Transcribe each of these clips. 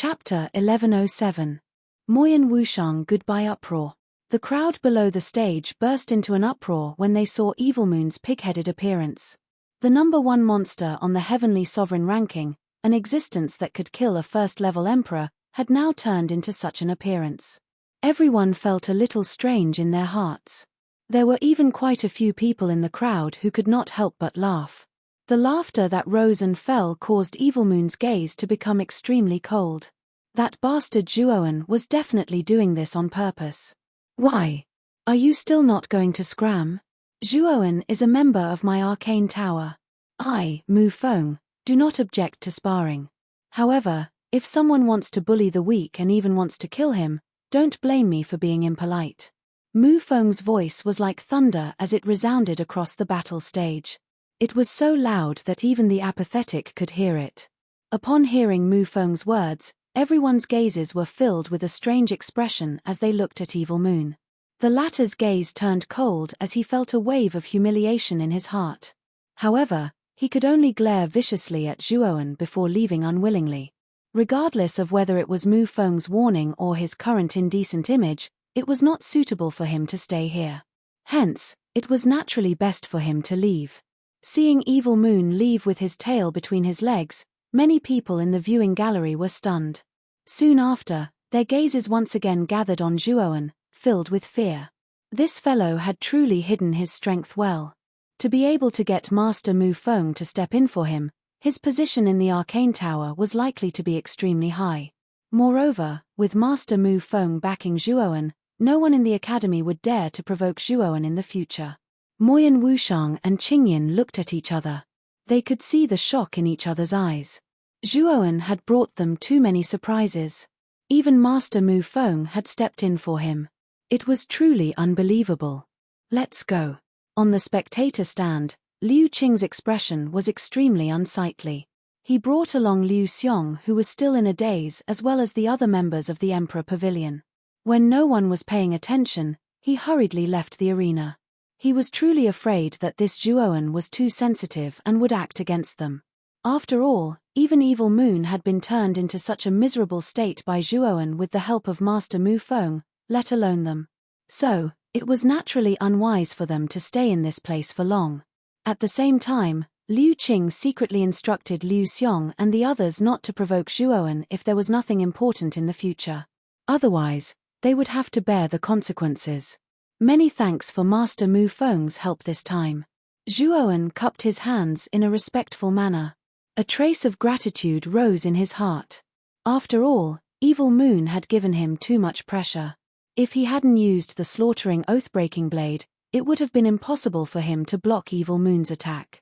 Chapter 1107. Moyan Wushang Goodbye Uproar. The crowd below the stage burst into an uproar when they saw Evil Moon's pig-headed appearance. The #1 monster on the heavenly sovereign ranking, an existence that could kill a first-level emperor, had now turned into such an appearance. Everyone felt a little strange in their hearts. There were even quite a few people in the crowd who could not help but laugh. The laughter that rose and fell caused Evil Moon's gaze to become extremely cold. That bastard Zhuoan was definitely doing this on purpose. Why? Are you still not going to scram? Zhuoan is a member of my arcane tower. I, Mu Feng, do not object to sparring. However, if someone wants to bully the weak and even wants to kill him, don't blame me for being impolite. Mu Feng's voice was like thunder as it resounded across the battle stage. It was so loud that even the apathetic could hear it. Upon hearing Mu Feng's words, everyone's gazes were filled with a strange expression as they looked at Evil Moon. The latter's gaze turned cold as he felt a wave of humiliation in his heart. However, he could only glare viciously at Zhuoan before leaving unwillingly. Regardless of whether it was Mu Feng's warning or his current indecent image, it was not suitable for him to stay here. Hence, it was naturally best for him to leave. Seeing Evil Moon leave with his tail between his legs, many people in the viewing gallery were stunned. Soon after, their gazes once again gathered on Zhuoan, filled with fear. This fellow had truly hidden his strength well. To be able to get Master Mu Feng to step in for him, his position in the arcane tower was likely to be extremely high. Moreover, with Master Mu Feng backing Zhuoan, no one in the academy would dare to provoke Zhuoan in the future. Moyan Wushang and Qingyin looked at each other. They could see the shock in each other's eyes. Zhuoan had brought them too many surprises. Even Master Mu Feng had stepped in for him. It was truly unbelievable. Let's go. On the spectator stand, Liu Qing's expression was extremely unsightly. He brought along Liu Xiong, who was still in a daze, as well as the other members of the Emperor Pavilion. When no one was paying attention, he hurriedly left the arena. He was truly afraid that this Zhuoan was too sensitive and would act against them. After all, even Evil Moon had been turned into such a miserable state by Zhuoan with the help of Master Mu Feng, let alone them. So, it was naturally unwise for them to stay in this place for long. At the same time, Liu Qing secretly instructed Liu Xiong and the others not to provoke Zhuoan if there was nothing important in the future. Otherwise, they would have to bear the consequences. Many thanks for Master Mu Feng's help this time. Zhuoan cupped his hands in a respectful manner. A trace of gratitude rose in his heart. After all, Evil Moon had given him too much pressure. If he hadn't used the slaughtering oath-breaking blade, it would have been impossible for him to block Evil Moon's attack.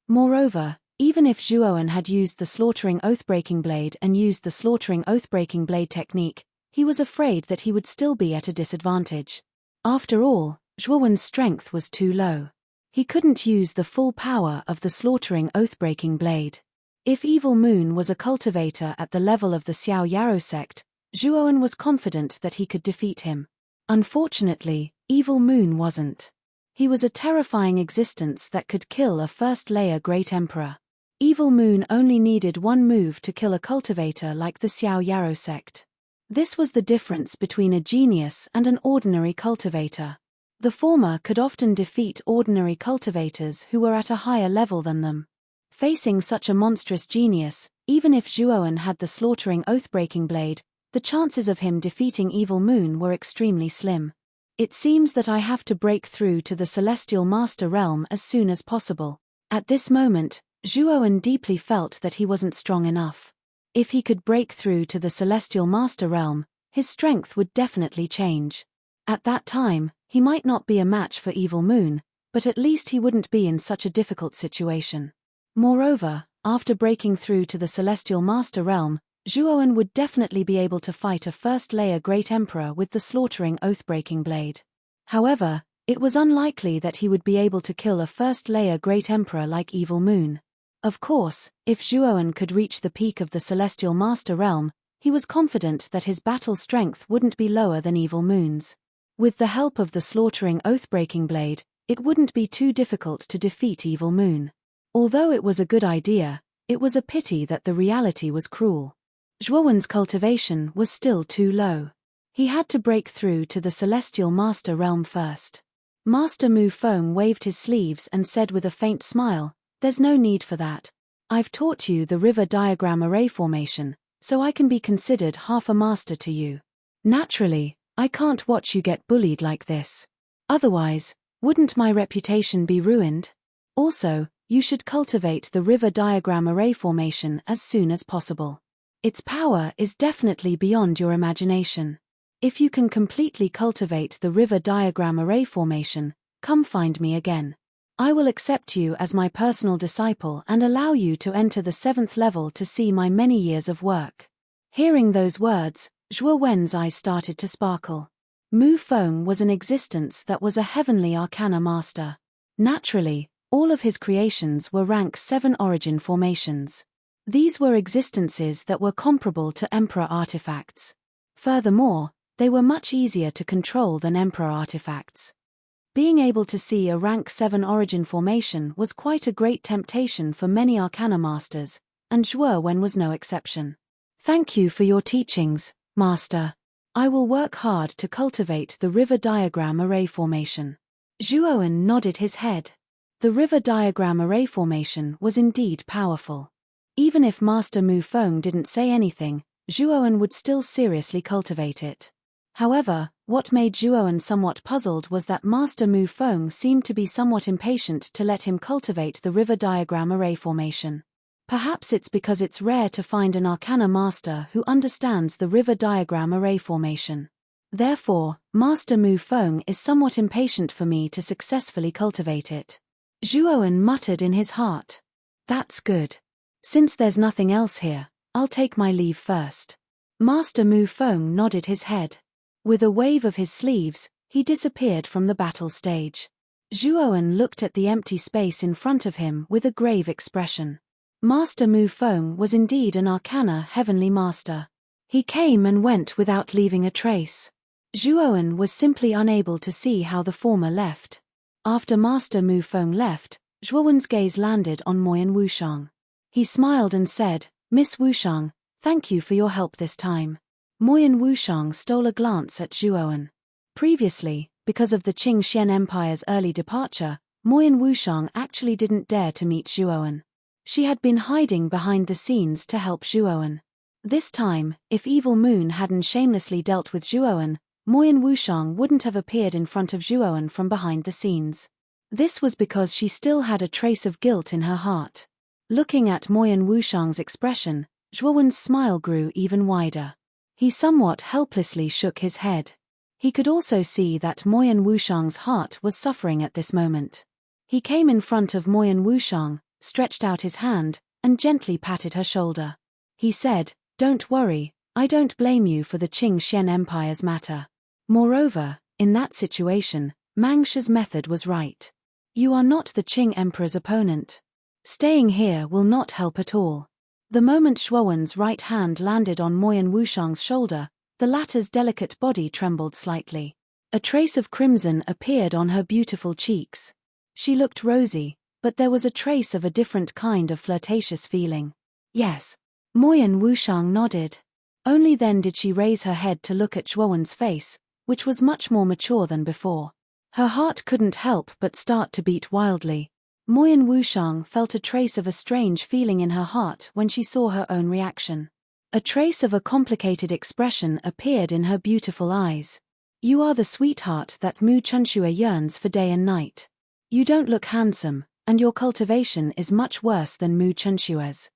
Moreover, even if Zhuoan had used the slaughtering oath-breaking blade and used the slaughtering oath-breaking blade technique, he was afraid that he would still be at a disadvantage. After all, Zhuoan's strength was too low. He couldn't use the full power of the slaughtering oath-breaking blade. If Evil Moon was a cultivator at the level of the Xiao Yarrow sect, Zhuoan was confident that he could defeat him. Unfortunately, Evil Moon wasn't. He was a terrifying existence that could kill a first-layer Great Emperor. Evil Moon only needed one move to kill a cultivator like the Xiao Yarrow sect. This was the difference between a genius and an ordinary cultivator. The former could often defeat ordinary cultivators who were at a higher level than them. Facing such a monstrous genius, even if Zhuoan had the slaughtering oath-breaking blade, the chances of him defeating Evil Moon were extremely slim. It seems that I have to break through to the Celestial Master Realm as soon as possible. At this moment, Zhuoan deeply felt that he wasn't strong enough. If he could break through to the Celestial Master Realm, his strength would definitely change. At that time, he might not be a match for Evil Moon, but at least he wouldn't be in such a difficult situation. Moreover, after breaking through to the Celestial Master Realm, Zhuoan would definitely be able to fight a first-layer Great Emperor with the slaughtering oath-breaking blade. However, it was unlikely that he would be able to kill a first-layer Great Emperor like Evil Moon. Of course, if Zhuoan could reach the peak of the Celestial Master Realm, he was confident that his battle strength wouldn't be lower than Evil Moon's. With the help of the slaughtering oath-breaking blade, it wouldn't be too difficult to defeat Evil Moon. Although it was a good idea, it was a pity that the reality was cruel. Zhuowen's cultivation was still too low. He had to break through to the Celestial Master realm first. Master Mu Feng waved his sleeves and said with a faint smile, "There's no need for that. I've taught you the river diagram array formation, so I can be considered half a master to you. Naturally, I can't watch you get bullied like this. Otherwise, wouldn't my reputation be ruined? Also, you should cultivate the river diagram array formation as soon as possible. Its power is definitely beyond your imagination. If you can completely cultivate the river diagram array formation, come find me again. I will accept you as my personal disciple and allow you to enter the 7th level to see my many years of work." Hearing those words, Zhuo Wen's eyes started to sparkle. Mu Feng was an existence that was a heavenly arcana master. Naturally, all of his creations were rank 7 origin formations. These were existences that were comparable to Emperor artifacts. Furthermore, they were much easier to control than Emperor artifacts. Being able to see a rank 7 origin formation was quite a great temptation for many arcana masters, and Zhuo Wen was no exception. "Thank you for your teachings, Master. I will work hard to cultivate the river diagram array formation." Zhuo Wen nodded his head. The river diagram array formation was indeed powerful. Even if Master Mu Feng didn't say anything, Zhuo Wen would still seriously cultivate it. However, what made Zhuo Wen somewhat puzzled was that Master Mu Feng seemed to be somewhat impatient to let him cultivate the river diagram array formation. Perhaps it's because it's rare to find an arcana master who understands the river diagram array formation. Therefore, Master Mu Feng is somewhat impatient for me to successfully cultivate it. Zhuo Wen muttered in his heart. "That's good. Since there's nothing else here, I'll take my leave first." Master Mu Feng nodded his head. With a wave of his sleeves, he disappeared from the battle stage. Zhuo Wen looked at the empty space in front of him with a grave expression. Master Mu Feng was indeed an arcana heavenly master. He came and went without leaving a trace. Zhuo Wen was simply unable to see how the former left. After Master Mu Feng left, Zhuo Wen's gaze landed on Moyan Wushang. He smiled and said, "Miss Wushang, thank you for your help this time." Moyan Wushang stole a glance at Zhuo Wen. Previously, because of the Qing Xian Empire's early departure, Moyan Wushang actually didn't dare to meet Zhuo Wen. She had been hiding behind the scenes to help Zhuo Wen. This time, if Evil Moon hadn't shamelessly dealt with Zhuo Wen, Moyan Wushang wouldn't have appeared in front of Zhuo Wen from behind the scenes. This was because she still had a trace of guilt in her heart. Looking at Moyan Wushang's expression, Zhuo Wen's smile grew even wider. He somewhat helplessly shook his head. He could also see that Moyan Wushang's heart was suffering at this moment. He came in front of Moyan Wushang, stretched out his hand, and gently patted her shoulder. He said, "Don't worry, I don't blame you for the Qing Xian Empire's matter. Moreover, in that situation, Mangsha's method was right. You are not the Qing Emperor's opponent. Staying here will not help at all." The moment Zhuo Wen's right hand landed on Moyan Wushang's shoulder, the latter's delicate body trembled slightly. A trace of crimson appeared on her beautiful cheeks. She looked rosy, but there was a trace of a different kind of flirtatious feeling. "Yes." Moyan Wushang nodded. Only then did she raise her head to look at Zhuo Wen's face, which was much more mature than before. Her heart couldn't help but start to beat wildly. Moyan Wushang felt a trace of a strange feeling in her heart when she saw her own reaction. A trace of a complicated expression appeared in her beautiful eyes. "You are the sweetheart that Mu Chunxue yearns for day and night. You don't look handsome, and your cultivation is much worse than Mu Chunxue's.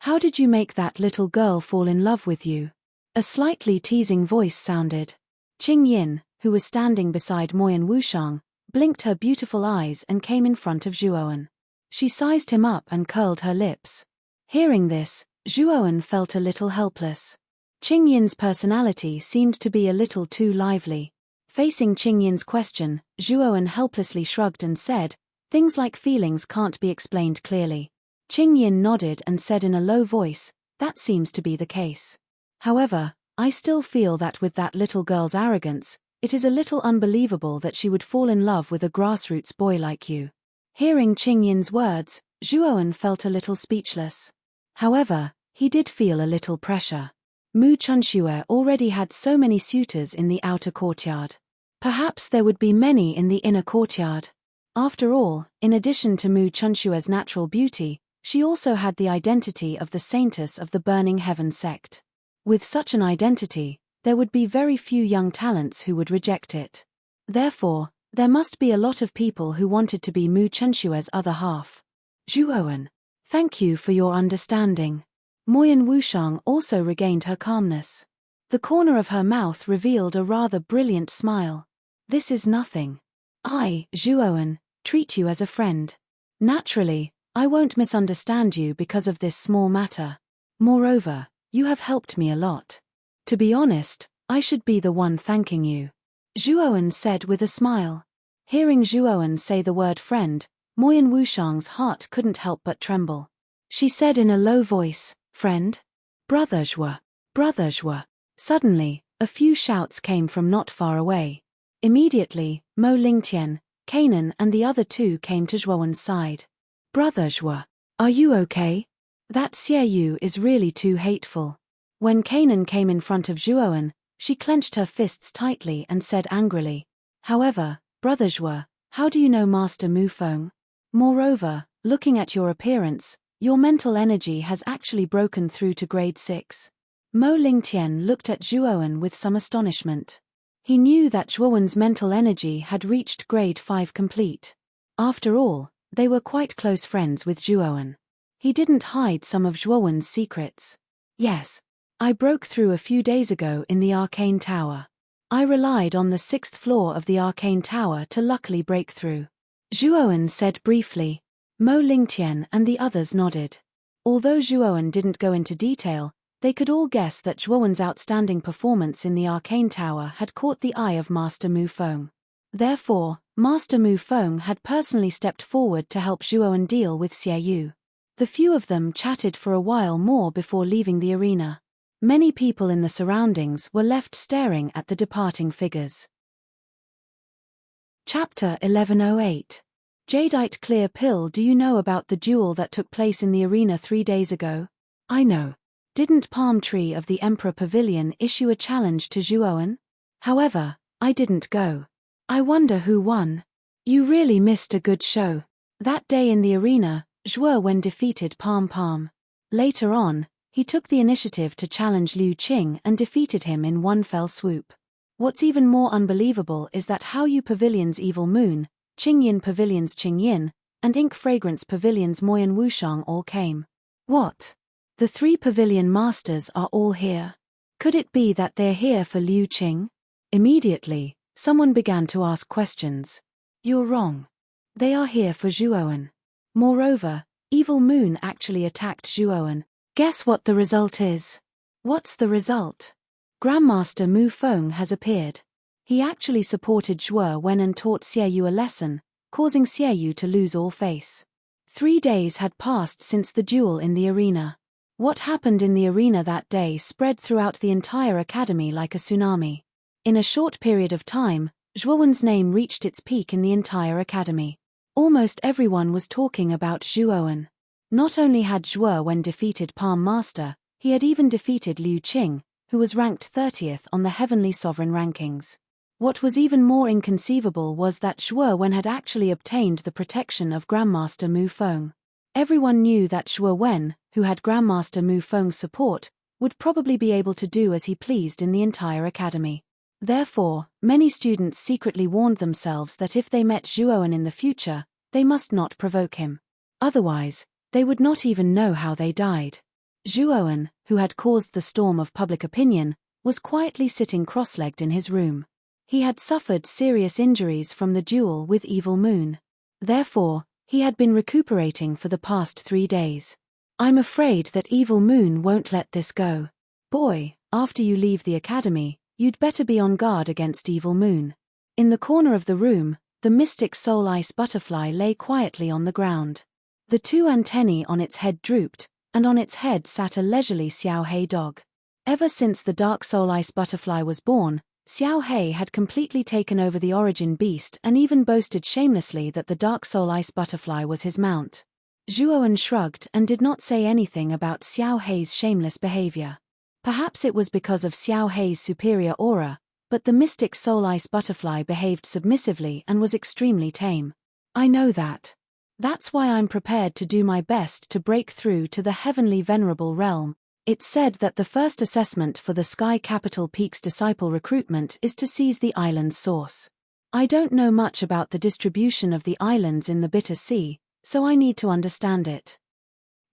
How did you make that little girl fall in love with you?" A slightly teasing voice sounded. Qing Yin, who was standing beside Moyan Wushang, blinked her beautiful eyes and came in front of Zhuo Wen. She sized him up and curled her lips. Hearing this, Zhuo Wen felt a little helpless. Qing Yin's personality seemed to be a little too lively. Facing Qing Yin's question, Zhuo Wen helplessly shrugged and said, "Things like feelings can't be explained clearly." Qing Yin nodded and said in a low voice, "That seems to be the case. However, I still feel that with that little girl's arrogance, it is a little unbelievable that she would fall in love with a grassroots boy like you." Hearing Qing Yin's words, Zhuo Wen felt a little speechless. However, he did feel a little pressure. Mu Chunxue already had so many suitors in the outer courtyard. Perhaps there would be many in the inner courtyard. After all, in addition to Mu Chunxue's natural beauty, she also had the identity of the saintess of the Burning Heaven sect. With such an identity, there would be very few young talents who would reject it. Therefore, there must be a lot of people who wanted to be Mu Chunxue's other half. Zhuowen, thank you for your understanding. Moyan Wushang also regained her calmness. The corner of her mouth revealed a rather brilliant smile. This is nothing. I, Zhuowen, treat you as a friend. Naturally, I won't misunderstand you because of this small matter. Moreover, you have helped me a lot. To be honest, I should be the one thanking you. Zhuowen said with a smile. Hearing Zhuowen say the word friend, Moyan Wushang's heart couldn't help but tremble. She said in a low voice, friend? Brother Zhuo. Brother Zhuo. Suddenly, a few shouts came from not far away. Immediately, Mo Lingtian, Kanan and the other two came to Zhuowen's side. Brother Zhuo, are you okay? That Xie Yu is really too hateful. When Kanan came in front of Zhuowen, she clenched her fists tightly and said angrily. However, Brother Zhuo, how do you know Master Mu Feng? Moreover, looking at your appearance, your mental energy has actually broken through to grade 6. Mo Lingtian looked at Zhuowen with some astonishment. He knew that Zhuowen's mental energy had reached grade 5 complete. After all, they were quite close friends with Zhuowen. He didn't hide some of Zhuowen's secrets. Yes. I broke through a few days ago in the Arcane Tower. I relied on the 6th floor of the Arcane Tower to luckily break through. Zhuowen said briefly. Mo Lingtian and the others nodded. Although Zhuowen didn't go into detail, they could all guess that Zhuowen's outstanding performance in the Arcane Tower had caught the eye of Master Mu Feng. Therefore, Master Mu Feng had personally stepped forward to help Zhuowen deal with Xie Yu. The few of them chatted for a while more before leaving the arena. Many people in the surroundings were left staring at the departing figures. Chapter 1108. Jadeite Clear Pill. Do you know about the duel that took place in the arena 3 days ago? I know. Didn't Palm Tree of the Emperor Pavilion issue a challenge to Zhuowen? However, I didn't go. I wonder who won. You really missed a good show. That day in the arena, Zhuowen defeated Palm. Later on, he took the initiative to challenge Liu Qing and defeated him in one fell swoop. What's even more unbelievable is that Hao Yu Pavilion's Evil Moon, Qingyin Pavilion's Qingyin, and Ink Fragrance Pavilion's Moyan Wushang all came. What? The 3 pavilion masters are all here. Could it be that they're here for Liu Qing? Immediately, someone began to ask questions. You're wrong. They are here for Zhuowen. Moreover, Evil Moon actually attacked Zhuowen. Guess what the result is? What's the result? Grandmaster Mu Feng has appeared. He actually supported Zhuowen and taught Xie Yu a lesson, causing Xie Yu to lose all face. 3 days had passed since the duel in the arena. What happened in the arena that day spread throughout the entire academy like a tsunami. In a short period of time, Zhuowen's name reached its peak in the entire academy. Almost everyone was talking about Zhuowen. Not only had Zhuowen defeated Palm Master, he had even defeated Liu Qing, who was ranked 30th on the Heavenly Sovereign rankings. What was even more inconceivable was that Zhuowen had actually obtained the protection of Grandmaster Mu Feng. Everyone knew that Zhuowen, who had Grandmaster Mu Feng's support, would probably be able to do as he pleased in the entire academy. Therefore, many students secretly warned themselves that if they met Zhuowen in the future, they must not provoke him. Otherwise, they would not even know how they died. Zhuowen, who had caused the storm of public opinion, was quietly sitting cross-legged in his room. He had suffered serious injuries from the duel with Evil Moon. Therefore, he had been recuperating for the past 3 days. I'm afraid that Evil Moon won't let this go. Boy, after you leave the academy, you'd better be on guard against Evil Moon. In the corner of the room, the mystic soul ice butterfly lay quietly on the ground. The 2 antennae on its head drooped, and on its head sat a leisurely Xiao Hei dog. Ever since the dark soul ice butterfly was born, Xiao Hei had completely taken over the origin beast and even boasted shamelessly that the dark soul ice butterfly was his mount. Zhuowen shrugged and did not say anything about Xiao Hei's shameless behavior. Perhaps it was because of Xiao Hei's superior aura, but the mystic soul ice butterfly behaved submissively and was extremely tame. I know that. That's why I'm prepared to do my best to break through to the heavenly venerable realm. It's said that the first assessment for the Sky Capital Peak's disciple recruitment is to seize the island's source. I don't know much about the distribution of the islands in the Bitter Sea, so I need to understand it.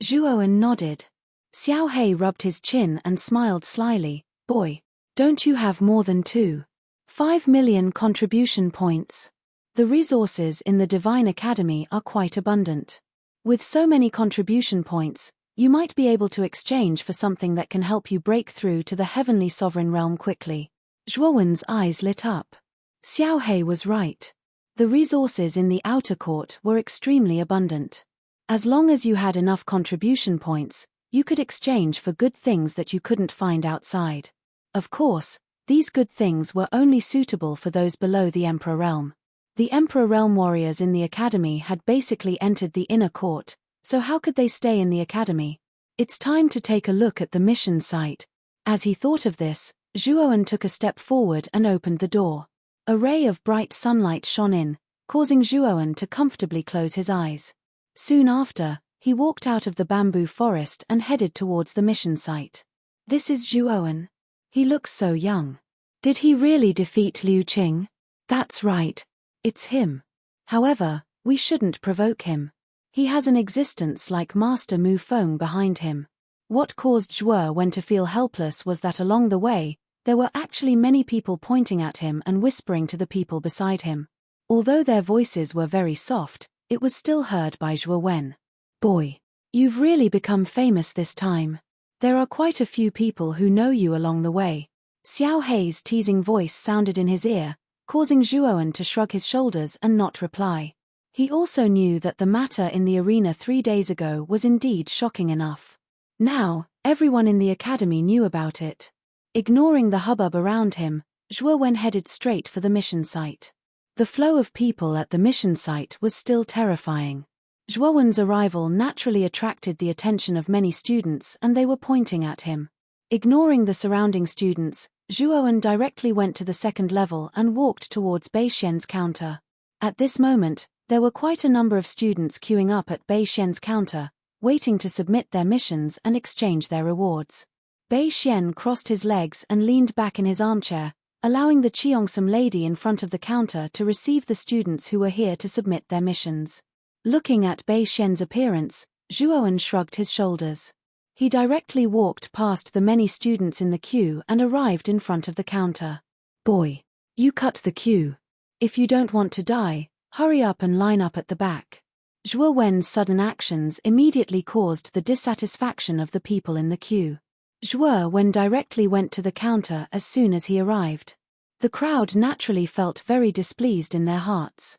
Zhuowen nodded. Xiao Hei rubbed his chin and smiled slyly. Boy, don't you have more than 2.5 million contribution points? The resources in the Divine Academy are quite abundant. With so many contribution points, you might be able to exchange for something that can help you break through to the heavenly sovereign realm quickly. Zhuowen's eyes lit up. Xiao Hei was right. The resources in the outer court were extremely abundant. As long as you had enough contribution points, you could exchange for good things that you couldn't find outside. Of course, these good things were only suitable for those below the Emperor Realm. The Emperor Realm warriors in the academy had basically entered the inner court, so how could they stay in the academy? It's time to take a look at the mission site. As he thought of this, Zhuowen took a step forward and opened the door. A ray of bright sunlight shone in, causing Zhuowen to comfortably close his eyes. Soon after, he walked out of the bamboo forest and headed towards the mission site. This is Zhuowen. He looks so young. Did he really defeat Liu Qing? That's right. It's him. However, we shouldn't provoke him. He has an existence like Master Mu Feng behind him. What caused Zhuowen to feel helpless was that along the way, there were actually many people pointing at him and whispering to the people beside him. Although their voices were very soft, it was still heard by Zhuowen. Boy, you've really become famous this time. There are quite a few people who know you along the way. Xiao Hei's teasing voice sounded in his ear, causing Zhuowen to shrug his shoulders and not reply. He also knew that the matter in the arena 3 days ago was indeed shocking enough. Now, everyone in the academy knew about it. Ignoring the hubbub around him, Zhuowen headed straight for the mission site. The flow of people at the mission site was still terrifying. Zhuowen's arrival naturally attracted the attention of many students and they were pointing at him. Ignoring the surrounding students, Zhuowen directly went to the second level and walked towards Bei Xian's counter. At this moment, there were quite a number of students queuing up at Bei Xian's counter, waiting to submit their missions and exchange their rewards. Bei Xian crossed his legs and leaned back in his armchair, allowing the Cheongsam lady in front of the counter to receive the students who were here to submit their missions. Looking at Bei Xian's appearance, Zhuowen shrugged his shoulders. He directly walked past the many students in the queue and arrived in front of the counter. Boy, you cut the queue. If you don't want to die, hurry up and line up at the back. Zhuowen's sudden actions immediately caused the dissatisfaction of the people in the queue. Zhuowen directly went to the counter as soon as he arrived. The crowd naturally felt very displeased in their hearts.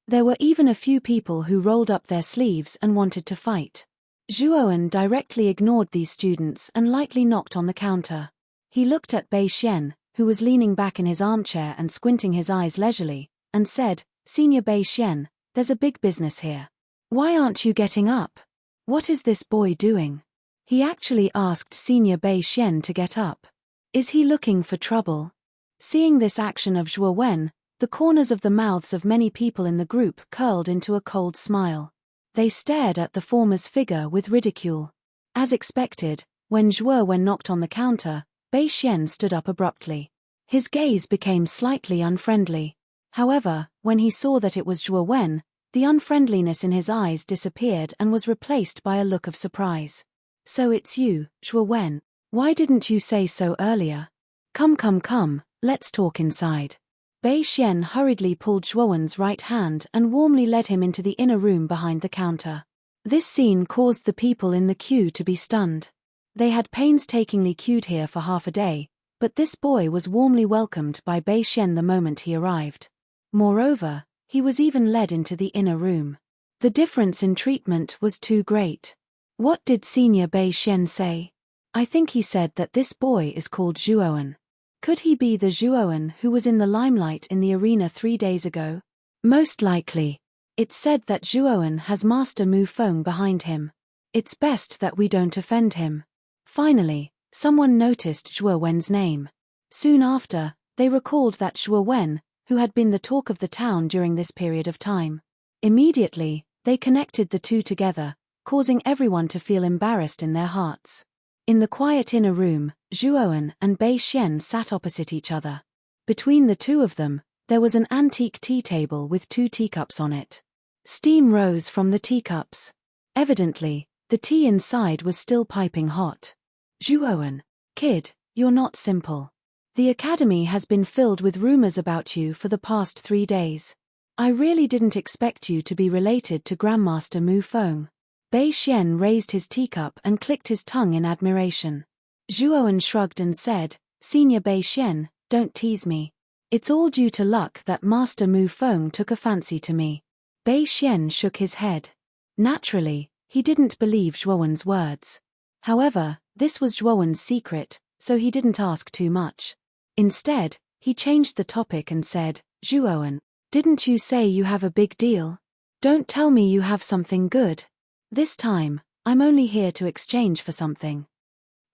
There were even a few people who rolled up their sleeves and wanted to fight. Zhuowen directly ignored these students and lightly knocked on the counter. He looked at Bei Xian, who was leaning back in his armchair and squinting his eyes leisurely, and said, "Senior Bei Xian, there's a big business here. Why aren't you getting up? What is this boy doing?" He actually asked Senior Bei Xian to get up. Is he looking for trouble? Seeing this action of Zhuowen, the corners of the mouths of many people in the group curled into a cold smile. They stared at the former's figure with ridicule. As expected, when Zhuowen knocked on the counter, Bei Xian stood up abruptly. His gaze became slightly unfriendly. However, when he saw that it was Zhuowen, the unfriendliness in his eyes disappeared and was replaced by a look of surprise. "So it's you, Zhuowen. Why didn't you say so earlier? Come, let's talk inside." Bei Xian hurriedly pulled Zhuowen's right hand and warmly led him into the inner room behind the counter. This scene caused the people in the queue to be stunned. They had painstakingly queued here for half a day, but this boy was warmly welcomed by Bei Xian the moment he arrived. Moreover, he was even led into the inner room. The difference in treatment was too great. What did Senior Bei Xian say? I think he said that this boy is called Zhuowen. Could he be the Zhuowen who was in the limelight in the arena 3 days ago? Most likely. It's said that Zhuowen has Master Mu Feng behind him. It's best that we don't offend him. Finally, Someone noticed Zhuo Wen's name. Soon after, they recalled that Zhuo Wen, who had been the talk of the town during this period of time. Immediately, they connected the two together, causing everyone to feel embarrassed in their hearts. In the quiet inner room, Zhuowen and Bei Xian sat opposite each other. Between the two of them, there was an antique tea table with 2 teacups on it. Steam rose from the teacups. Evidently, the tea inside was still piping hot. Zhuowen, kid, you're not simple. The academy has been filled with rumors about you for the past 3 days. I really didn't expect you to be related to Grandmaster Mu Feng. Bei Xian raised his teacup and clicked his tongue in admiration. Zhuowen shrugged and said, Senior Bei Xian, don't tease me. It's all due to luck that Master Mu Feng took a fancy to me. Bei Xian shook his head. Naturally, he didn't believe Zhuowen's words. However, this was Zhuowen's secret, so he didn't ask too much. Instead, he changed the topic and said, Zhuowen, didn't you say you have a big deal? Don't tell me you have something good. This time, I'm only here to exchange for something.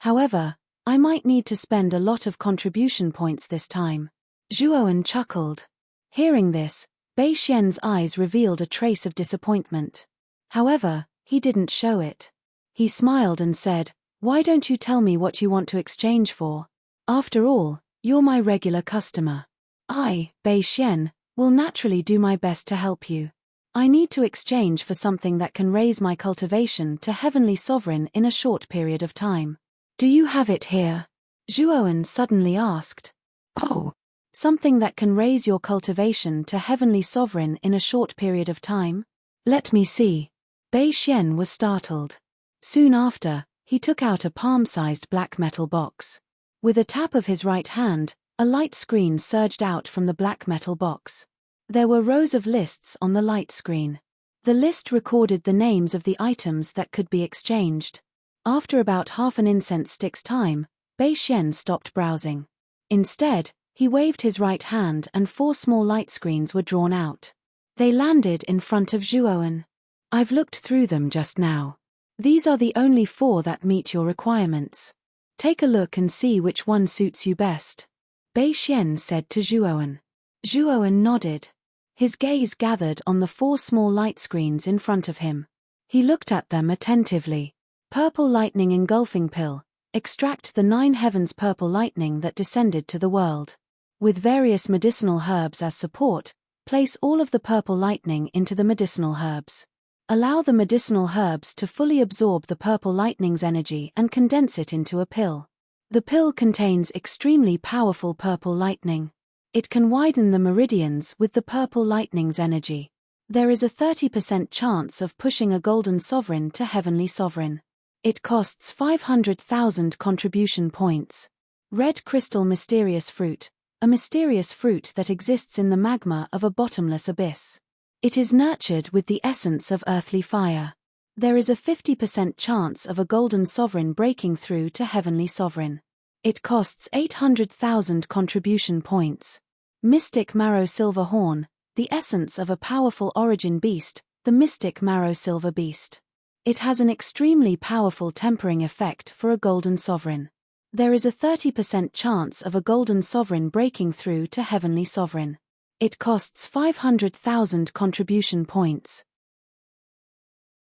However, I might need to spend a lot of contribution points this time. Zhuowen chuckled. Hearing this, Bei Xian's eyes revealed a trace of disappointment. However, he didn't show it. He smiled and said, Why don't you tell me what you want to exchange for? After all, you're my regular customer. I, Bei Xian, will naturally do my best to help you. I need to exchange for something that can raise my cultivation to Heavenly Sovereign in a short period of time. Do you have it here? Zhuowen suddenly asked. Oh, something that can raise your cultivation to Heavenly Sovereign in a short period of time? Let me see. Bei Xian was startled. Soon after, he took out a palm-sized black metal box. With a tap of his right hand, a light screen surged out from the black metal box. There were rows of lists on the light screen. The list recorded the names of the items that could be exchanged. After about half an incense stick's time, Bei Xian stopped browsing. Instead, he waved his right hand and 4 small light screens were drawn out. They landed in front of Zhuowen. I've looked through them just now. These are the only 4 that meet your requirements. Take a look and see which one suits you best. Bei Xian said to Zhuowen. Zhuowen nodded. His gaze gathered on the 4 small light screens in front of him. He looked at them attentively. Purple lightning engulfing pill. Extract the 9 heavens purple lightning that descended to the world. With various medicinal herbs as support, place all of the purple lightning into the medicinal herbs. Allow the medicinal herbs to fully absorb the purple lightning's energy and condense it into a pill. The pill contains extremely powerful purple lightning. It can widen the meridians with the purple lightning's energy. There is a 30% chance of pushing a golden sovereign to Heavenly Sovereign. It costs 500,000 contribution points. Red crystal mysterious fruit, a mysterious fruit that exists in the magma of a bottomless abyss. It is nurtured with the essence of earthly fire. There is a 50% chance of a golden sovereign breaking through to Heavenly Sovereign. It costs 800,000 contribution points. Mystic Marrow Silver Horn, the essence of a powerful origin beast, the Mystic Marrow Silver Beast. It has an extremely powerful tempering effect for a golden sovereign. There is a 30% chance of a golden sovereign breaking through to Heavenly Sovereign. It costs 500,000 contribution points.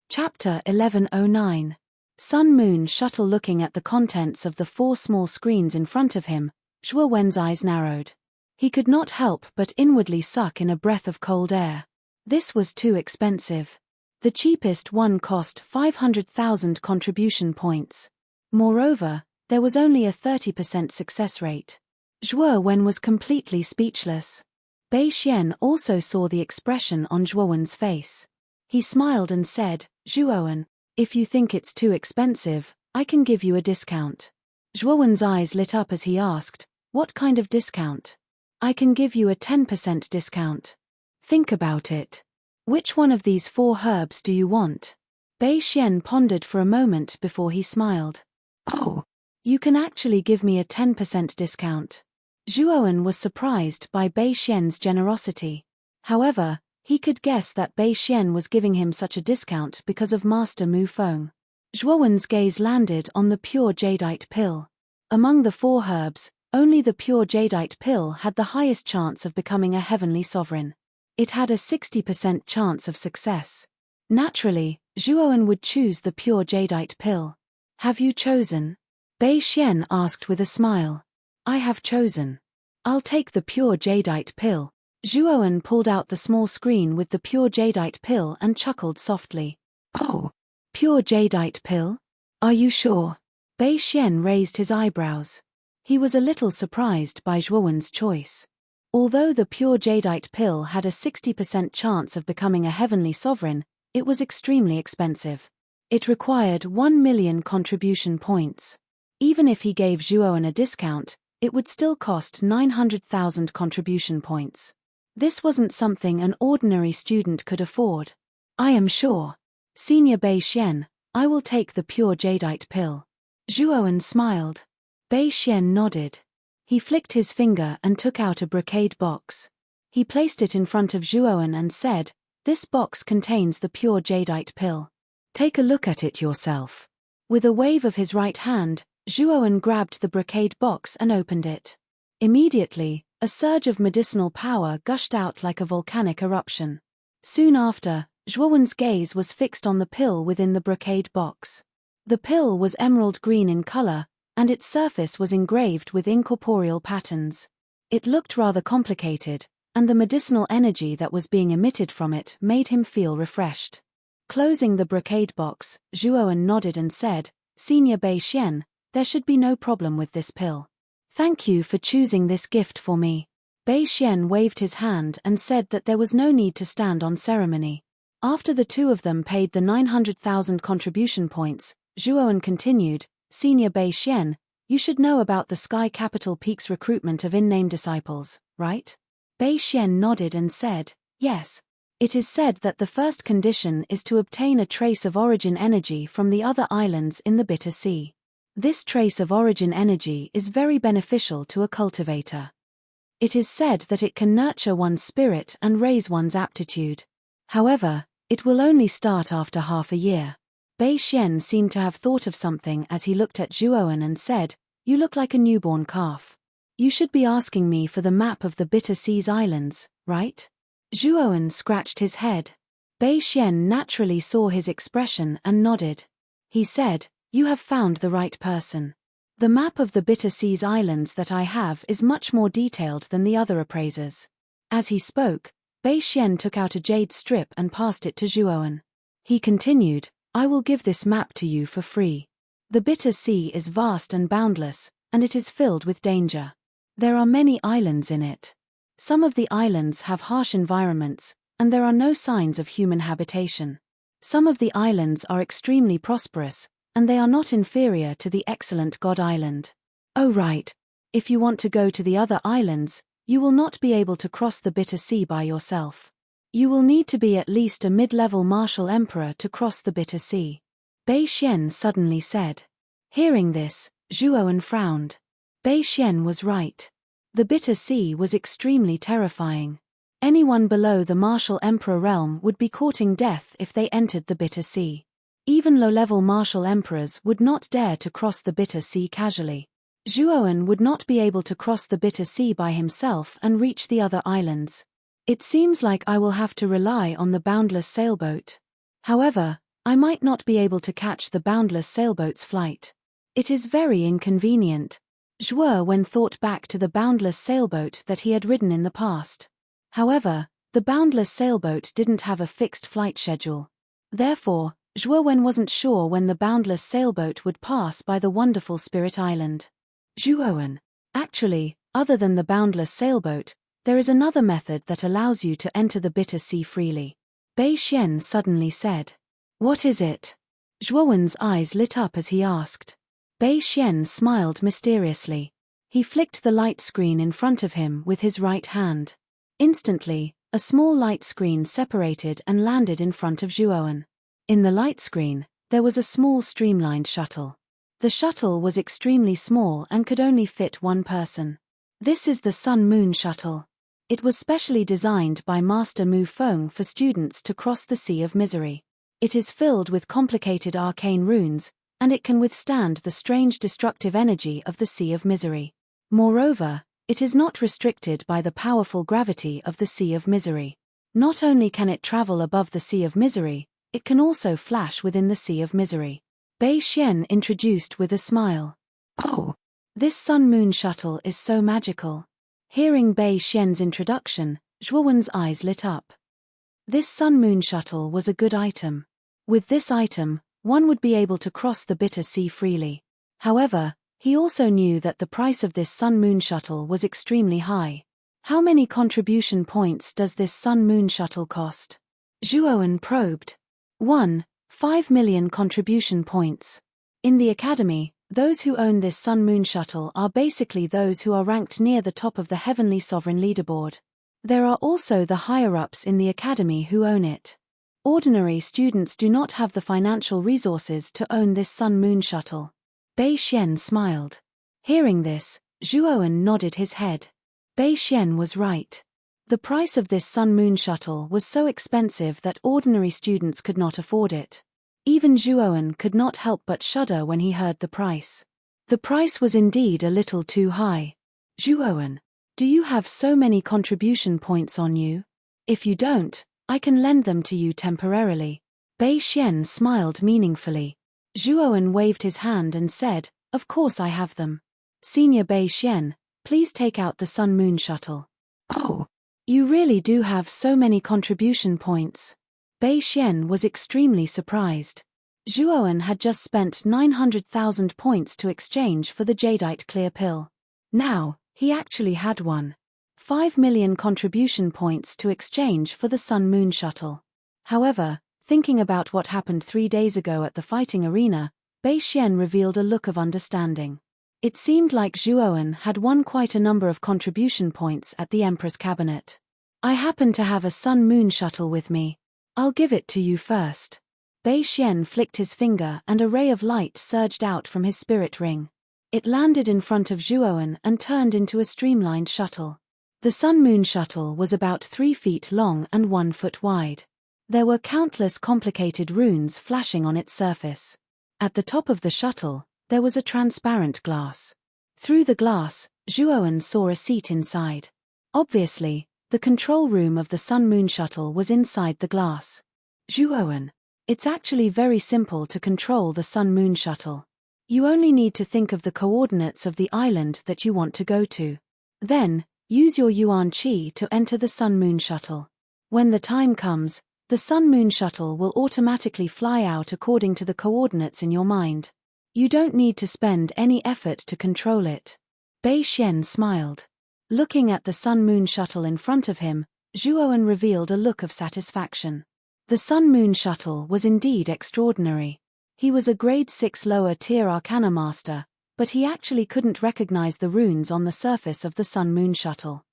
Chapter 1109. Sun Moon Shuttle. Looking at the contents of the 4 small screens in front of him, Zhuo Wen's eyes narrowed. He could not help but inwardly suck in a breath of cold air. This was too expensive. The cheapest one cost 500,000 contribution points. Moreover, there was only a 30% success rate. Zhuo Wen was completely speechless. Bei Xian also saw the expression on Zhuo Wen's face. He smiled and said, Zhuowen, if you think it's too expensive, I can give you a discount. Zhuowen's eyes lit up as he asked, what kind of discount? I can give you a 10% discount. Think about it. Which one of these 4 herbs do you want? Bei Xian pondered for a moment before he smiled. Oh, you can actually give me a 10% discount. Zhuowen was surprised by Bei Xian's generosity. However, he could guess that Bei Xian was giving him such a discount because of Master Mu Feng. Zhuowen's gaze landed on the pure jadeite pill. Among the 4 herbs, only the pure jadeite pill had the highest chance of becoming a heavenly sovereign. It had a 60% chance of success. Naturally, Zhuowen would choose the pure jadeite pill. Have you chosen? Bei Xian asked with a smile. I have chosen. I'll take the pure jadeite pill. Zhuowen pulled out the small screen with the pure jadeite pill and chuckled softly. Oh, pure jadeite pill? Are you sure? Bei Xian raised his eyebrows. He was a little surprised by Zhuowen's choice. Although the pure jadeite pill had a 60% chance of becoming a heavenly sovereign, it was extremely expensive. It required 1 million contribution points. Even if he gave Zhuowen a discount, it would still cost 900,000 contribution points. This wasn't something an ordinary student could afford. I am sure. Senior Bei Xian, I will take the pure jadeite pill. Zhuowen smiled. Bei Xian nodded. He flicked his finger and took out a brocade box. He placed it in front of Zhuowen and said, "This box contains the pure jadeite pill. Take a look at it yourself." With a wave of his right hand, Zhuowen grabbed the brocade box and opened it. Immediately, a surge of medicinal power gushed out like a volcanic eruption. Soon after, Zhuowen's gaze was fixed on the pill within the brocade box. The pill was emerald green in color, and its surface was engraved with incorporeal patterns. It looked rather complicated, and the medicinal energy that was being emitted from it made him feel refreshed. Closing the brocade box, Zhuowen nodded and said, "Senior Bei Xian, there should be no problem with this pill. Thank you for choosing this gift for me." Bei Xian waved his hand and said that there was no need to stand on ceremony. After the 2 of them paid the 900,000 contribution points, Zhuowen continued, "Senior Bei Xian, you should know about the Sky Capital Peak's recruitment of in-name disciples, right?" Bei Xian nodded and said, "Yes. It is said that the first condition is to obtain a trace of origin energy from the other islands in the Bitter Sea. This trace of origin energy is very beneficial to a cultivator. It is said that it can nurture one's spirit and raise one's aptitude. However, it will only start after half a year." Bei Xian seemed to have thought of something as he looked at Zhuowen and said, "You look like a newborn calf. You should be asking me for the map of the Bitter Seas Islands, right?" Zhuowen scratched his head. Bei Xian naturally saw his expression and nodded. He said, "You have found the right person. The map of the Bitter Seas Islands that I have is much more detailed than the other appraisers." As he spoke, Bei Xian took out a jade strip and passed it to Zhuowen. He continued, "I will give this map to you for free. The Bitter Sea is vast and boundless, and it is filled with danger. There are many islands in it. Some of the islands have harsh environments, and there are no signs of human habitation. Some of the islands are extremely prosperous, and they are not inferior to the excellent God Island. Oh right. If you want to go to the other islands, you will not be able to cross the Bitter Sea by yourself. You will need to be at least a mid-level martial emperor to cross the Bitter Sea." Bei Xian suddenly said. Hearing this, Zhuowen frowned. Bei Xian was right. The Bitter Sea was extremely terrifying. Anyone below the martial emperor realm would be courting death if they entered the Bitter Sea. Even low-level martial emperors would not dare to cross the Bitter Sea casually. Zhuowen would not be able to cross the Bitter Sea by himself and reach the other islands. It seems like I will have to rely on the boundless sailboat. However, I might not be able to catch the boundless sailboat's flight. It is very inconvenient. Zhuowen thought back to the boundless sailboat that he had ridden in the past. However, the boundless sailboat didn't have a fixed flight schedule. Therefore, Zhuowen wasn't sure when the boundless sailboat would pass by the wonderful Spirit Island. Zhuowen. Actually, other than the boundless sailboat, there is another method that allows you to enter the Bitter Sea freely. Bei Xian suddenly said. What is it? Zhuowen's eyes lit up as he asked. Bei Xian smiled mysteriously. He flicked the light screen in front of him with his right hand. Instantly, a small light screen separated and landed in front of Zhuowen. In the light screen, there was a small streamlined shuttle. The shuttle was extremely small and could only fit one person. This is the Sun-Moon Shuttle. It was specially designed by Master Mu Feng for students to cross the Sea of Misery. It is filled with complicated arcane runes, and it can withstand the strange destructive energy of the Sea of Misery. Moreover, it is not restricted by the powerful gravity of the Sea of Misery. Not only can it travel above the Sea of Misery, it can also flash within the Sea of Misery. Bei Xian introduced with a smile. Oh, this sun-moon shuttle is so magical. Hearing Bei Xian's introduction, Zhuowen's eyes lit up. This sun-moon shuttle was a good item. With this item, one would be able to cross the bitter sea freely. However, he also knew that the price of this sun-moon shuttle was extremely high. How many contribution points does this sun-moon shuttle cost? Zhuowen probed. 5 million contribution points. In the academy, those who own this sun-moon shuttle are basically those who are ranked near the top of the Heavenly Sovereign leaderboard. There are also the higher-ups in the academy who own it. Ordinary students do not have the financial resources to own this sun-moon shuttle. Bei Xian smiled. Hearing this, Zhuowen nodded his head. Bei Xian was right. The price of this sun-moon shuttle was so expensive that ordinary students could not afford it. Even Zhuowen could not help but shudder when he heard the price. The price was indeed a little too high. Zhuowen, do you have so many contribution points on you? If you don't, I can lend them to you temporarily. Bei Xian smiled meaningfully. Zhuowen waved his hand and said, of course I have them. Senior Bei Xian, please take out the sun-moon shuttle. Oh, you really do have so many contribution points. Bei Xian was extremely surprised. Zhuowen had just spent 900,000 points to exchange for the jadeite clear pill. Now, he actually had 5 million contribution points to exchange for the sun-moon shuttle. However, thinking about what happened 3 days ago at the fighting arena, Bei Xian revealed a look of understanding. It seemed like Zhuowen had won quite a number of contribution points at the Emperor's cabinet. I happen to have a sun-moon shuttle with me. I'll give it to you first. Bei Xian flicked his finger and a ray of light surged out from his spirit ring. It landed in front of Zhuowen and turned into a streamlined shuttle. The sun-moon shuttle was about 3 feet long and 1 foot wide. There were countless complicated runes flashing on its surface. At the top of the shuttle, there was a transparent glass. Through the glass, Zhuowen saw a seat inside. Obviously, the control room of the sun-moon shuttle was inside the glass. Zhuowen, it's actually very simple to control the sun-moon shuttle. You only need to think of the coordinates of the island that you want to go to. Then, use your Yuan Qi to enter the sun-moon shuttle. When the time comes, the sun-moon shuttle will automatically fly out according to the coordinates in your mind. You don't need to spend any effort to control it. Bei Xian smiled. Looking at the sun-moon shuttle in front of him, Zhuowen revealed a look of satisfaction. The sun-moon shuttle was indeed extraordinary. He was a grade 6 lower-tier arcana master, but he actually couldn't recognize the runes on the surface of the sun-moon shuttle.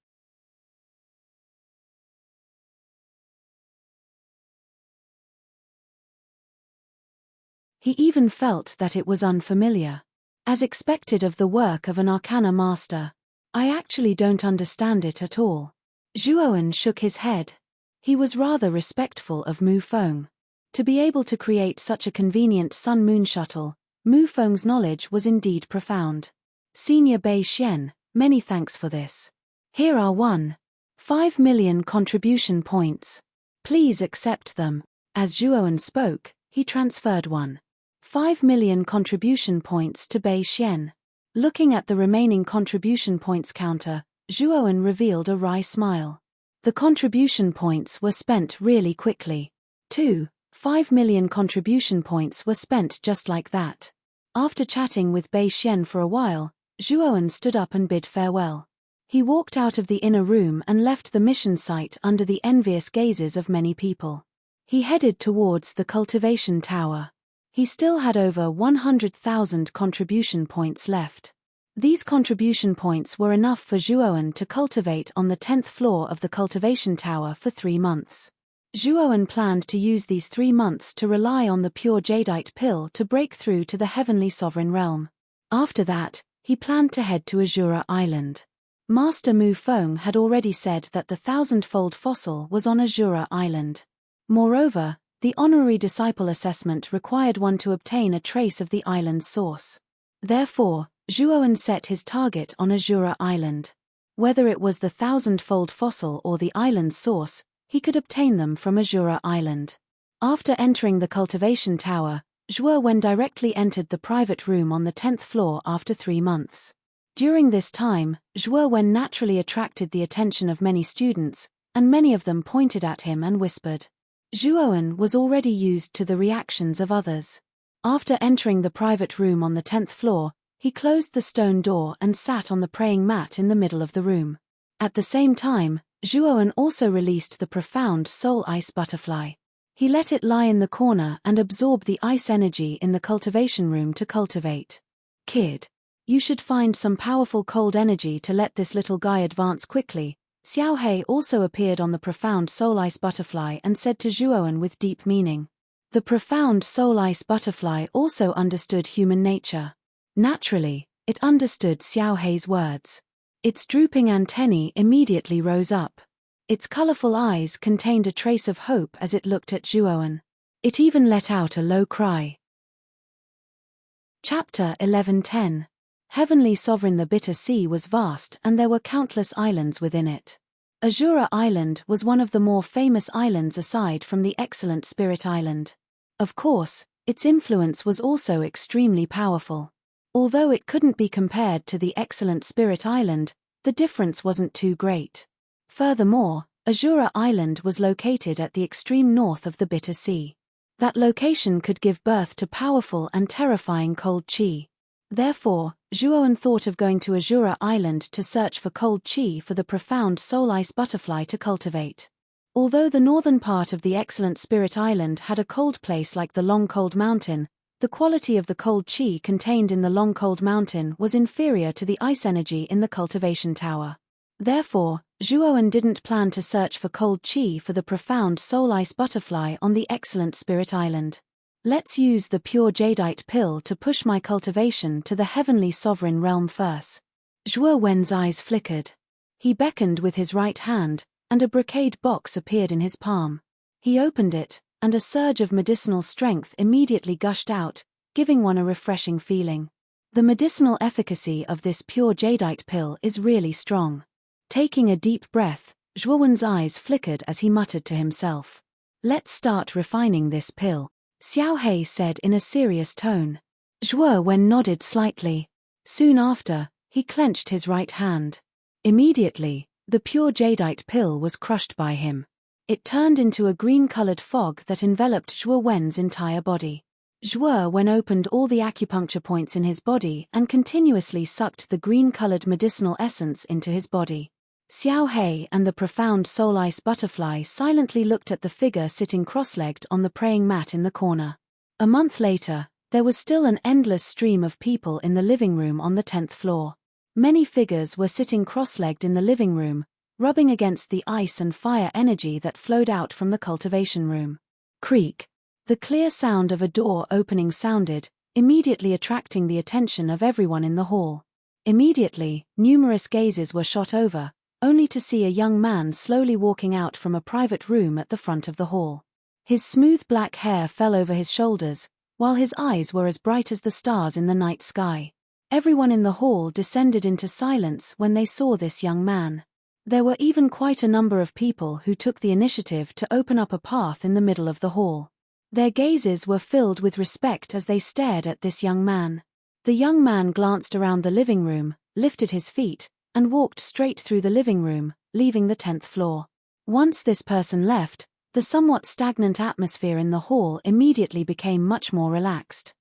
He even felt that it was unfamiliar. As expected of the work of an arcana master, I actually don't understand it at all. Zhuowen shook his head. He was rather respectful of Mu Feng. To be able to create such a convenient sun-moon shuttle, Mu Feng's knowledge was indeed profound. Senior Bei Xian, many thanks for this. Here are 5 million contribution points. Please accept them. As Zhuowen spoke, he transferred 5 million contribution points to Bei Xian. Looking at the remaining contribution points counter, Zhuowen revealed a wry smile. The contribution points were spent really quickly. 5 million contribution points were spent just like that. After chatting with Bei Xian for a while, Zhuowen stood up and bid farewell. He walked out of the inner room and left the mission site under the envious gazes of many people. He headed towards the cultivation tower. He still had over 100,000 contribution points left. These contribution points were enough for Zhuowen to cultivate on the 10th floor of the cultivation tower for 3 months. Zhuowen planned to use these 3 months to rely on the pure jadeite pill to break through to the heavenly sovereign realm. After that, he planned to head to Azura Island. Master Mu Feng had already said that the 1000-fold fossil was on Azura Island. Moreover, The honorary disciple assessment required one to obtain a trace of the island's source. Therefore, Zhuowen set his target on Azura Island. Whether it was the 1,000-fold fossil or the island's source, he could obtain them from Azura Island. After entering the cultivation tower, Zhuowen directly entered the private room on the 10th floor after 3 months. During this time, Zhuowen naturally attracted the attention of many students, and many of them pointed at him and whispered. Zhuowen was already used to the reactions of others. After entering the private room on the 10th floor, he closed the stone door and sat on the praying mat in the middle of the room. At the same time, Zhuowen also released the profound soul ice butterfly. He let it lie in the corner and absorb the ice energy in the cultivation room to cultivate. Kid, you should find some powerful cold energy to let this little guy advance quickly. Xiao He also appeared on the profound soul ice butterfly and said to Zhuowen with deep meaning. The profound soul ice butterfly also understood human nature. Naturally, it understood Xiao He's words. Its drooping antennae immediately rose up. Its colorful eyes contained a trace of hope as it looked at Zhuowen. It even let out a low cry. Chapter 11:10. Heavenly Sovereign. The Bitter Sea was vast and there were countless islands within it. Azura Island was one of the more famous islands aside from the excellent Spirit Island. Of course, its influence was also extremely powerful. Although it couldn't be compared to the excellent Spirit Island, the difference wasn't too great. Furthermore, Azura Island was located at the extreme north of the Bitter Sea. That location could give birth to powerful and terrifying cold chi. Therefore, Zhuowen thought of going to Azura Island to search for cold chi for the profound soul ice butterfly to cultivate. Although the northern part of the excellent Spirit Island had a cold place like the Long Cold Mountain, the quality of the cold chi contained in the Long Cold Mountain was inferior to the ice energy in the cultivation tower. Therefore, Zhuowen didn't plan to search for cold chi for the profound soul ice butterfly on the excellent Spirit Island. Let's use the pure jadeite pill to push my cultivation to the heavenly sovereign realm first. Zhuowen's eyes flickered. He beckoned with his right hand, and a brocade box appeared in his palm. He opened it, and a surge of medicinal strength immediately gushed out, giving one a refreshing feeling. The medicinal efficacy of this pure jadeite pill is really strong. Taking a deep breath, Zhuowen's eyes flickered as he muttered to himself. Let's start refining this pill, Xiao He said in a serious tone. Zhuowen nodded slightly. Soon after, he clenched his right hand. Immediately, the pure jadeite pill was crushed by him. It turned into a green-colored fog that enveloped Zhuowen's entire body. Zhuowen opened all the acupuncture points in his body and continuously sucked the green-colored medicinal essence into his body. Xiao He and the profound soul ice butterfly silently looked at the figure sitting cross-legged on the praying mat in the corner. A month later, there was still an endless stream of people in the living room on the 10th floor. Many figures were sitting cross-legged in the living room, rubbing against the ice and fire energy that flowed out from the cultivation room. Creak. The clear sound of a door opening sounded, immediately attracting the attention of everyone in the hall. Immediately, numerous gazes were shot over, only to see a young man slowly walking out from a private room at the front of the hall. His smooth black hair fell over his shoulders, while his eyes were as bright as the stars in the night sky. Everyone in the hall descended into silence when they saw this young man. There were even quite a number of people who took the initiative to open up a path in the middle of the hall. Their gazes were filled with respect as they stared at this young man. The young man glanced around the living room, lifted his feet, and walked straight through the living room, leaving the 10th floor. Once this person left, the somewhat stagnant atmosphere in the hall immediately became much more relaxed.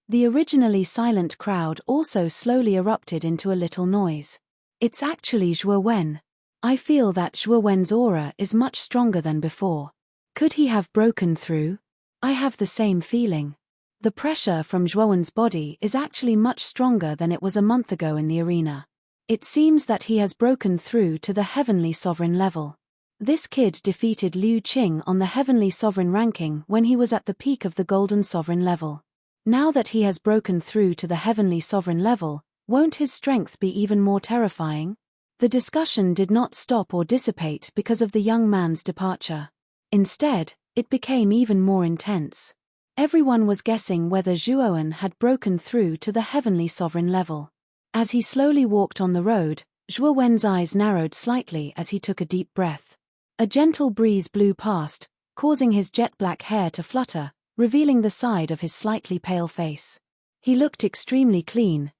The originally silent crowd also slowly erupted into a little noise. It's actually Zhuowen. I feel that Zhuowen's aura is much stronger than before. Could he have broken through? I have the same feeling. The pressure from Zhuowen's body is actually much stronger than it was a month ago in the arena. It seems that he has broken through to the Heavenly Sovereign level. This kid defeated Liu Qing on the Heavenly Sovereign ranking when he was at the peak of the Golden Sovereign level. Now that he has broken through to the Heavenly Sovereign level, won't his strength be even more terrifying? The discussion did not stop or dissipate because of the young man's departure. Instead, It became even more intense. Everyone was guessing whether Zhuowen had broken through to the heavenly sovereign level. As he slowly walked on the road, Zhuowen's eyes narrowed slightly as he took a deep breath. A gentle breeze blew past, causing his jet-black hair to flutter, revealing the side of his slightly pale face. He looked extremely clean,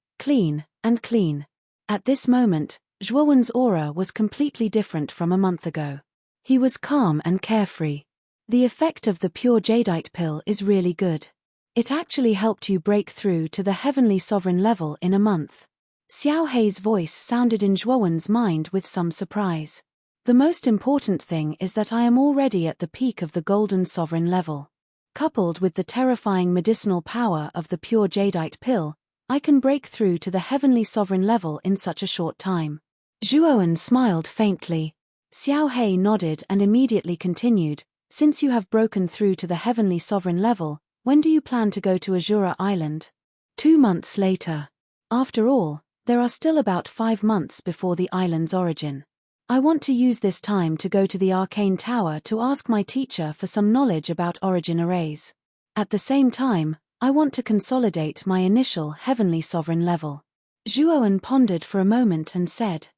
and clean. At this moment, Zhuowen's aura was completely different from a month ago. He was calm and carefree. The effect of the pure jadeite pill is really good. It actually helped you break through to the heavenly sovereign level in a month. Xiao Hei's voice sounded in Zhuowen's mind with some surprise. The most important thing is that I am already at the peak of the golden sovereign level. Coupled with the terrifying medicinal power of the pure jadeite pill, I can break through to the heavenly sovereign level in such a short time. Zhuowen smiled faintly. Xiao Hei nodded and immediately continued, since you have broken through to the heavenly sovereign level, when do you plan to go to Azura Island? 2 months later. After all, there are still about 5 months before the island's origin. I want to use this time to go to the Arcane Tower to ask my teacher for some knowledge about origin arrays. At the same time, I want to consolidate my initial heavenly sovereign level. Zhuowen pondered for a moment and said,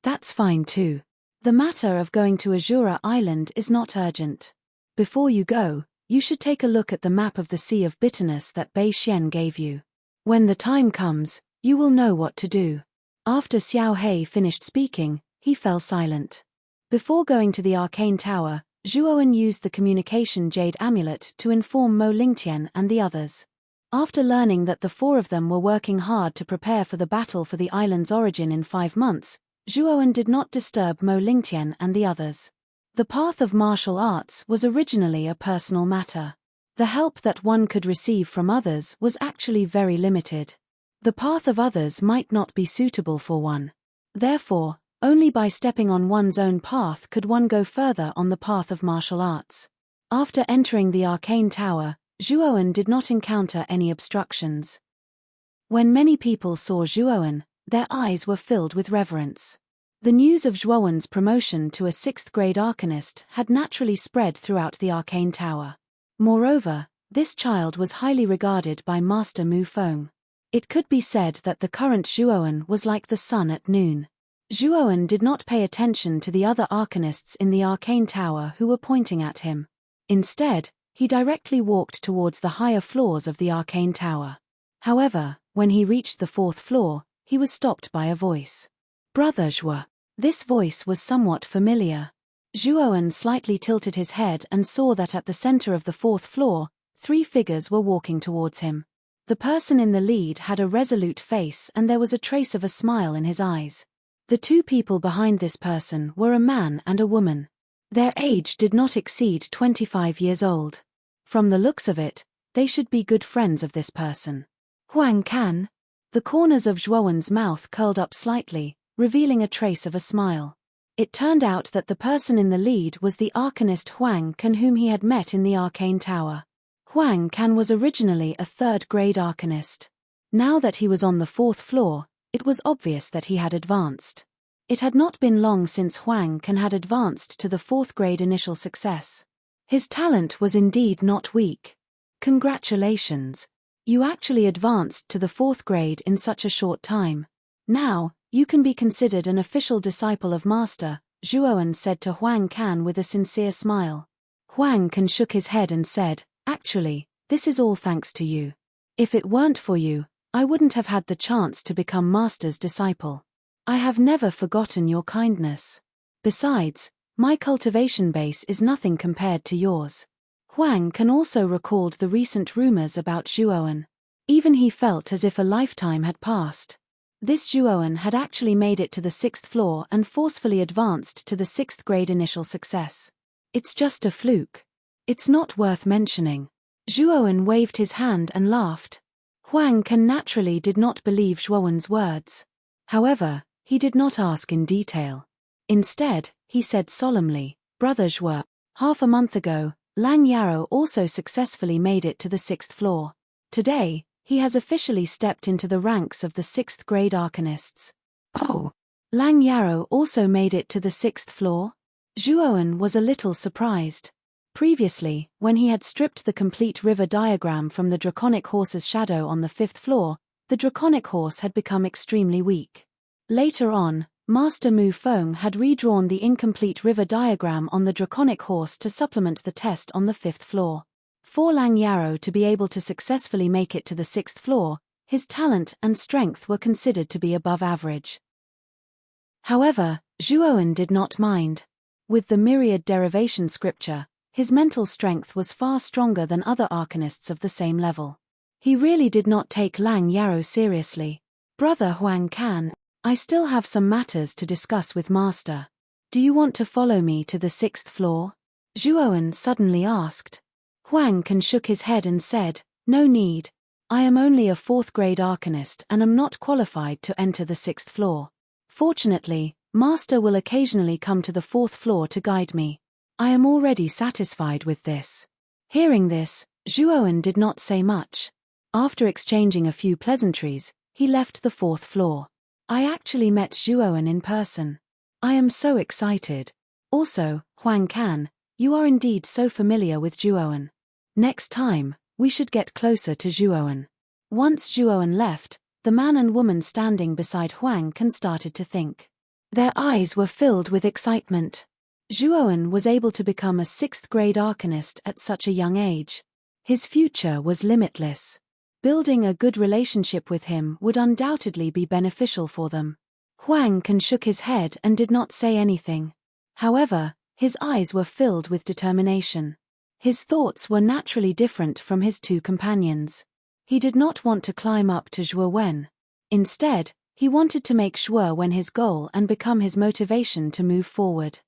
"That's fine too. The matter of going to Azura Island is not urgent. Before you go, you should take a look at the map of the Sea of Bitterness that Bei Xian gave you. When the time comes, you will know what to do." After Xiao Hei finished speaking, he fell silent. Before going to the Arcane Tower, Zhuowen used the communication jade amulet to inform Mo Lingtian and the others. After learning that the 4 of them were working hard to prepare for the battle for the island's origin in 5 months, Zhuowen did not disturb Mo Lingtian and the others. The path of martial arts was originally a personal matter. The help that one could receive from others was actually very limited. The path of others might not be suitable for one. Therefore, only by stepping on one's own path could one go further on the path of martial arts. After entering the Arcane Tower, Zhuowen did not encounter any obstructions. When many people saw Zhuowen, their eyes were filled with reverence. The news of Zhuowen's promotion to a 6th-grade arcanist had naturally spread throughout the Arcane Tower. Moreover, this child was highly regarded by Master Mu Feng. It could be said that the current Zhuowen was like the sun at noon. Zhuowen did not pay attention to the other arcanists in the Arcane Tower who were pointing at him. Instead, he directly walked towards the higher floors of the Arcane Tower. However, when he reached the 4th floor, he was stopped by a voice. "Brother Zhuo." This voice was somewhat familiar. Zhuowen slightly tilted his head and saw that at the center of the 4th floor, 3 figures were walking towards him. The person in the lead had a resolute face and there was a trace of a smile in his eyes. The 2 people behind this person were a man and a woman. Their age did not exceed 25 years old. From the looks of it, they should be good friends of this person. Huang Can? The corners of Zhuowen's mouth curled up slightly, revealing a trace of a smile. It turned out that the person in the lead was the arcanist Huang Can whom he had met in the Arcane Tower. Huang Can was originally a 3rd-grade arcanist. Now that he was on the 4th floor, it was obvious that he had advanced. It had not been long since Huang Can had advanced to the 4th-grade initial success. His talent was indeed not weak. Congratulations! You actually advanced to the 4th grade in such a short time. Now, you can be considered an official disciple of Master, Zhuowen said to Huang Can with a sincere smile. Huang Can shook his head and said, "Actually, this is all thanks to you. If it weren't for you, I wouldn't have had the chance to become Master's disciple. I have never forgotten your kindness. Besides, my cultivation base is nothing compared to yours." Huang Can also recalled the recent rumors about Zhuowen. Even he felt as if a lifetime had passed. This Zhuowen had actually made it to the 6th floor and forcefully advanced to the 6th grade initial success. It's just a fluke. It's not worth mentioning. Zhuowen waved his hand and laughed. Huang Can naturally did not believe Zhuowen's words. However, he did not ask in detail. Instead, he said solemnly, "Brother Zhuo, half a month ago, Lang Yarrow also successfully made it to the 6th floor. Today, he has officially stepped into the ranks of the 6th grade arcanists." "Oh, Lang Yarrow also made it to the 6th floor?" Zhuowen was a little surprised. Previously, when he had stripped the complete river diagram from the draconic horse's shadow on the 5th floor, the draconic horse had become extremely weak. Later on, Master Mu Feng had redrawn the incomplete river diagram on the draconic horse to supplement the test on the 5th floor. For Lang Yarrow to be able to successfully make it to the 6th floor, his talent and strength were considered to be above average. However, Zhuowen did not mind. With the myriad derivation scripture, his mental strength was far stronger than other arcanists of the same level. He really did not take Lang Yarrow seriously. "Brother Huang Can, I still have some matters to discuss with Master. Do you want to follow me to the 6th floor?" Zhuowen suddenly asked. Huang Can shook his head and said, "No need. I am only a 4th grade arcanist and am not qualified to enter the 6th floor. Fortunately, Master will occasionally come to the 4th floor to guide me. I am already satisfied with this." Hearing this, Zhuowen did not say much. After exchanging a few pleasantries, he left the 4th floor. "I actually met Zhuowen in person. I am so excited. Also, Huang Can, you are indeed so familiar with Zhuowen. Next time, we should get closer to Zhuowen." Once Zhuowen left, the man and woman standing beside Huang Can started to think. Their eyes were filled with excitement. Zhuowen was able to become a 6th grade arcanist at such a young age. His future was limitless. Building a good relationship with him would undoubtedly be beneficial for them. Huang Can shook his head and did not say anything. However, his eyes were filled with determination. His thoughts were naturally different from his two companions. He did not want to climb up to Zhuowen. Instead, he wanted to make Zhuowen his goal and become his motivation to move forward.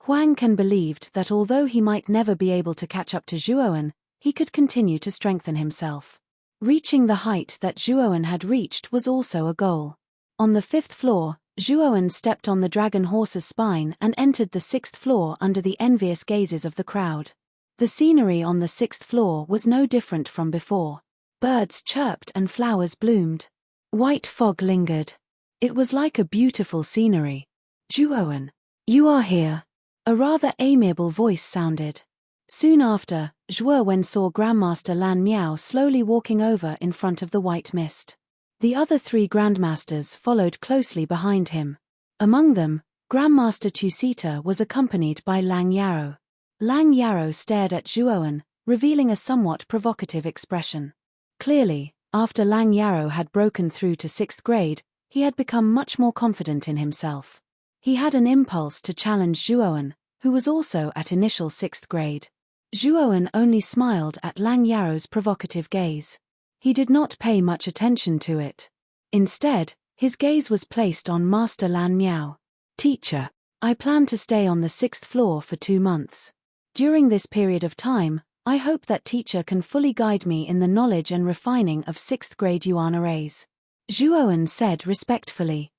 Huang Can believed that although he might never be able to catch up to Zhuowen, he could continue to strengthen himself. Reaching the height that Zhuowen had reached was also a goal. On the 5th floor, Zhuowen stepped on the dragon horse's spine and entered the 6th floor under the envious gazes of the crowd. The scenery on the 6th floor was no different from before. Birds chirped and flowers bloomed. White fog lingered. It was like a beautiful scenery. "Zhuowen, you are here." A rather amiable voice sounded. Soon after, Zhuowen saw Grandmaster Lan Miao slowly walking over in front of the white mist. The other 3 Grandmasters followed closely behind him. Among them, Grandmaster Tusita was accompanied by Lang Yarrow. Lang Yarrow stared at Zhuowen, revealing a somewhat provocative expression. Clearly, after Lang Yarrow had broken through to 6th grade, he had become much more confident in himself. He had an impulse to challenge Zhuowen, who was also at initial 6th grade. Zhuowen only smiled at Lang Yarrow's provocative gaze. He did not pay much attention to it. Instead, his gaze was placed on Master Lan Miao. "Teacher, I plan to stay on the 6th floor for 2 months. During this period of time, I hope that teacher can fully guide me in the knowledge and refining of 6th grade yuan arrays," Zhuowen said respectfully.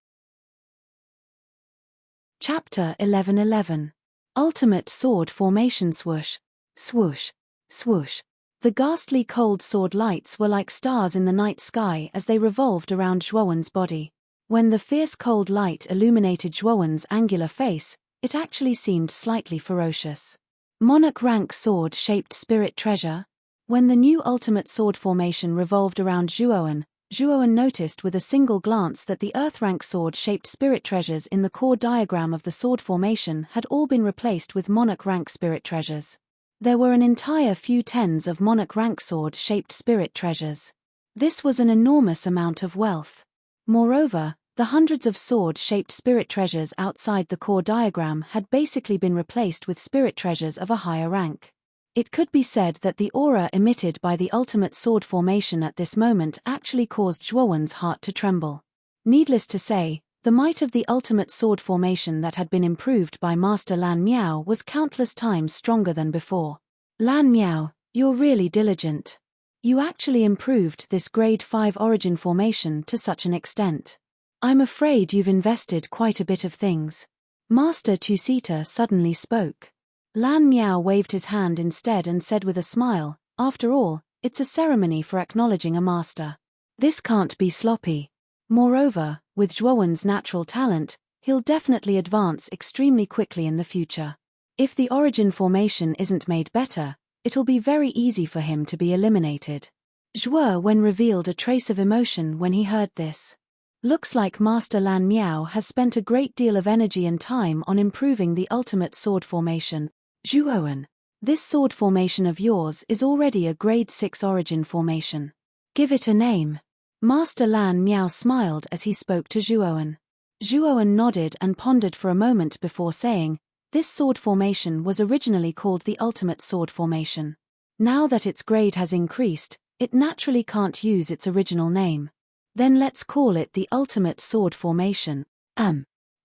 Chapter 11:11. Ultimate Sword Formation. Swoosh, swoosh, swoosh. The ghastly cold sword lights were like stars in the night sky as they revolved around Zhuowen's body. When the fierce cold light illuminated Zhuowen's angular face, it actually seemed slightly ferocious. Monarch rank sword-shaped spirit treasure. When the new ultimate sword formation revolved around Zhuowen, Zhuowen noticed with a single glance that the earth-rank sword-shaped spirit treasures in the core diagram of the sword formation had all been replaced with monarch-rank spirit treasures. There were an entire few tens of monarch-rank sword-shaped spirit treasures. This was an enormous amount of wealth. Moreover, the hundreds of sword-shaped spirit treasures outside the core diagram had basically been replaced with spirit treasures of a higher rank. It could be said that the aura emitted by the ultimate sword formation at this moment actually caused Zhuowen's heart to tremble. Needless to say, the might of the ultimate sword formation that had been improved by Master Lan Miao was countless times stronger than before. "Lan Miao, you're really diligent. You actually improved this grade 5 origin formation to such an extent. I'm afraid you've invested quite a bit of things." Master Tusita suddenly spoke. Lan Miao waved his hand instead and said with a smile, "After all, it's a ceremony for acknowledging a master. This can't be sloppy. Moreover, with Zhuowen's natural talent, he'll definitely advance extremely quickly in the future." If the origin formation isn't made better, it'll be very easy for him to be eliminated. Zhuowen revealed a trace of emotion when he heard this. Looks like Master Lan Miao has spent a great deal of energy and time on improving the ultimate sword formation. Zhuowen, this sword formation of yours is already a grade 6 origin formation. Give it a name. Master Lan Miao smiled as he spoke to Zhuowen. Zhuowen nodded and pondered for a moment before saying, this sword formation was originally called the ultimate sword formation. Now that its grade has increased, it naturally can't use its original name. Then let's call it the ultimate sword formation.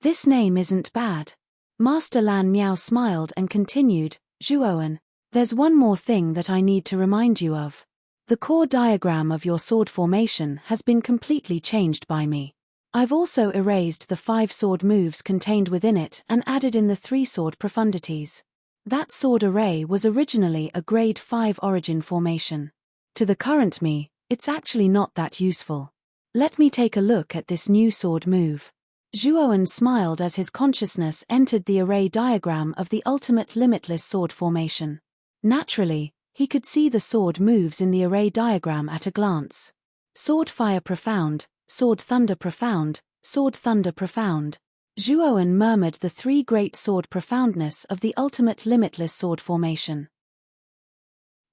This name isn't bad. Master Lan Miao smiled and continued, Zhuowen, there's one more thing that I need to remind you of. The core diagram of your sword formation has been completely changed by me. I've also erased the 5 sword moves contained within it and added in the 3 sword profundities. That sword array was originally a grade 5 origin formation. To the current me, it's actually not that useful. Let me take a look at this new sword move. Zhuowen smiled as his consciousness entered the array diagram of the ultimate limitless sword formation. Naturally, he could see the sword moves in the array diagram at a glance. Sword Fire Profound, Sword Thunder Profound, Sword Thunder Profound. Zhuowen murmured the 3 great sword profoundness of the ultimate limitless sword formation.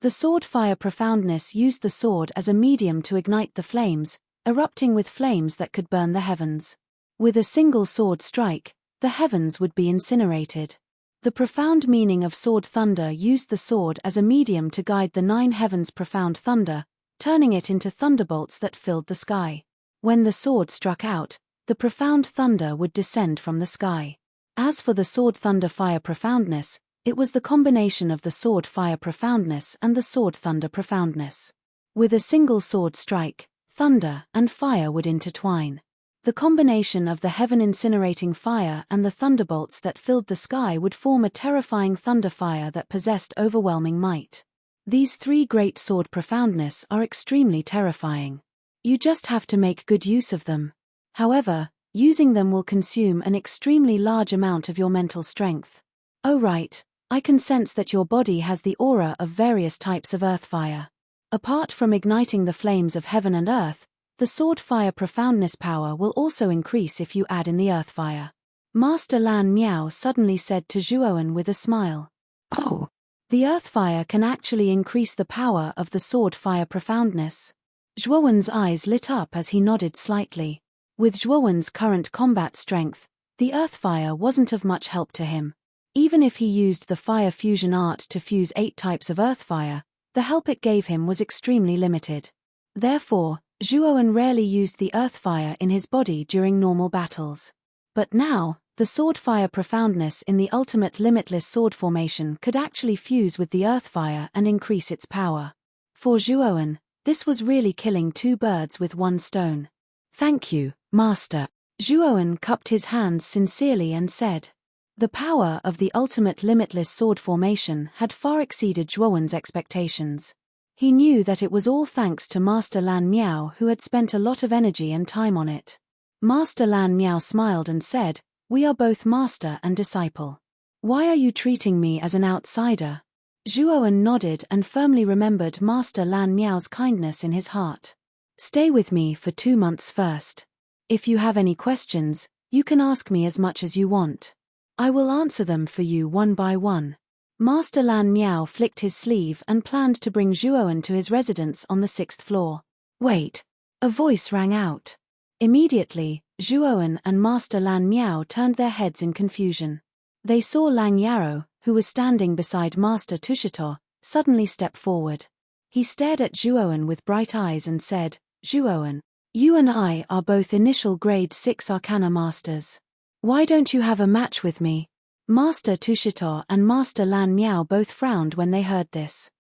The Sword Fire Profoundness used the sword as a medium to ignite the flames, erupting with flames that could burn the heavens. With a single sword strike, the heavens would be incinerated. The profound meaning of Sword Thunder used the sword as a medium to guide the 9 heavens' profound thunder, turning it into thunderbolts that filled the sky. When the sword struck out, the profound thunder would descend from the sky. As for the Sword Thunder Fire Profoundness, it was the combination of the Sword Fire Profoundness and the Sword Thunder Profoundness. With a single sword strike, thunder and fire would intertwine. The combination of the heaven-incinerating fire and the thunderbolts that filled the sky would form a terrifying thunder fire that possessed overwhelming might. These 3 great sword profoundness are extremely terrifying. You just have to make good use of them. However, using them will consume an extremely large amount of your mental strength. Oh right, I can sense that your body has the aura of various types of earth fire. Apart from igniting the flames of heaven and earth, the sword fire profoundness power will also increase if you add in the earth fire. Master Lan Miao suddenly said to Zhuowen with a smile. Oh, the earth fire can actually increase the power of the sword fire profoundness. Zhuowen's eyes lit up as he nodded slightly. With Zhuowen's current combat strength, the earth fire wasn't of much help to him. Even if he used the fire fusion art to fuse 8 types of earth fire, the help it gave him was extremely limited. Therefore, Zhuowen rarely used the earth fire in his body during normal battles. But now, the sword fire profoundness in the ultimate limitless sword formation could actually fuse with the earth fire and increase its power. For Zhuowen, this was really killing 2 birds with 1 stone. Thank you, Master. Zhuowen cupped his hands sincerely and said. The power of the ultimate limitless sword formation had far exceeded Zhuowen's expectations. He knew that it was all thanks to Master Lan Miao, who had spent a lot of energy and time on it. Master Lan Miao smiled and said, "We are both master and disciple. Why are you treating me as an outsider?" Zhuowen nodded and firmly remembered Master Lan Miao's kindness in his heart. "Stay with me for 2 months first. If you have any questions, you can ask me as much as you want. I will answer them for you one by one." Master Lan Miao flicked his sleeve and planned to bring Zhuowen to his residence on the 6th floor. Wait! A voice rang out. Immediately, Zhuowen and Master Lan Miao turned their heads in confusion. They saw Lang Yarrow, who was standing beside Master Tushito, suddenly step forward. He stared at Zhuowen with bright eyes and said, "Zhuowen, you and I are both initial grade 6 Arcana Masters. Why don't you have a match with me?" Master Tushito and Master Lan Miao both frowned when they heard this.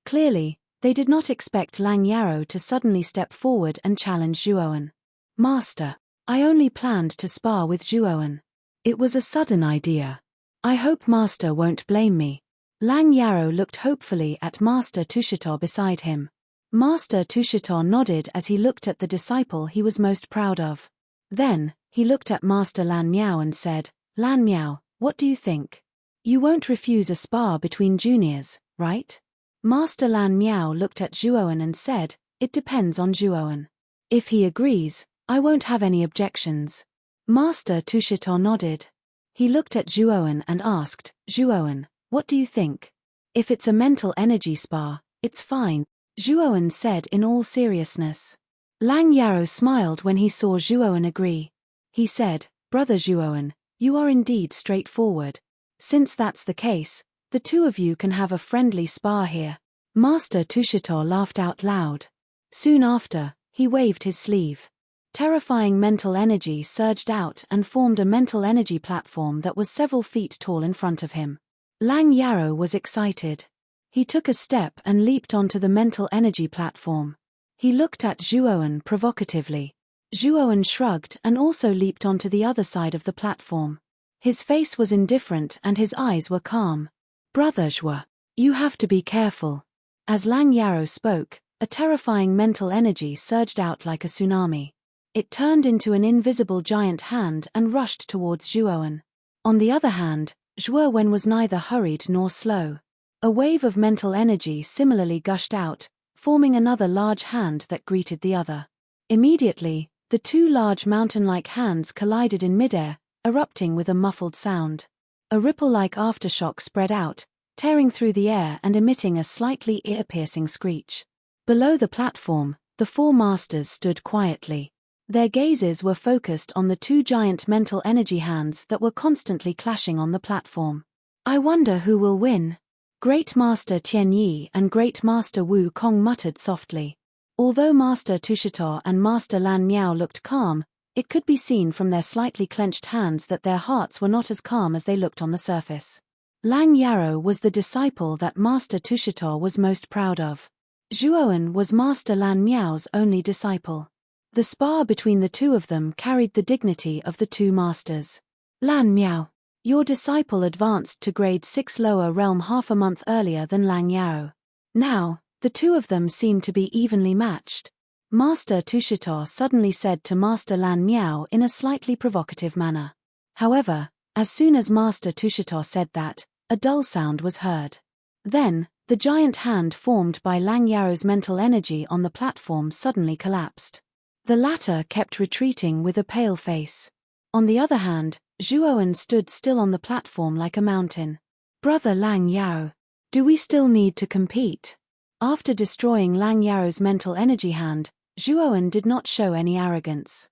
Clearly, they did not expect Lang Yarrow to suddenly step forward and challenge Zhuowen. "Master, I only planned to spar with Zhuowen. It was a sudden idea. I hope Master won't blame me." Lang Yarrow looked hopefully at Master Tushito beside him. Master Tushito nodded as he looked at the disciple he was most proud of. Then, he looked at Master Lan Miao and said, "Lan Miao, what do you think? You won't refuse a spar between juniors, right? Master Lan Miao looked at Zhuowen and said, it depends on Zhuowen. If he agrees, I won't have any objections. Master Tushito nodded. He looked at Zhuowen and asked, Zhuowen, what do you think? If it's a mental energy spar, it's fine, Zhuowen said in all seriousness. Lang Yaro smiled when he saw Zhuowen agree. He said, Brother Zhuowen, you are indeed straightforward. Since that's the case, the two of you can have a friendly spar here. Master Tushito laughed out loud. Soon after, he waved his sleeve. Terrifying mental energy surged out and formed a mental energy platform that was several feet tall in front of him. Lang Yaro was excited. He took a step and leaped onto the mental energy platform. He looked at Zhuowen provocatively. Zhuowen shrugged and also leaped onto the other side of the platform. His face was indifferent and his eyes were calm. Brother Zhuo, you have to be careful. As Lang Yaro spoke, a terrifying mental energy surged out like a tsunami. It turned into an invisible giant hand and rushed towards Zhuowen. On the other hand, Zhuowen was neither hurried nor slow. A wave of mental energy similarly gushed out, forming another large hand that greeted the other. Immediately, the two large mountain-like hands collided in midair, erupting with a muffled sound. A ripple-like aftershock spread out, tearing through the air and emitting a slightly ear-piercing screech. Below the platform, the four masters stood quietly. Their gazes were focused on the two giant mental energy hands that were constantly clashing on the platform. I wonder who will win. Great Master Tian Yi and Great Master Wu Kong muttered softly. Although Master Tushito and Master Lan Miao looked calm, it could be seen from their slightly clenched hands that their hearts were not as calm as they looked on the surface. Lang Yaro was the disciple that Master Tushito was most proud of. Zhuowen was Master Lan Miao's only disciple. The spar between the two of them carried the dignity of the two masters. Lan Miao, your disciple advanced to grade 6 lower realm half a month earlier than Lang Yaro. Now, the two of them seemed to be evenly matched. Master Tushito suddenly said to Master Lan Miao in a slightly provocative manner. However, as soon as Master Tushito said that, a dull sound was heard. Then, the giant hand formed by Lang Yaro's mental energy on the platform suddenly collapsed. The latter kept retreating with a pale face. On the other hand, Zhuowen stood still on the platform like a mountain. Brother Lang Yaro, do we still need to compete? After destroying Lang Yaro's mental energy hand, Zhuowen did not show any arrogance.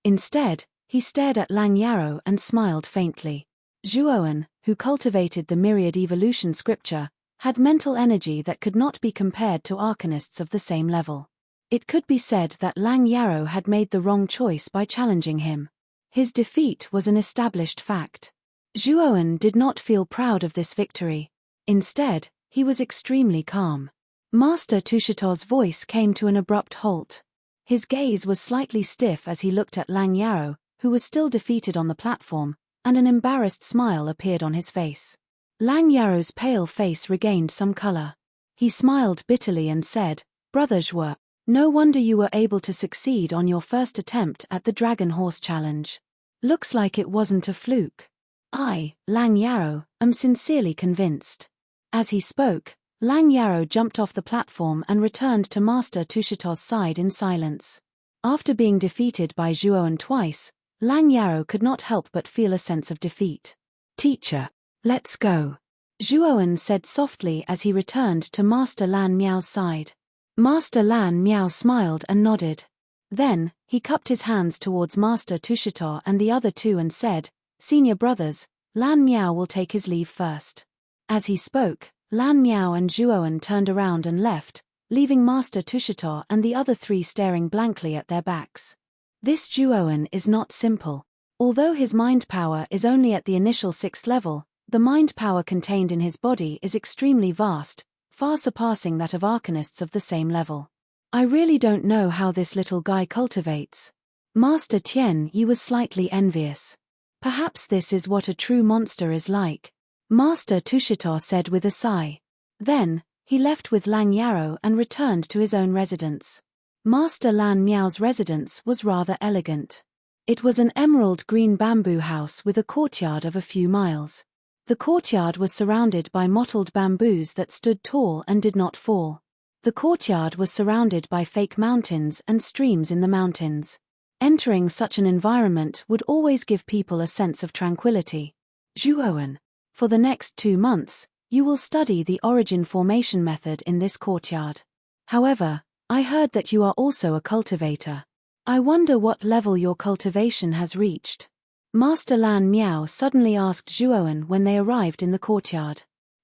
Instead, he stared at Lang Yaro and smiled faintly. Zhuowen, who cultivated the myriad evolution scripture, had mental energy that could not be compared to arcanists of the same level. It could be said that Lang Yaro had made the wrong choice by challenging him. His defeat was an established fact. Zhuowen did not feel proud of this victory. Instead, he was extremely calm. Master Tushito's voice came to an abrupt halt. His gaze was slightly stiff as he looked at Lang Yaro, who was still defeated on the platform, and an embarrassed smile appeared on his face. Lang Yaro's pale face regained some color. He smiled bitterly and said, Brother Zhuo, no wonder you were able to succeed on your first attempt at the Dragon Horse Challenge. Looks like it wasn't a fluke. I, Lang Yaro, am sincerely convinced. As he spoke, Lang Yaro jumped off the platform and returned to Master Tushito's side in silence. After being defeated by Zhuowen twice, Lang Yaro could not help but feel a sense of defeat. Teacher, let's go. Zhuowen said softly as he returned to Master Lan Miao's side. Master Lan Miao smiled and nodded. Then, he cupped his hands towards Master Tushito and the other two and said, Senior brothers, Lan Miao will take his leave first. As he spoke, Lan Miao and Zhuowen turned around and left, leaving Master Tushito and the other three staring blankly at their backs. This Zhuowen is not simple. Although his mind power is only at the initial 6th level, the mind power contained in his body is extremely vast, far surpassing that of arcanists of the same level. I really don't know how this little guy cultivates. Master Tian Yi was slightly envious. Perhaps this is what a true monster is like. Master Tushito said with a sigh. Then, he left with Lang Yaro and returned to his own residence. Master Lan Miao's residence was rather elegant. It was an emerald green bamboo house with a courtyard of a few miles. The courtyard was surrounded by mottled bamboos that stood tall and did not fall. The courtyard was surrounded by fake mountains and streams in the mountains. Entering such an environment would always give people a sense of tranquility. Zhuowen. For the next 2 months, you will study the origin formation method in this courtyard. However, I heard that you are also a cultivator. I wonder what level your cultivation has reached. Master Lan Miao suddenly asked Zhuowen when they arrived in the courtyard.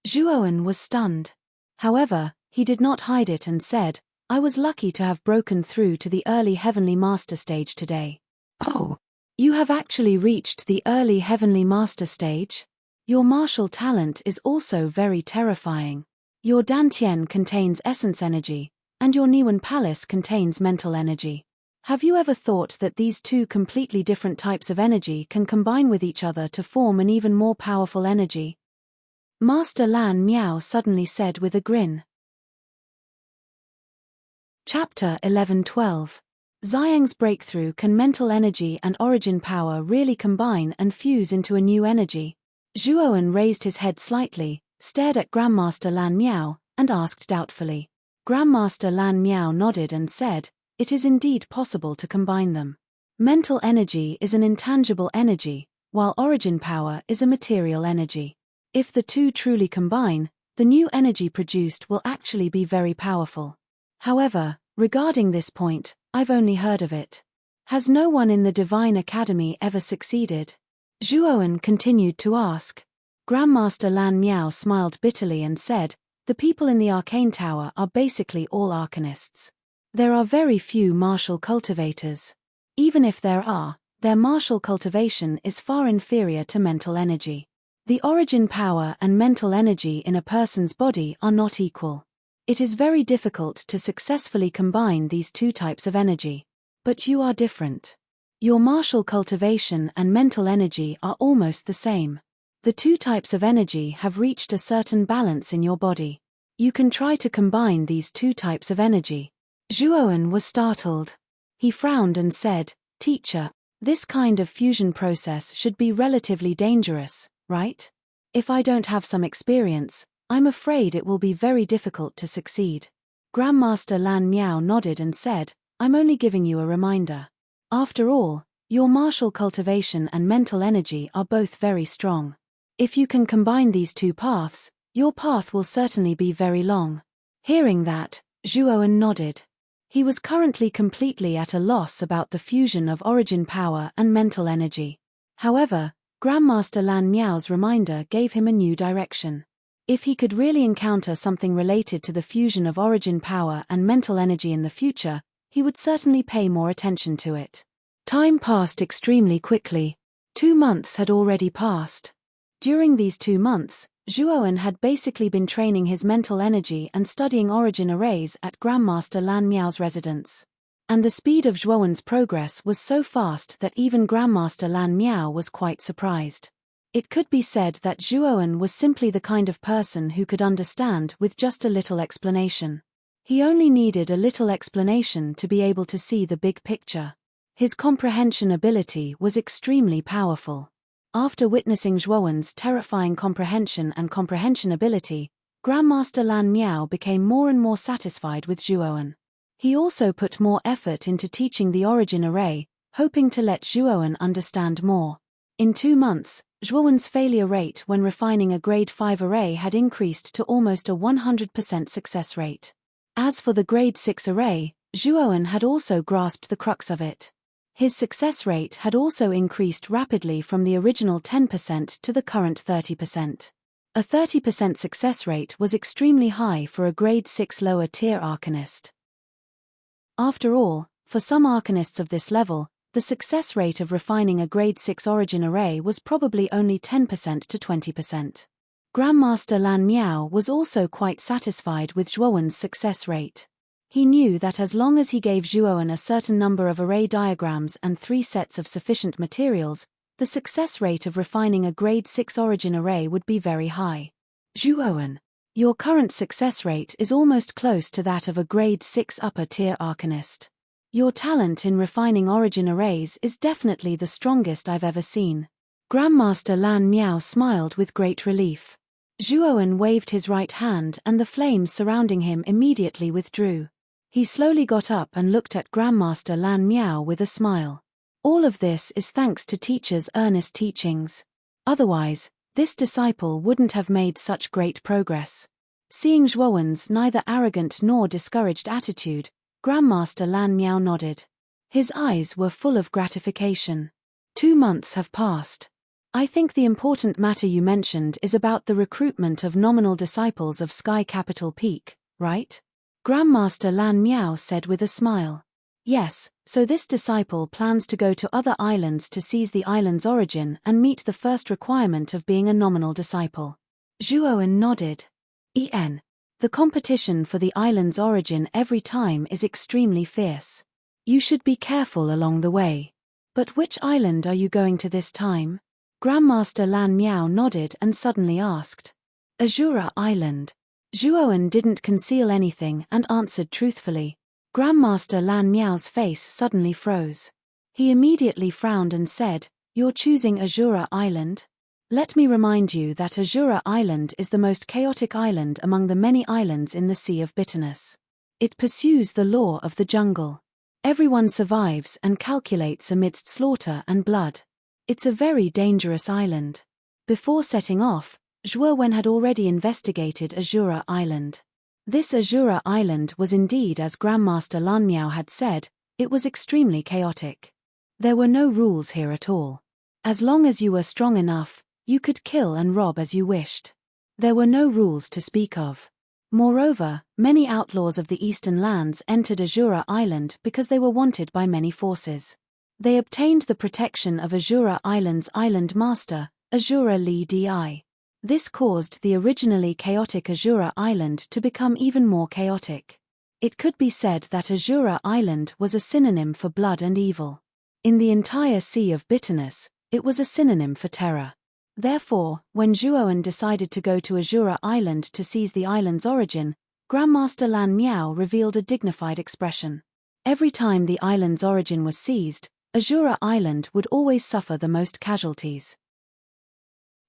Zhuowen was stunned. However, he did not hide it and said, I was lucky to have broken through to the early Heavenly Master stage today. Oh, you have actually reached the early Heavenly Master stage? Your martial talent is also very terrifying. Your Dantian contains essence energy, and your Niwen Palace contains mental energy. Have you ever thought that these two completely different types of energy can combine with each other to form an even more powerful energy? Master Lan Miao suddenly said with a grin. Chapter 11-12. Xiang's breakthrough. Can mental energy and origin power really combine and fuse into a new energy? Zhuowen raised his head slightly, stared at Grandmaster Lan Miao, and asked doubtfully. Grandmaster Lan Miao nodded and said, it is indeed possible to combine them. Mental energy is an intangible energy, while origin power is a material energy. If the two truly combine, the new energy produced will actually be very powerful. However, regarding this point, I've only heard of it. Has no one in the Divine Academy ever succeeded? Zhuowen continued to ask. Grandmaster Lan Miao smiled bitterly and said, the people in the Arcane Tower are basically all arcanists. There are very few martial cultivators. Even if there are, their martial cultivation is far inferior to mental energy. The origin power and mental energy in a person's body are not equal. It is very difficult to successfully combine these two types of energy. But you are different. Your martial cultivation and mental energy are almost the same. The two types of energy have reached a certain balance in your body. You can try to combine these two types of energy. Zhuowen was startled. He frowned and said, Teacher, this kind of fusion process should be relatively dangerous, right? If I don't have some experience, I'm afraid it will be very difficult to succeed. Grandmaster Lan Miao nodded and said, I'm only giving you a reminder. After all, your martial cultivation and mental energy are both very strong. If you can combine these two paths, your path will certainly be very long. Hearing that, Zhuowen nodded. He was currently completely at a loss about the fusion of origin power and mental energy. However, Grandmaster Lan Miao's reminder gave him a new direction. If he could really encounter something related to the fusion of origin power and mental energy in the future, he would certainly pay more attention to it. Time passed extremely quickly. 2 months had already passed. During these 2 months, Zhuowen had basically been training his mental energy and studying origin arrays at Grandmaster Lan Miao's residence. And the speed of Zhuowen's progress was so fast that even Grandmaster Lan Miao was quite surprised. It could be said that Zhuowen was simply the kind of person who could understand with just a little explanation. He only needed a little explanation to be able to see the big picture. His comprehension ability was extremely powerful. After witnessing Zhuowen's terrifying comprehension and comprehension ability, Grandmaster Lan Miao became more and more satisfied with Zhuowen. He also put more effort into teaching the origin array, hoping to let Zhuowen understand more. In 2 months, Zhuowen's failure rate when refining a grade 5 array had increased to almost a 100% success rate. As for the grade 6 array, Zhuowen had also grasped the crux of it. His success rate had also increased rapidly from the original 10% to the current 30%. A 30% success rate was extremely high for a grade 6 lower tier arcanist. After all, for some arcanists of this level, the success rate of refining a grade 6 origin array was probably only 10% to 20%. Grandmaster Lan Miao was also quite satisfied with Zhuowen's success rate. He knew that as long as he gave Zhuowen a certain number of array diagrams and 3 sets of sufficient materials, the success rate of refining a grade 6 origin array would be very high. Zhuowen, your current success rate is almost close to that of a grade 6 upper tier arcanist. Your talent in refining origin arrays is definitely the strongest I've ever seen. Grandmaster Lan Miao smiled with great relief. Zhuowen waved his right hand and the flames surrounding him immediately withdrew. He slowly got up and looked at Grandmaster Lan Miao with a smile. All of this is thanks to teacher's earnest teachings. Otherwise, this disciple wouldn't have made such great progress. Seeing Zhuowen's neither arrogant nor discouraged attitude, Grandmaster Lan Miao nodded. His eyes were full of gratification. 2 months have passed. I think the important matter you mentioned is about the recruitment of nominal disciples of Sky Capital Peak, right? Grandmaster Lan Miao said with a smile. Yes, so this disciple plans to go to other islands to seize the island's origin and meet the first requirement of being a nominal disciple. Zhuowen nodded. The competition for the island's origin every time is extremely fierce. You should be careful along the way. But which island are you going to this time? Grandmaster Lan Miao nodded and suddenly asked. Azura Island. Zhuowen didn't conceal anything and answered truthfully. Grandmaster Lan Miao's face suddenly froze. He immediately frowned and said, "You're choosing Azura Island? Let me remind you that Azura Island is the most chaotic island among the many islands in the Sea of Bitterness. It pursues the law of the jungle. Everyone survives and calculates amidst slaughter and blood. It's a very dangerous island." Before setting off, Zhuowen had already investigated Azura Island. This Azura Island was indeed, as Grandmaster Lan Miao had said, it was extremely chaotic. There were no rules here at all. As long as you were strong enough, you could kill and rob as you wished. There were no rules to speak of. Moreover, many outlaws of the eastern lands entered Azura Island because they were wanted by many forces. They obtained the protection of Azura Island's island master, Azura Li Di. This caused the originally chaotic Azura Island to become even more chaotic. It could be said that Azura Island was a synonym for blood and evil. In the entire Sea of Bitterness, it was a synonym for terror. Therefore, when Zhuowen decided to go to Azura Island to seize the island's origin, Grandmaster Lan Miao revealed a dignified expression. Every time the island's origin was seized, Azura Island would always suffer the most casualties.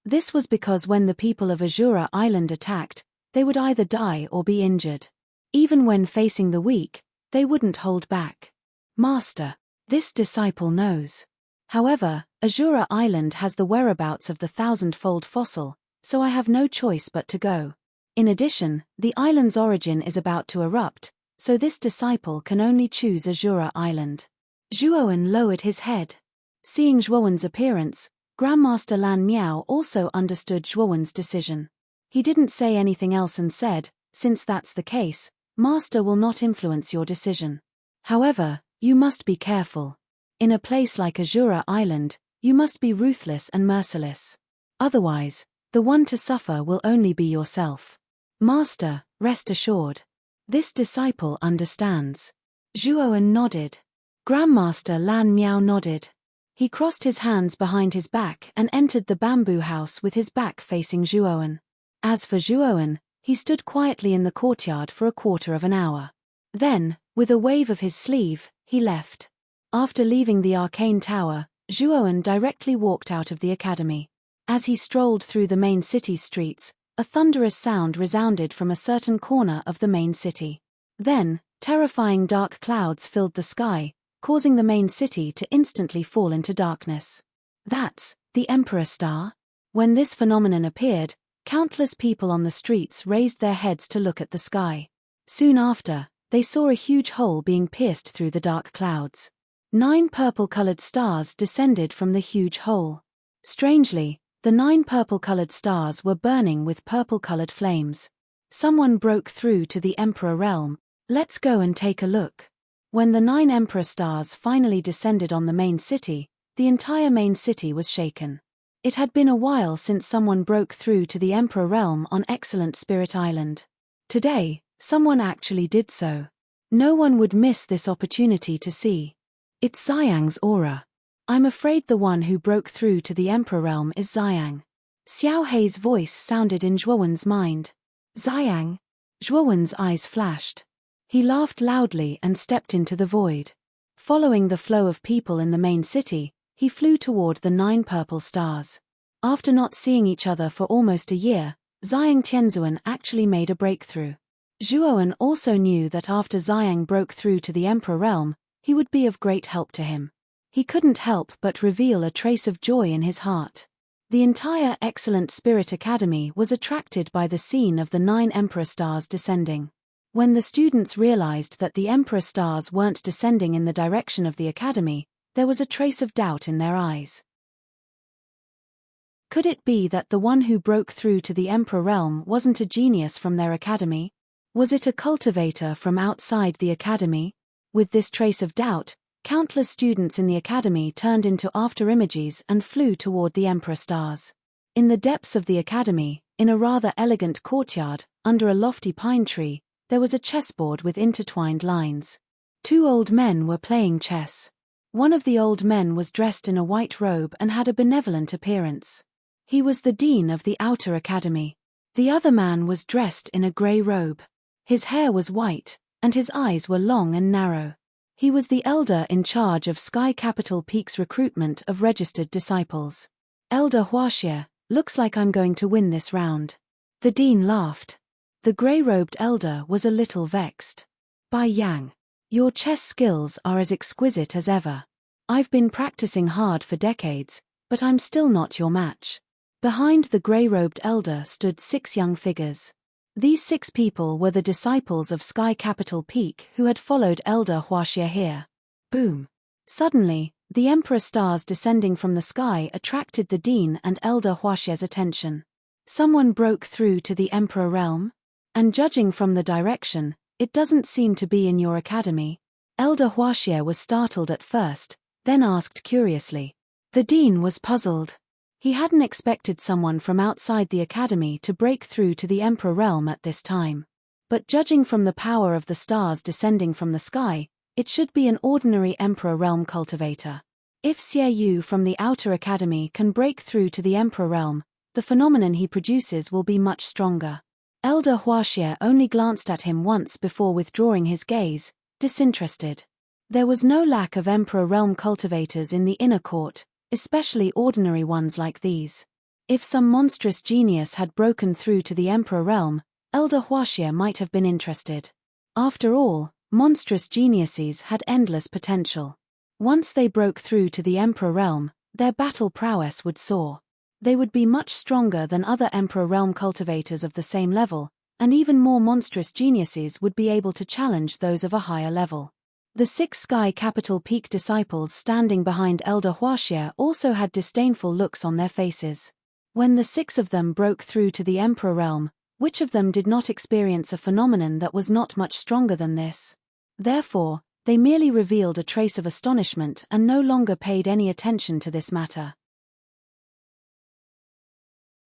This was because when the people of Azura Island attacked, they would either die or be injured. Even when facing the weak, they wouldn't hold back. Master, this disciple knows. However, Azura Island has the whereabouts of the thousand-fold fossil, so I have no choice but to go. In addition, the island's origin is about to erupt, so this disciple can only choose Azura Island. Zhuowen lowered his head. Seeing Zhuowen's appearance, Grandmaster Lan Miao also understood Zhuowen's decision. He didn't say anything else and said, "Since that's the case, Master will not influence your decision. However, you must be careful. In a place like Azura Island, you must be ruthless and merciless. Otherwise, the one to suffer will only be yourself. Master, rest assured. This disciple understands." Zhuowen nodded. Grandmaster Lan Miao nodded. He crossed his hands behind his back and entered the bamboo house with his back facing Zhuowen. As for Zhuowen, he stood quietly in the courtyard for a quarter of an hour. Then, with a wave of his sleeve, he left. After leaving the arcane tower, Zhuowen directly walked out of the academy. As he strolled through the main city's streets, a thunderous sound resounded from a certain corner of the main city. Then, terrifying dark clouds filled the sky, causing the main city to instantly fall into darkness. That's the Emperor Star? When this phenomenon appeared, countless people on the streets raised their heads to look at the sky. Soon after, they saw a huge hole being pierced through the dark clouds. 9 purple-colored stars descended from the huge hole. Strangely, the 9 purple-colored stars were burning with purple-colored flames. Someone broke through to the Emperor realm. Let's go and take a look. When the 9 Emperor stars finally descended on the main city, the entire main city was shaken. It had been a while since someone broke through to the Emperor realm on Excellent Spirit Island. Today, someone actually did so. No one would miss this opportunity to see. It's Xiang's aura. I'm afraid the one who broke through to the Emperor realm is Xiang. Xiao Hei's voice sounded in Zhuowen's mind. Xiang? Zhuowen's eyes flashed. He laughed loudly and stepped into the void. Following the flow of people in the main city, he flew toward the 9 purple stars. After not seeing each other for almost a year, Xiang Tianzuan actually made a breakthrough. Zhuoan also knew that after Xiang broke through to the Emperor realm, he would be of great help to him. He couldn't help but reveal a trace of joy in his heart. The entire Excellent Spirit Academy was attracted by the scene of the 9 Emperor stars descending. When the students realized that the Emperor stars weren't descending in the direction of the Academy, there was a trace of doubt in their eyes. Could it be that the one who broke through to the Emperor realm wasn't a genius from their Academy? Was it a cultivator from outside the Academy? With this trace of doubt, countless students in the Academy turned into afterimages and flew toward the Emperor stars. In the depths of the Academy, in a rather elegant courtyard, under a lofty pine tree, there was a chessboard with intertwined lines. 2 old men were playing chess. One of the old men was dressed in a white robe and had a benevolent appearance. He was the dean of the Outer Academy. The other man was dressed in a grey robe. His hair was white, and his eyes were long and narrow. He was the elder in charge of Sky Capital Peak's recruitment of registered disciples. Elder Huaxia, looks like I'm going to win this round. The dean laughed. The grey-robed elder was a little vexed. Bai Yang, your chess skills are as exquisite as ever. I've been practicing hard for decades, but I'm still not your match. Behind the grey-robed elder stood 6 young figures. These 6 people were the disciples of Sky Capital Peak who had followed Elder Huaxia here. Boom! Suddenly, the Emperor stars descending from the sky attracted the Dean and Elder Huaxia's attention. Someone broke through to the Emperor realm? And judging from the direction, it doesn't seem to be in your academy. Elder Huaxia was startled at first, then asked curiously. The Dean was puzzled. He hadn't expected someone from outside the academy to break through to the Emperor realm at this time. But judging from the power of the stars descending from the sky, it should be an ordinary Emperor realm cultivator. If Xie Yu from the Outer Academy can break through to the Emperor realm, the phenomenon he produces will be much stronger. Elder Huaxia only glanced at him once before withdrawing his gaze, disinterested. There was no lack of Emperor realm cultivators in the inner court, especially ordinary ones like these. If some monstrous genius had broken through to the Emperor realm, Elder Huaxia might have been interested. After all, monstrous geniuses had endless potential. Once they broke through to the Emperor realm, their battle prowess would soar. They would be much stronger than other Emperor realm cultivators of the same level, and even more monstrous geniuses would be able to challenge those of a higher level. The 6 Sky Capital Peak disciples standing behind Elder Huaxia also had disdainful looks on their faces. When the 6 of them broke through to the Emperor realm, which of them did not experience a phenomenon that was not much stronger than this? Therefore, they merely revealed a trace of astonishment and no longer paid any attention to this matter.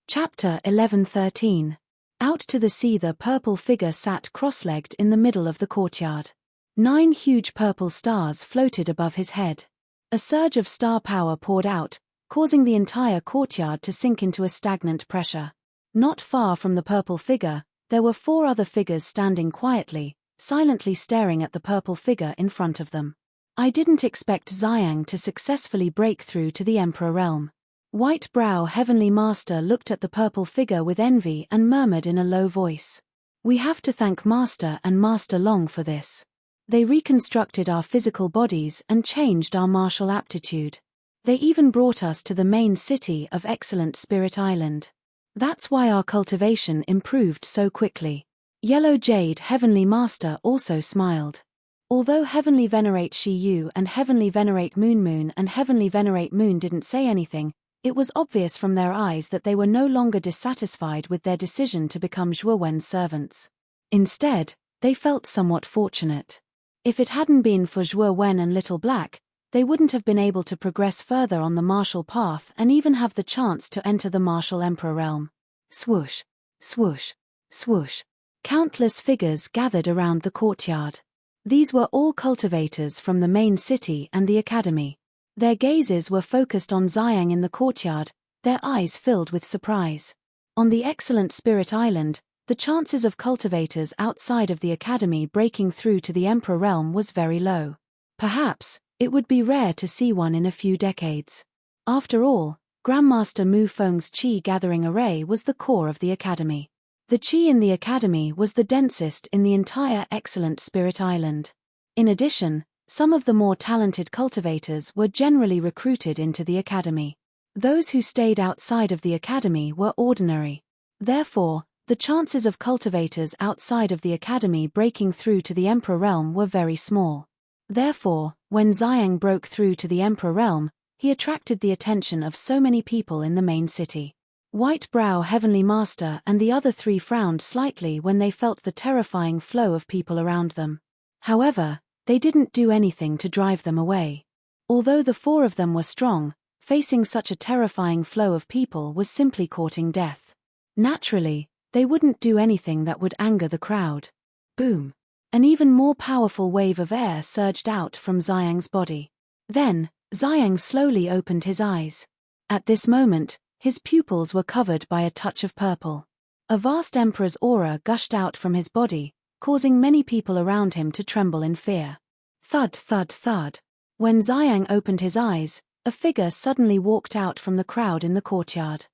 Chapter 11:13. Out to the sea. The purple figure sat cross-legged in the middle of the courtyard. 9 huge purple stars floated above his head. A surge of star power poured out, causing the entire courtyard to sink into a stagnant pressure. Not far from the purple figure, there were 4 other figures standing quietly, silently staring at the purple figure in front of them. I didn't expect Xiang to successfully break through to the Emperor realm. White Brow Heavenly Master looked at the purple figure with envy and murmured in a low voice. We have to thank Master and Master Long for this. They reconstructed our physical bodies and changed our martial aptitude. They even brought us to the main city of Excellent Spirit Island. That's why our cultivation improved so quickly. Yellow Jade Heavenly Master also smiled. Although Heavenly Venerate Shi Yu and Heavenly Venerate Moon and Heavenly Venerate Moon didn't say anything, it was obvious from their eyes that they were no longer dissatisfied with their decision to become Zhuo Wen's servants. Instead, they felt somewhat fortunate. If it hadn't been for Zhuo Wen and Little Black, they wouldn't have been able to progress further on the martial path and even have the chance to enter the martial Emperor realm. Swoosh, swoosh, swoosh. Countless figures gathered around the courtyard. These were all cultivators from the main city and the academy. Their gazes were focused on Xiang in the courtyard, their eyes filled with surprise. On the Excellent Spirit Island, the chances of cultivators outside of the academy breaking through to the Emperor realm was very low. Perhaps, It would be rare to see one in a few decades. After all, Grandmaster Mu Feng's Qi gathering array was the core of the academy. The Qi in the academy was the densest in the entire excellent Spirit Island. In addition, some of the more talented cultivators were generally recruited into the academy. Those who stayed outside of the academy were ordinary. Therefore, the chances of cultivators outside of the academy breaking through to the Emperor realm were very small. Therefore, when Xiang broke through to the Emperor realm, he attracted the attention of so many people in the main city. White Brow Heavenly Master and the other three frowned slightly when they felt the terrifying flow of people around them. However, they didn't do anything to drive them away. Although the four of them were strong, facing such a terrifying flow of people was simply courting death. Naturally, they wouldn't do anything that would anger the crowd. Boom! An even more powerful wave of air surged out from Xiang's body. Then, Xiang slowly opened his eyes. At this moment, his pupils were covered by a touch of purple. A vast emperor's aura gushed out from his body, causing many people around him to tremble in fear. Thud, thud, thud. When Xiang opened his eyes, a figure suddenly walked out from the crowd in the courtyard.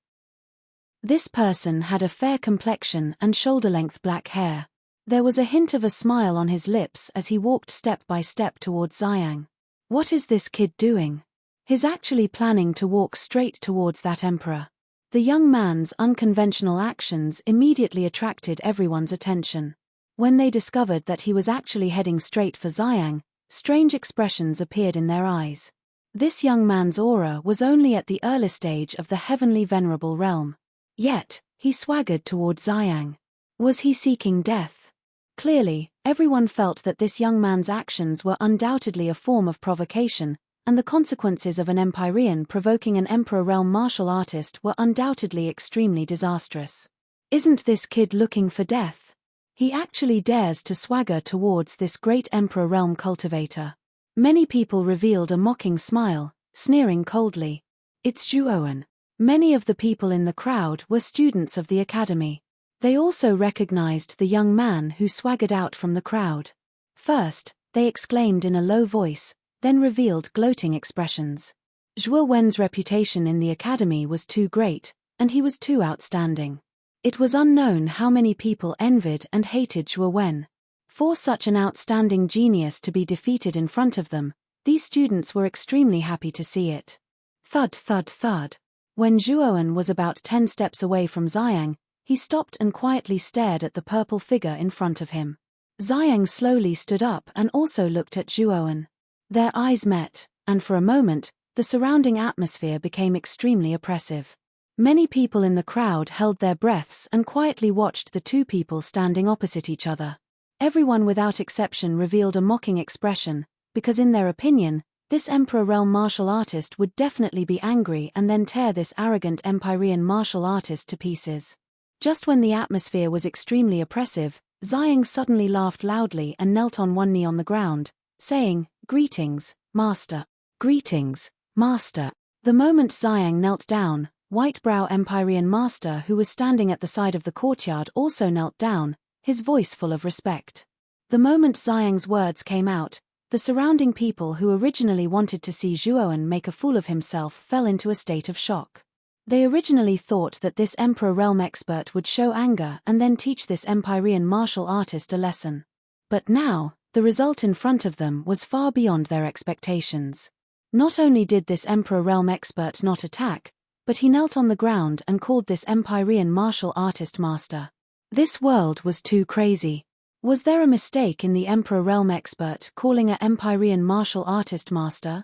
This person had a fair complexion and shoulder-length black hair. There was a hint of a smile on his lips as he walked step by step towards Xiang. What is this kid doing? He's actually planning to walk straight towards that emperor. The young man's unconventional actions immediately attracted everyone's attention. When they discovered that he was actually heading straight for Xiang, strange expressions appeared in their eyes. This young man's aura was only at the early stage of the heavenly venerable realm. Yet, he swaggered towards Xiang. Was he seeking death? Clearly, everyone felt that this young man's actions were undoubtedly a form of provocation, and the consequences of an Empyrean provoking an Emperor realm martial artist were undoubtedly extremely disastrous. Isn't this kid looking for death? He actually dares to swagger towards this great Emperor realm cultivator. Many people revealed a mocking smile, sneering coldly. It's Zhuowen. Many of the people in the crowd were students of the academy. They also recognized the young man who swaggered out from the crowd. First, they exclaimed in a low voice, then revealed gloating expressions. Zhuo Wen's reputation in the academy was too great, and he was too outstanding. It was unknown how many people envied and hated Zhuo Wen. For such an outstanding genius to be defeated in front of them, these students were extremely happy to see it. Thud, thud, thud. When Zhuowen was about 10 steps away from Xiang, he stopped and quietly stared at the purple figure in front of him. Xiang slowly stood up and also looked at Zhuowen. Their eyes met, and for a moment, the surrounding atmosphere became extremely oppressive. Many people in the crowd held their breaths and quietly watched the two people standing opposite each other. Everyone without exception revealed a mocking expression, because in their opinion, this Emperor realm martial artist would definitely be angry and then tear this arrogant Empyrean martial artist to pieces. Just when the atmosphere was extremely oppressive, Xiang suddenly laughed loudly and knelt on one knee on the ground, saying, "Greetings, Master. Greetings, Master." The moment Xiang knelt down, White Brow Empyrean Master who was standing at the side of the courtyard also knelt down, his voice full of respect. The moment Xiang's words came out, the surrounding people who originally wanted to see Zhuowen make a fool of himself fell into a state of shock. They originally thought that this Emperor realm expert would show anger and then teach this Empyrean martial artist a lesson. But now, the result in front of them was far beyond their expectations. Not only did this Emperor realm expert not attack, but he knelt on the ground and called this Empyrean martial artist master. This world was too crazy. Was there a mistake in the Emperor realm expert calling a Empyrean martial artist master?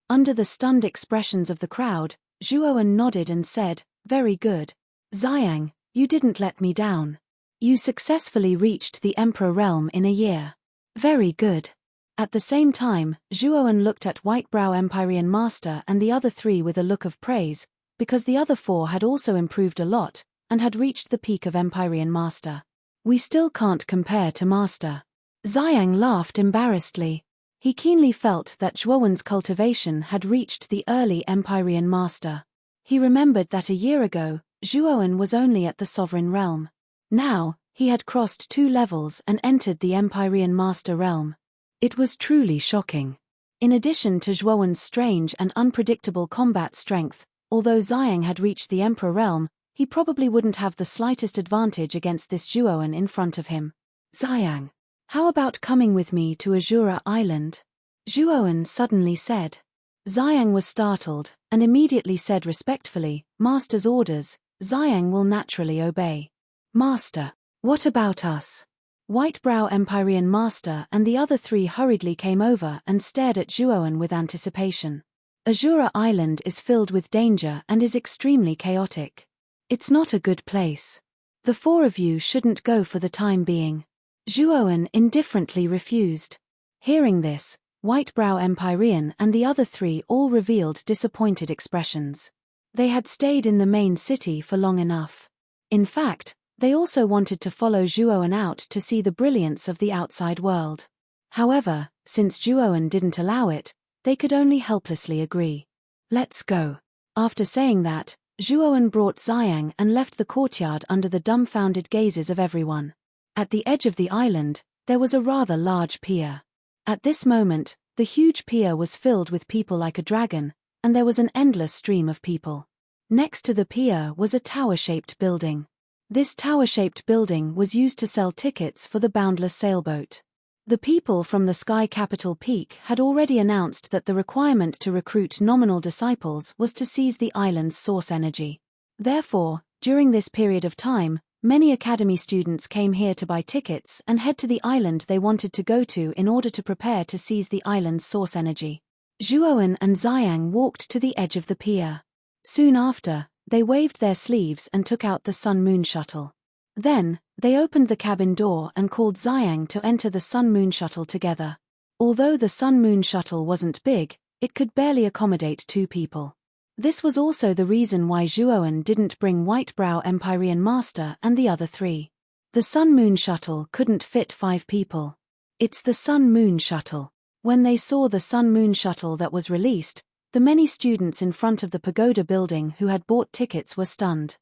Under the stunned expressions of the crowd, Zhuowen nodded and said, "Very good. Xiang, you didn't let me down. You successfully reached the Emperor realm in a year. Very good." At the same time, Zhuowen looked at White Brow Empyrean Master and the other three with a look of praise, because the other four had also improved a lot, and had reached the peak of Empyrean Master. "We still can't compare to Master." Xiang laughed embarrassedly. He keenly felt that Zhuowen's cultivation had reached the early Empyrean Master. He remembered that a year ago, Zhuowen was only at the Sovereign Realm. Now, he had crossed 2 levels and entered the Empyrean Master realm. It was truly shocking. In addition to Zhuowen's strange and unpredictable combat strength, although Xiang had reached the Emperor realm, he probably wouldn't have the slightest advantage against this Zhuowen in front of him. Xiang, how about coming with me to Azura Island? Zhuowen suddenly said. Xiang was startled, and immediately said respectfully, Master's orders. Xiang will naturally obey. Master, what about us? Whitebrow Empyrean Master and the other three hurriedly came over and stared at Zhuowen with anticipation. Azura Island is filled with danger and is extremely chaotic. It's not a good place. The four of you shouldn't go for the time being. Zhuowen indifferently refused. Hearing this, Whitebrow Empyrean and the other three all revealed disappointed expressions. They had stayed in the main city for long enough. In fact, they also wanted to follow Zhuowen out to see the brilliance of the outside world. However, since Zhuowen didn't allow it, they could only helplessly agree. Let's go. After saying that, Zhuowen brought Xiang and left the courtyard under the dumbfounded gazes of everyone. At the edge of the island, there was a rather large pier. At this moment, the huge pier was filled with people like a dragon, and there was an endless stream of people. Next to the pier was a tower-shaped building. This tower-shaped building was used to sell tickets for the boundless sailboat. The people from the Sky Capital Peak had already announced that the requirement to recruit nominal disciples was to seize the island's source energy. Therefore, during this period of time, many academy students came here to buy tickets and head to the island they wanted to go to in order to prepare to seize the island's source energy. Zhuowen and Xiang walked to the edge of the pier. Soon after, they waved their sleeves and took out the Sun-Moon shuttle. Then, they opened the cabin door and called Xiang to enter the Sun-Moon shuttle together. Although the Sun-Moon shuttle wasn't big, it could barely accommodate 2 people. This was also the reason why Zhuowen didn't bring Whitebrow Empyrean Master and the other 3. The Sun-Moon shuttle couldn't fit 5 people. It's the Sun-Moon shuttle. When they saw the Sun-Moon shuttle that was released, the many students in front of the pagoda building who had bought tickets were stunned.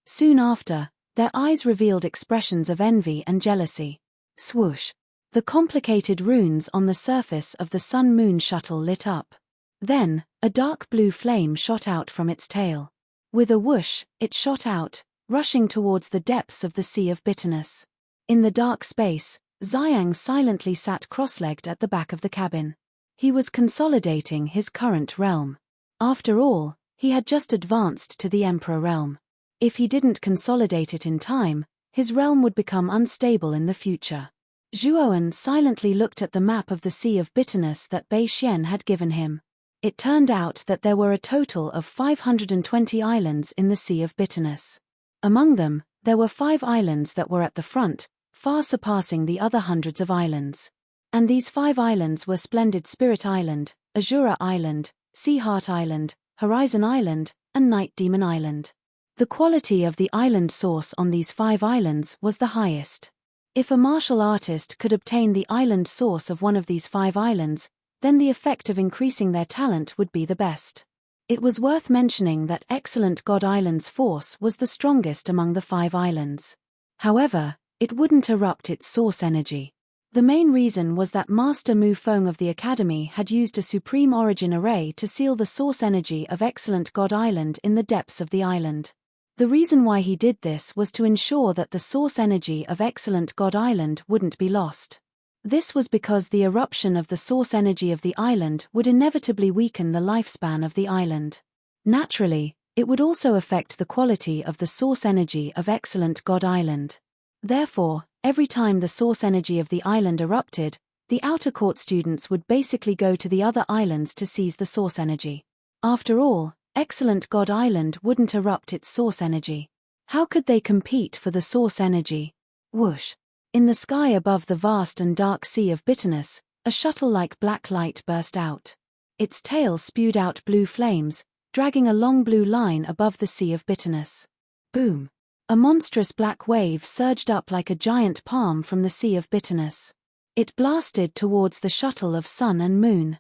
Soon after, their eyes revealed expressions of envy and jealousy. Swoosh! The complicated runes on the surface of the Sun-Moon shuttle lit up. Then, a dark blue flame shot out from its tail. With a whoosh, it shot out, rushing towards the depths of the Sea of Bitterness. In the dark space, Xiang silently sat cross-legged at the back of the cabin. He was consolidating his current realm. After all, he had just advanced to the Emperor realm. If he didn't consolidate it in time, his realm would become unstable in the future. Zhuowen silently looked at the map of the Sea of Bitterness that Bei Xian had given him. It turned out that there were a total of 520 islands in the Sea of Bitterness. Among them, there were 5 islands that were at the front, far surpassing the other hundreds of islands. And these 5 islands were Splendid Spirit Island, Azura Island, Sea Heart Island, Horizon Island, and Night Demon Island. The quality of the island source on these 5 islands was the highest. If a martial artist could obtain the island source of one of these 5 islands, then the effect of increasing their talent would be the best. It was worth mentioning that Excellent God Island's force was the strongest among the 5 islands. However, it wouldn't erupt its source energy. The main reason was that Master Mu Feng of the Academy had used a Supreme Origin Array to seal the source energy of Excellent God Island in the depths of the island. The reason why he did this was to ensure that the source energy of Excellent God Island wouldn't be lost. This was because the eruption of the source energy of the island would inevitably weaken the lifespan of the island. Naturally, it would also affect the quality of the source energy of Excellent God Island. Therefore, every time the source energy of the island erupted, the outer court students would basically go to the other islands to seize the source energy. After all, Excellent God Island wouldn't erupt its source energy. How could they compete for the source energy? Whoosh! In the sky above the vast and dark Sea of Bitterness, a shuttle-like black light burst out. Its tail spewed out blue flames, dragging a long blue line above the Sea of Bitterness. Boom! A monstrous black wave surged up like a giant palm from the Sea of Bitterness. It blasted towards the shuttle of Sun and Moon.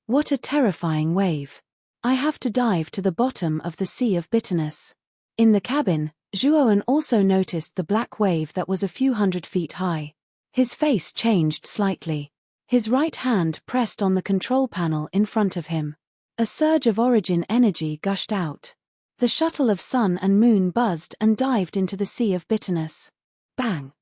What a terrifying wave. I have to dive to the bottom of the Sea of Bitterness. In the cabin, Zhuowen also noticed the black wave that was a few hundred feet high. His face changed slightly. His right hand pressed on the control panel in front of him. A surge of origin energy gushed out. The shuttle of sun and moon buzzed and dived into the sea of bitterness. Bang!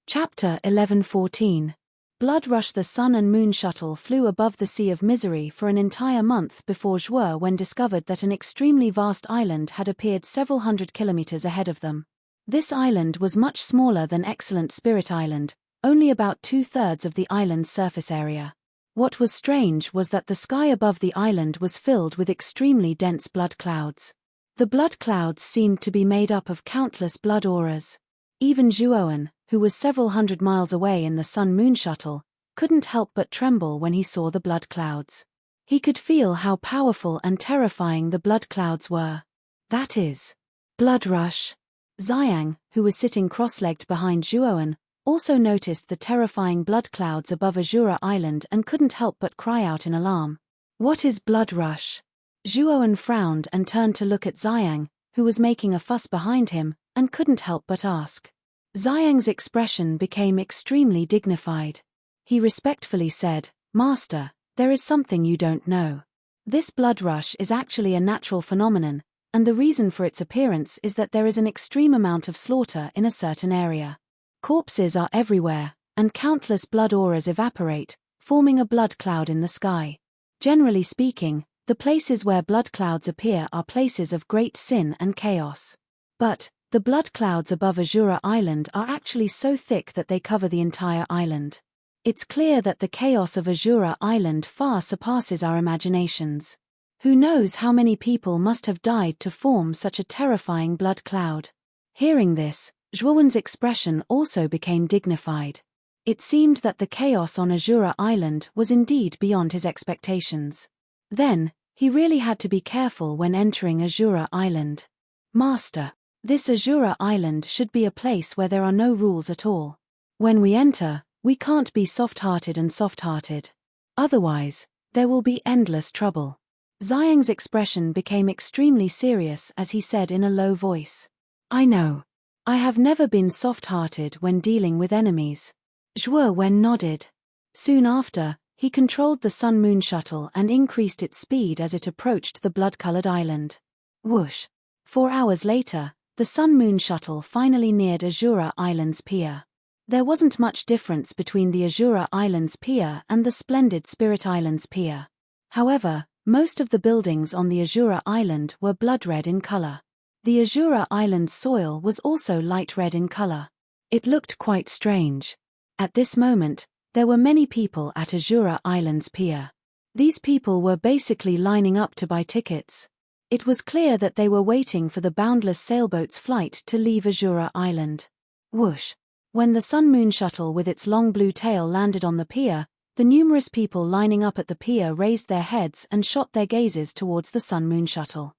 Chapter 11:14. Blood Rush. The sun and moon shuttle flew above the sea of misery for an entire month before Zhuo Wen discovered that an extremely vast island had appeared several hundred kilometers ahead of them. This island was much smaller than Excellent Spirit Island, only about 2/3 of the island's surface area. What was strange was that the sky above the island was filled with extremely dense blood clouds. The blood clouds seemed to be made up of countless blood auras. Even Zhuo Wen, who was several hundred miles away in the sun-moon shuttle, couldn't help but tremble when he saw the blood clouds. He could feel how powerful and terrifying the blood clouds were. That is, blood rush. Xiang, who was sitting cross-legged behind Zhuo Wen, also noticed the terrifying blood clouds above Azura Island and couldn't help but cry out in alarm. What is blood rush? Zhuo Wen frowned and turned to look at Xiang, who was making a fuss behind him, and couldn't help but ask. Xiang's expression became extremely dignified. He respectfully said, "Master, there is something you don't know. This blood rush is actually a natural phenomenon, and the reason for its appearance is that there is an extreme amount of slaughter in a certain area. Corpses are everywhere, and countless blood auras evaporate, forming a blood cloud in the sky. Generally speaking, the places where blood clouds appear are places of great sin and chaos. But the blood clouds above Azura Island are actually so thick that they cover the entire island. It's clear that the chaos of Azura Island far surpasses our imaginations. Who knows how many people must have died to form such a terrifying blood cloud?" Hearing this, Zhuo Wen's expression also became dignified. It seemed that the chaos on Azura Island was indeed beyond his expectations. Then, he really had to be careful when entering Azura Island. "Master, this Azura Island should be a place where there are no rules at all. When we enter, we can't be soft-hearted and soft-hearted. Otherwise, there will be endless trouble." Xiang's expression became extremely serious as he said in a low voice, "I know. I have never been soft-hearted when dealing with enemies." Zhuo Wen nodded. Soon after, he controlled the sun-moon shuttle and increased its speed as it approached the blood-colored island. Whoosh! 4 hours later, the sun-moon shuttle finally neared Azura Island's pier. There wasn't much difference between the Azura Island's pier and the splendid Spirit Island's pier. However, most of the buildings on the Azura Island were blood-red in color. The Azura Island's soil was also light red in color. It looked quite strange. At this moment, there were many people at Azura Island's pier. These people were basically lining up to buy tickets. It was clear that they were waiting for the boundless sailboat's flight to leave Azura Island. Whoosh! When the sun-moon shuttle with its long blue tail landed on the pier, the numerous people lining up at the pier raised their heads and shot their gazes towards the sun-moon shuttle.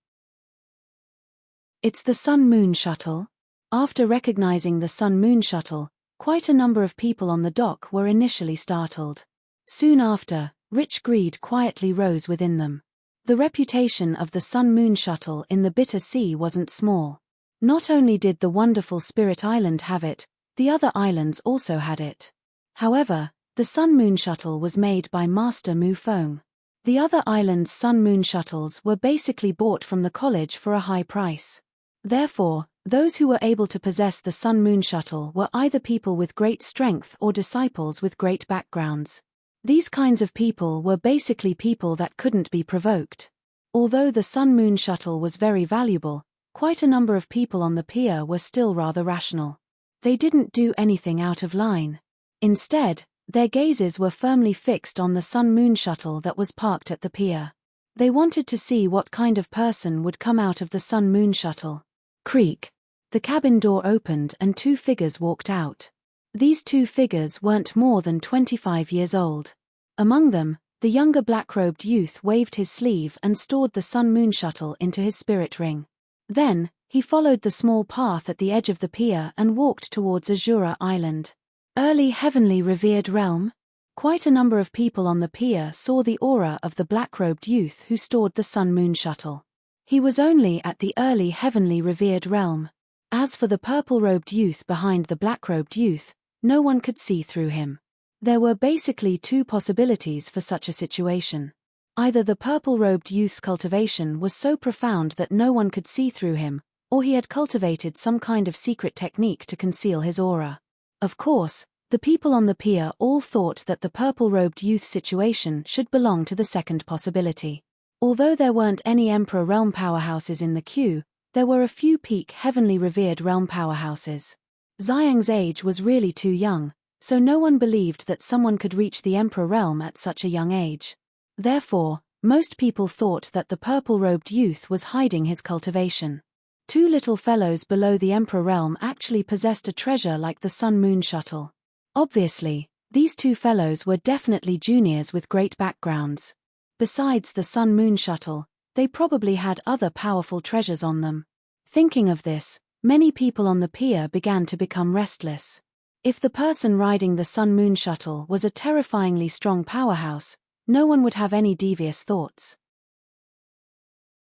"It's the sun-moon shuttle?" After recognizing the sun-moon shuttle, quite a number of people on the dock were initially startled. Soon after, rich greed quietly rose within them. The reputation of the sun-moon shuttle in the bitter sea wasn't small. Not only did the wonderful Spirit Island have it, the other islands also had it. However, the sun-moon shuttle was made by Master Mu Feng. The other islands' sun-moon shuttles were basically bought from the college for a high price. Therefore, those who were able to possess the sun-moon shuttle were either people with great strength or disciples with great backgrounds. These kinds of people were basically people that couldn't be provoked. Although the sun-moon shuttle was very valuable, quite a number of people on the pier were still rather rational. They didn't do anything out of line. Instead, their gazes were firmly fixed on the sun-moon shuttle that was parked at the pier. They wanted to see what kind of person would come out of the sun-moon shuttle. Creak! The cabin door opened and 2 figures walked out. These 2 figures weren't more than 25 years old. Among them, the younger black-robed youth waved his sleeve and stored the sun-moon shuttle into his spirit ring. Then, he followed the small path at the edge of the pier and walked towards Azura Island. Early heavenly revered realm? Quite a number of people on the pier saw the aura of the black-robed youth who stored the sun-moon shuttle. He was only at the early heavenly revered realm. As for the purple-robed youth behind the black-robed youth, no one could see through him. There were basically two possibilities for such a situation. Either the purple-robed youth's cultivation was so profound that no one could see through him, or he had cultivated some kind of secret technique to conceal his aura. Of course, the people on the pier all thought that the purple-robed youth situation should belong to the second possibility. Although there weren't any Emperor realm powerhouses in the queue, there were a few peak heavenly revered realm powerhouses. Xiang's age was really too young, so no one believed that someone could reach the Emperor realm at such a young age. Therefore, most people thought that the purple-robed youth was hiding his cultivation. Two little fellows below the Emperor realm actually possessed a treasure like the Sun-Moon shuttle. Obviously, these two fellows were definitely juniors with great backgrounds. Besides the Sun-Moon shuttle, they probably had other powerful treasures on them. Thinking of this, many people on the pier began to become restless. If the person riding the Sun-Moon shuttle was a terrifyingly strong powerhouse, no one would have any devious thoughts.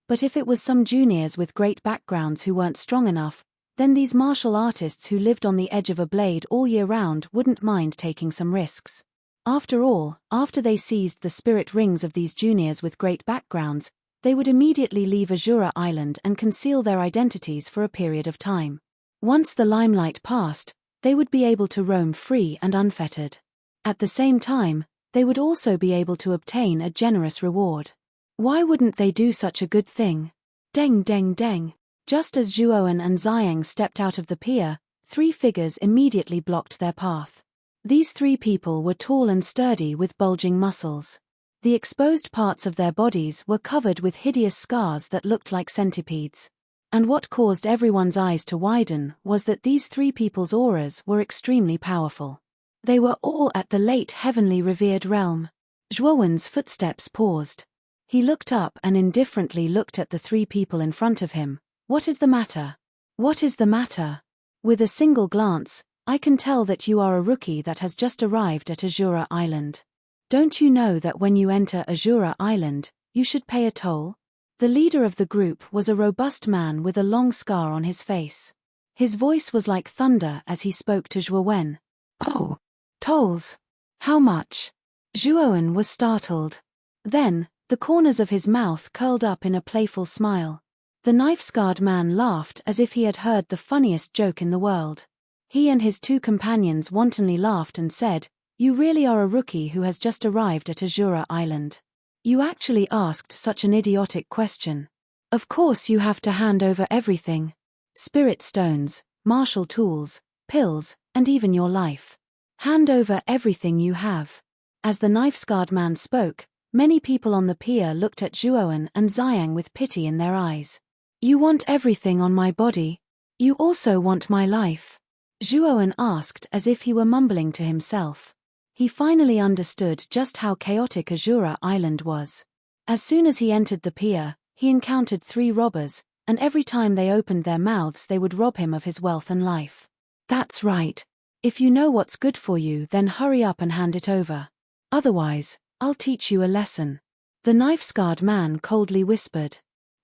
But if it was some juniors with great backgrounds who weren't strong enough, then these martial artists who lived on the edge of a blade all year round wouldn't mind taking some risks. After all, after they seized the spirit rings of these juniors with great backgrounds, they would immediately leave Azura Island and conceal their identities for a period of time. Once the limelight passed, they would be able to roam free and unfettered. At the same time, they would also be able to obtain a generous reward. Why wouldn't they do such a good thing? Deng deng deng. Just as Zhuowen and Xiang stepped out of the pier, three figures immediately blocked their path. These three people were tall and sturdy with bulging muscles. The exposed parts of their bodies were covered with hideous scars that looked like centipedes. And what caused everyone's eyes to widen was that these three people's auras were extremely powerful. They were all at the late heavenly revered realm. Zhuowen's footsteps paused. He looked up and indifferently looked at the three people in front of him. What is the matter? What is the matter? With a single glance, I can tell that you are a rookie that has just arrived at Azura Island. Don't you know that when you enter Azura Island, you should pay a toll? The leader of the group was a robust man with a long scar on his face. His voice was like thunder as he spoke to Zhuowen. Oh, tolls. How much? Zhuowen was startled. Then, the corners of his mouth curled up in a playful smile. The knife-scarred man laughed as if he had heard the funniest joke in the world. He and his two companions wantonly laughed and said, "You really are a rookie who has just arrived at Azura Island. You actually asked such an idiotic question. Of course you have to hand over everything. Spirit stones, martial tools, pills, and even your life. Hand over everything you have." As the knife-scarred man spoke, many people on the pier looked at Zhuowen and Xiang with pity in their eyes. "You want everything on my body? You also want my life?" Zhuowen asked as if he were mumbling to himself. He finally understood just how chaotic Azura Island was. As soon as he entered the pier, he encountered three robbers, and every time they opened their mouths they would rob him of his wealth and life. "That's right. If you know what's good for you, then hurry up and hand it over. Otherwise, I'll teach you a lesson," the knife-scarred man coldly whispered.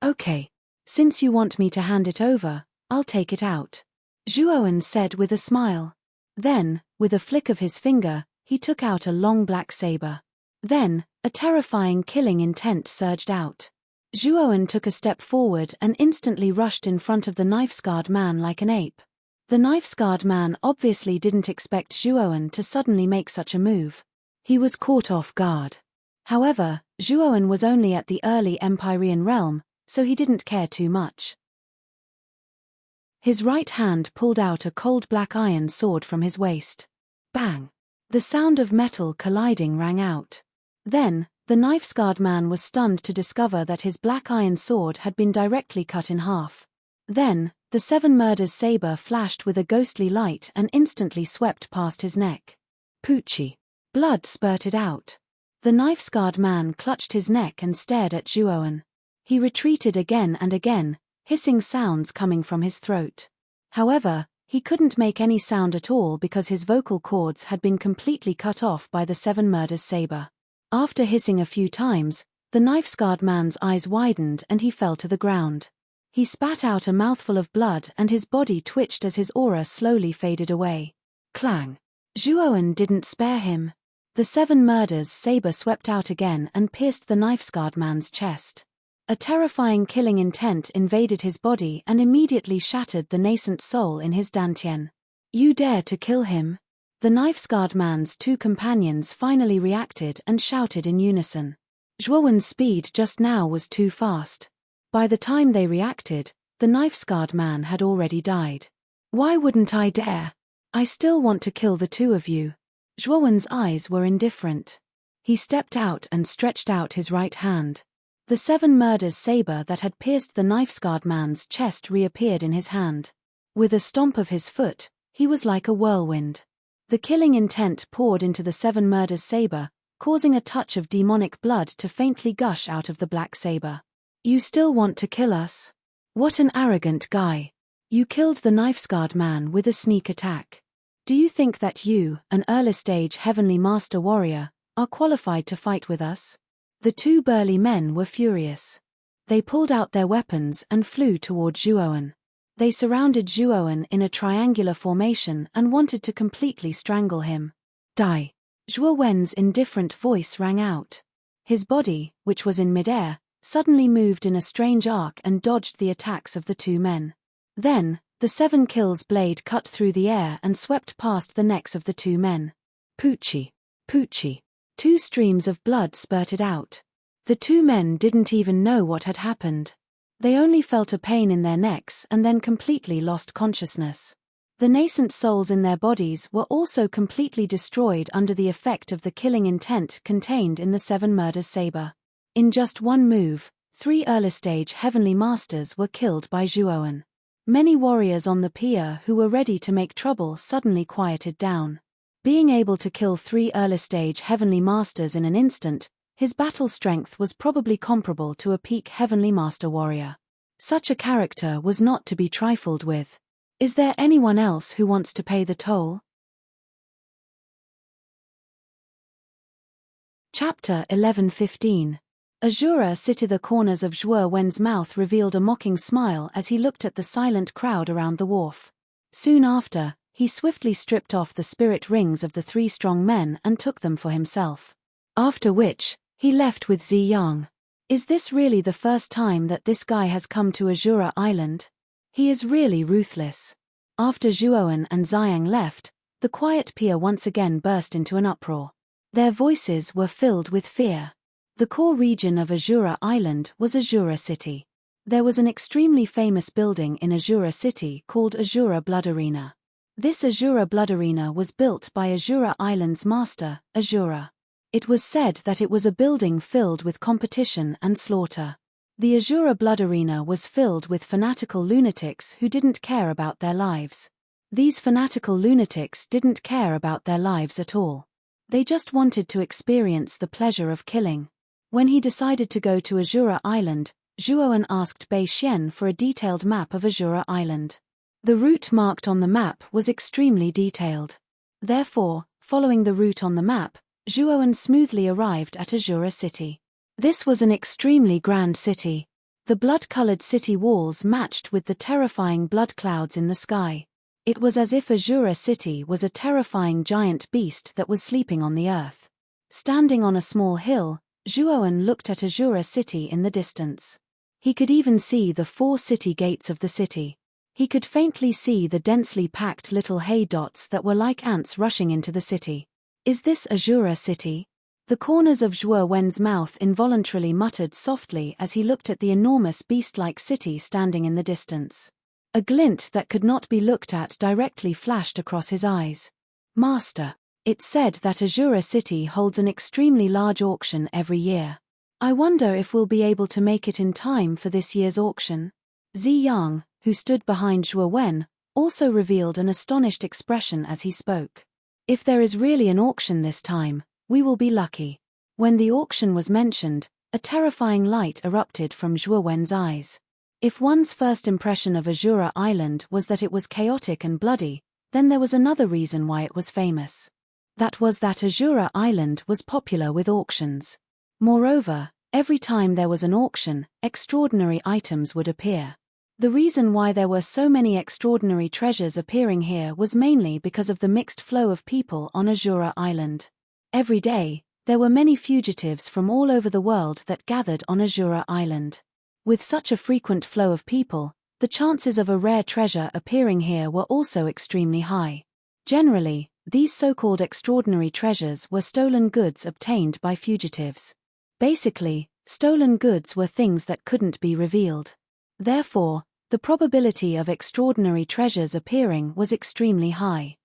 "Okay. Since you want me to hand it over, I'll take it out," Zhuowen said with a smile. Then, with a flick of his finger, he took out a long black saber. Then, a terrifying killing intent surged out. Zhuowen took a step forward and instantly rushed in front of the knife-scarred man like an ape. The knife-scarred man obviously didn't expect Zhuowen to suddenly make such a move. He was caught off guard. However, Zhuowen was only at the early Empyrean realm, so he didn't care too much. His right hand pulled out a cold black iron sword from his waist. Bang! The sound of metal colliding rang out. Then, the knife-scarred man was stunned to discover that his black iron sword had been directly cut in half. Then, the seven murders saber flashed with a ghostly light and instantly swept past his neck. Poochie! Blood spurted out. The knife-scarred man clutched his neck and stared at Zhuowen. He retreated again and again, hissing sounds coming from his throat. However, he couldn't make any sound at all because his vocal cords had been completely cut off by the seven murders saber. After hissing a few times, the knife-scarred man's eyes widened and he fell to the ground. He spat out a mouthful of blood and his body twitched as his aura slowly faded away. Clang! Zhuowen didn't spare him. The 7 murders saber swept out again and pierced the knife-scarred man's chest. A terrifying killing intent invaded his body and immediately shattered the nascent soul in his dantian. You dare to kill him? The knife-scarred man's 2 companions finally reacted and shouted in unison. Zhuowen's speed just now was too fast. By the time they reacted, the knife-scarred man had already died. Why wouldn't I dare? I still want to kill the 2 of you. Zhuowen's eyes were indifferent. He stepped out and stretched out his right hand. The 7 murders saber that had pierced the knife-scarred man's chest reappeared in his hand. With a stomp of his foot, he was like a whirlwind. The killing intent poured into the 7 murders saber, causing a touch of demonic blood to faintly gush out of the black saber. You still want to kill us? What an arrogant guy. You killed the knife-scarred man with a sneak attack. Do you think that you, an early-stage Heavenly Master warrior, are qualified to fight with us? The 2 burly men were furious. They pulled out their weapons and flew toward Zhuowen. They surrounded Zhuowen in a triangular formation and wanted to completely strangle him. Die! Zhuowen's indifferent voice rang out. His body, which was in midair, suddenly moved in a strange arc and dodged the attacks of the 2 men. Then, the 7 kills blade cut through the air and swept past the necks of the 2 men. Poochie! Poochie! 2 streams of blood spurted out. The 2 men didn't even know what had happened. They only felt a pain in their necks and then completely lost consciousness. The nascent souls in their bodies were also completely destroyed under the effect of the killing intent contained in the 7 murders saber. In just one move, 3 early-stage Heavenly Masters were killed by Zhuowen. Many warriors on the pier who were ready to make trouble suddenly quieted down. Being able to kill 3 early-stage Heavenly Masters in an instant, his battle strength was probably comparable to a peak Heavenly Master warrior. Such a character was not to be trifled with. Is there anyone else who wants to pay the toll? Chapter 11:15. Azura sitting the corners of Zhuowen's mouth revealed a mocking smile as he looked at the silent crowd around the wharf. Soon after, he swiftly stripped off the spirit rings of the 3 strong men and took them for himself. After which, he left with Ziyang. Is this really the first time that this guy has come to Azura Island? He is really ruthless. After Zhuowen and Ziyang left, the quiet pier once again burst into an uproar. Their voices were filled with fear. The core region of Azura Island was Azura City. There was an extremely famous building in Azura City called Azura Blood Arena. This Azura Blood Arena was built by Azura Island's master, Azura. It was said that it was a building filled with competition and slaughter. The Azura Blood Arena was filled with fanatical lunatics who didn't care about their lives. These fanatical lunatics didn't care about their lives at all. They just wanted to experience the pleasure of killing. When he decided to go to Azura Island, Zhuowen asked Bei Xian for a detailed map of Azura Island. The route marked on the map was extremely detailed. Therefore, following the route on the map, Zhuowen smoothly arrived at Azura City. This was an extremely grand city. The blood-colored city walls matched with the terrifying blood clouds in the sky. It was as if Azura City was a terrifying giant beast that was sleeping on the earth. Standing on a small hill, Zhuowen looked at Azura City in the distance. He could even see the 4 city gates of the city. He could faintly see the densely packed little hay dots that were like ants rushing into the city. Is this Azura City? The corners of Zhuowen's mouth involuntarily muttered softly as he looked at the enormous beast-like city standing in the distance. A glint that could not be looked at directly flashed across his eyes. Master, it's said that Azura City holds an extremely large auction every year. I wonder if we'll be able to make it in time for this year's auction. Ziyang, who stood behind Zhuowen, also revealed an astonished expression as he spoke. If there is really an auction this time, we will be lucky. When the auction was mentioned, a terrifying light erupted from Zhuowen's eyes. If one's first impression of Azura Island was that it was chaotic and bloody, then there was another reason why it was famous. That was that Azura Island was popular with auctions. Moreover, every time there was an auction, extraordinary items would appear. The reason why there were so many extraordinary treasures appearing here was mainly because of the mixed flow of people on Azura Island. Every day, there were many fugitives from all over the world that gathered on Azura Island. With such a frequent flow of people, the chances of a rare treasure appearing here were also extremely high. Generally, these so-called extraordinary treasures were stolen goods obtained by fugitives. Basically, stolen goods were things that couldn't be revealed. Therefore, the probability of extraordinary treasures appearing was extremely high.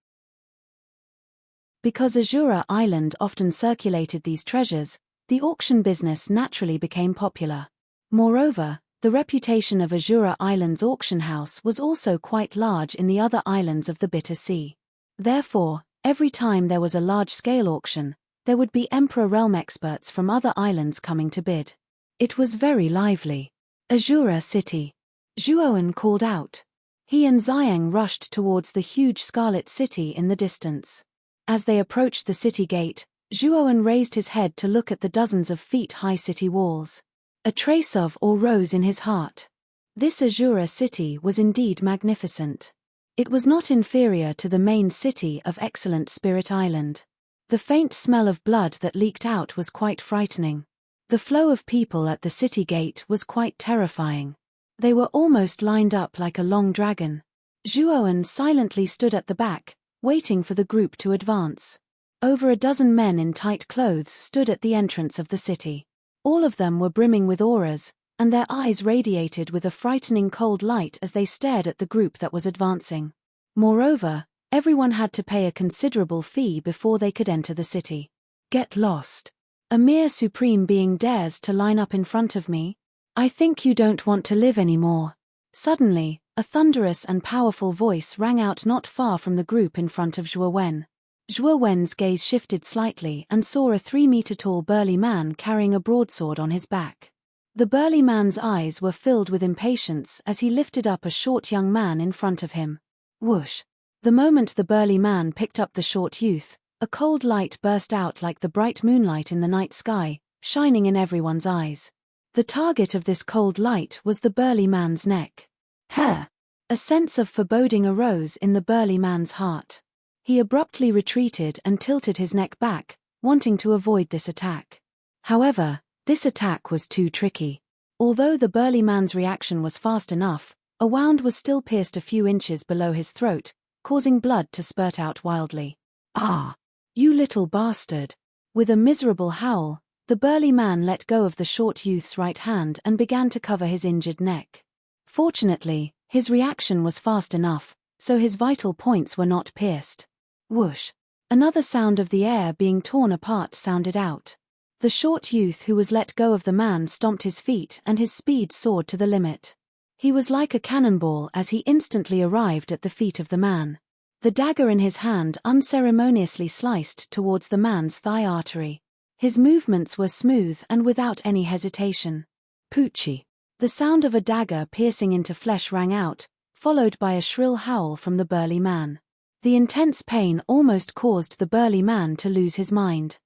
Because Azura Island often circulated these treasures, the auction business naturally became popular. Moreover, the reputation of Azura Island's auction house was also quite large in the other islands of the Bitter Sea. Therefore, every time there was a large-scale auction, there would be Emperor Realm experts from other islands coming to bid. It was very lively. Azura City. Zhuowen called out. He and Xiang rushed towards the huge scarlet city in the distance. As they approached the city gate, Zhuowen raised his head to look at the dozens of feet-high city walls. A trace of awe rose in his heart. This Azura city was indeed magnificent. It was not inferior to the main city of excellent Spirit Island. The faint smell of blood that leaked out was quite frightening. The flow of people at the city gate was quite terrifying. They were almost lined up like a long dragon. Zhuowen silently stood at the back, waiting for the group to advance. Over a dozen men in tight clothes stood at the entrance of the city. All of them were brimming with auras, and their eyes radiated with a frightening cold light as they stared at the group that was advancing. Moreover, everyone had to pay a considerable fee before they could enter the city. Get lost. A mere supreme being dares to line up in front of me? I think you don't want to live anymore. Suddenly, a thunderous and powerful voice rang out not far from the group in front of Zhuowen. Zhuowen's gaze shifted slightly and saw a 3-meter-tall burly man carrying a broadsword on his back. The burly man's eyes were filled with impatience as he lifted up a short young man in front of him. Whoosh! The moment the burly man picked up the short youth, a cold light burst out like the bright moonlight in the night sky, shining in everyone's eyes. The target of this cold light was the burly man's neck. Ha! A sense of foreboding arose in the burly man's heart. He abruptly retreated and tilted his neck back, wanting to avoid this attack. However, this attack was too tricky. Although the burly man's reaction was fast enough, a wound was still pierced a few inches below his throat, causing blood to spurt out wildly. Ah! You little bastard! With a miserable howl, the burly man let go of the short youth's right hand and began to cover his injured neck. Fortunately, his reaction was fast enough, so his vital points were not pierced. Whoosh! Another sound of the air being torn apart sounded out. The short youth who was let go of the man stomped his feet and his speed soared to the limit. He was like a cannonball as he instantly arrived at the feet of the man. The dagger in his hand unceremoniously sliced towards the man's thigh artery. His movements were smooth and without any hesitation. Poochie! The sound of a dagger piercing into flesh rang out, followed by a shrill howl from the burly man. The intense pain almost caused the burly man to lose his mind.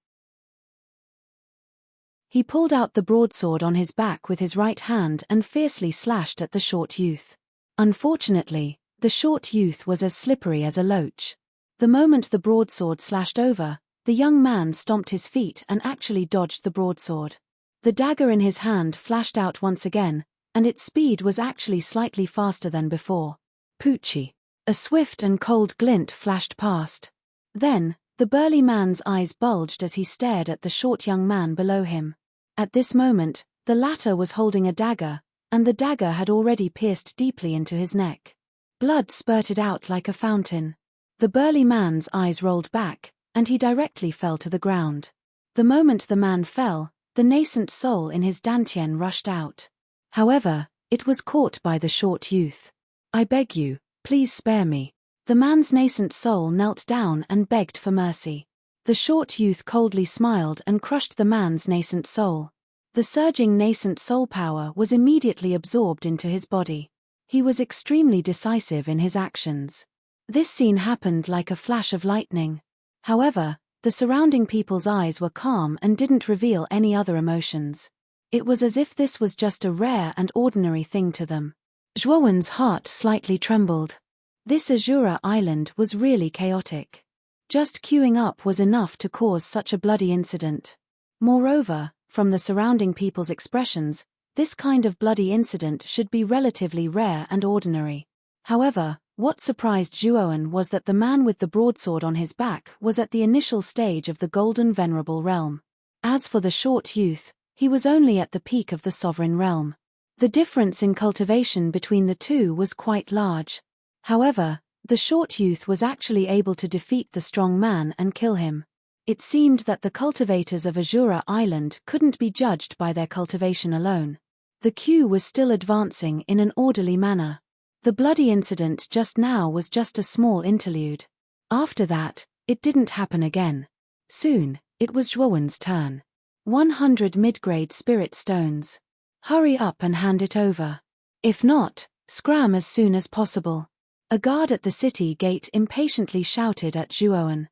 He pulled out the broadsword on his back with his right hand and fiercely slashed at the short youth. Unfortunately, the short youth was as slippery as a loach. The moment the broadsword slashed over, the young man stomped his feet and actually dodged the broadsword. The dagger in his hand flashed out once again, and its speed was actually slightly faster than before. Poochie! A swift and cold glint flashed past. Then, the burly man's eyes bulged as he stared at the short young man below him. At this moment, the latter was holding a dagger, and the dagger had already pierced deeply into his neck. Blood spurted out like a fountain. The burly man's eyes rolled back, and he directly fell to the ground. The moment the man fell, the nascent soul in his dantian rushed out. However, it was caught by the short youth. I beg you, please spare me. The man's nascent soul knelt down and begged for mercy. The short youth coldly smiled and crushed the man's nascent soul. The surging nascent soul power was immediately absorbed into his body. He was extremely decisive in his actions. This scene happened like a flash of lightning. However, the surrounding people's eyes were calm and didn't reveal any other emotions. It was as if this was just a rare and ordinary thing to them. Zhuowen's heart slightly trembled. This Azura island was really chaotic. Just queuing up was enough to cause such a bloody incident. Moreover, from the surrounding people's expressions, this kind of bloody incident should be relatively rare and ordinary. However, what surprised Zhuowen was that the man with the broadsword on his back was at the initial stage of the Golden Venerable Realm. As for the short youth, he was only at the peak of the Sovereign Realm. The difference in cultivation between the two was quite large. However, the short youth was actually able to defeat the strong man and kill him. It seemed that the cultivators of Azura Island couldn't be judged by their cultivation alone. The queue was still advancing in an orderly manner. The bloody incident just now was just a small interlude. After that, it didn't happen again. Soon, it was Zhuowen's turn. 100 mid-grade spirit stones. Hurry up and hand it over. If not, scram as soon as possible. A guard at the city gate impatiently shouted at Zhuowen.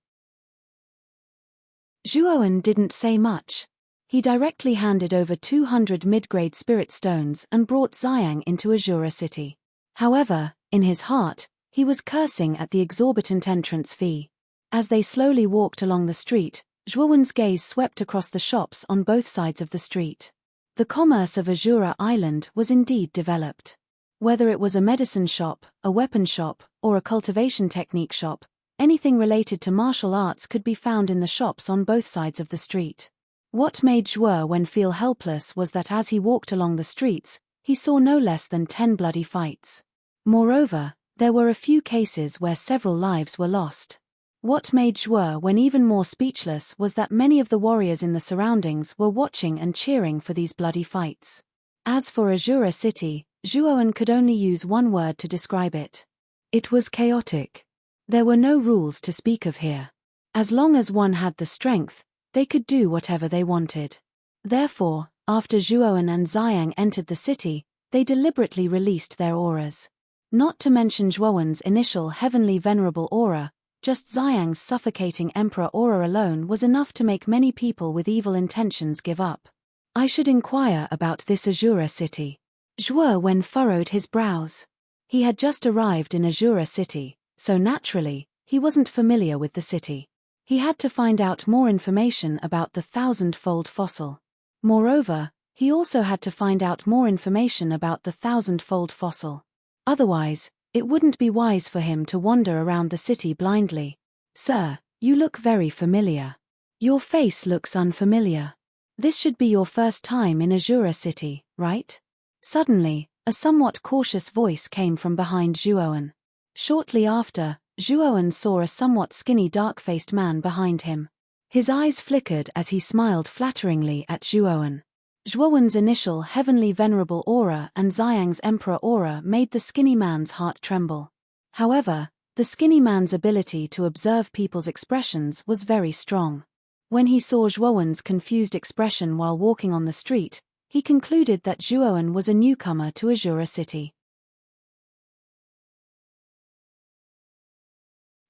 Zhuowen didn't say much. He directly handed over 200 mid-grade spirit stones and brought Xiang into Azura City. However, in his heart, he was cursing at the exorbitant entrance fee. As they slowly walked along the street, Zhuowen's gaze swept across the shops on both sides of the street. The commerce of Azura Island was indeed developed. Whether it was a medicine shop, a weapon shop, or a cultivation technique shop, anything related to martial arts could be found in the shops on both sides of the street. What made Zhuowen feel helpless was that as he walked along the streets, he saw no less than 10 bloody fights. Moreover, there were a few cases where several lives were lost. What made Zhuowen even more speechless was that many of the warriors in the surroundings were watching and cheering for these bloody fights. As for Azura City, Zhuowen could only use one word to describe it. It was chaotic. There were no rules to speak of here. As long as one had the strength, they could do whatever they wanted. Therefore, after Zhuowen and Xiang entered the city, they deliberately released their auras. Not to mention Zhuowen's initial heavenly venerable aura, just Xiang's suffocating emperor aura alone was enough to make many people with evil intentions give up. I should inquire about this Azura City. Zhuowen furrowed his brows. He had just arrived in Azura City, so naturally, he wasn't familiar with the city. He had to find out more information about the 1,000-fold fossil. Moreover, he also had to find out more information about the 1,000-fold fossil. Otherwise, it wouldn't be wise for him to wander around the city blindly. Sir, you look very familiar. Your face looks unfamiliar. This should be your first time in Azura City, right? Suddenly, a somewhat cautious voice came from behind Zhuowen. Shortly after, Zhuowen saw a somewhat skinny dark-faced man behind him. His eyes flickered as he smiled flatteringly at Zhuowen. Zhuowen's initial heavenly venerable aura and Xiang's emperor aura made the skinny man's heart tremble. However, the skinny man's ability to observe people's expressions was very strong. When he saw Zhuowen's confused expression while walking on the street, he concluded that Zhuowen was a newcomer to Azura City.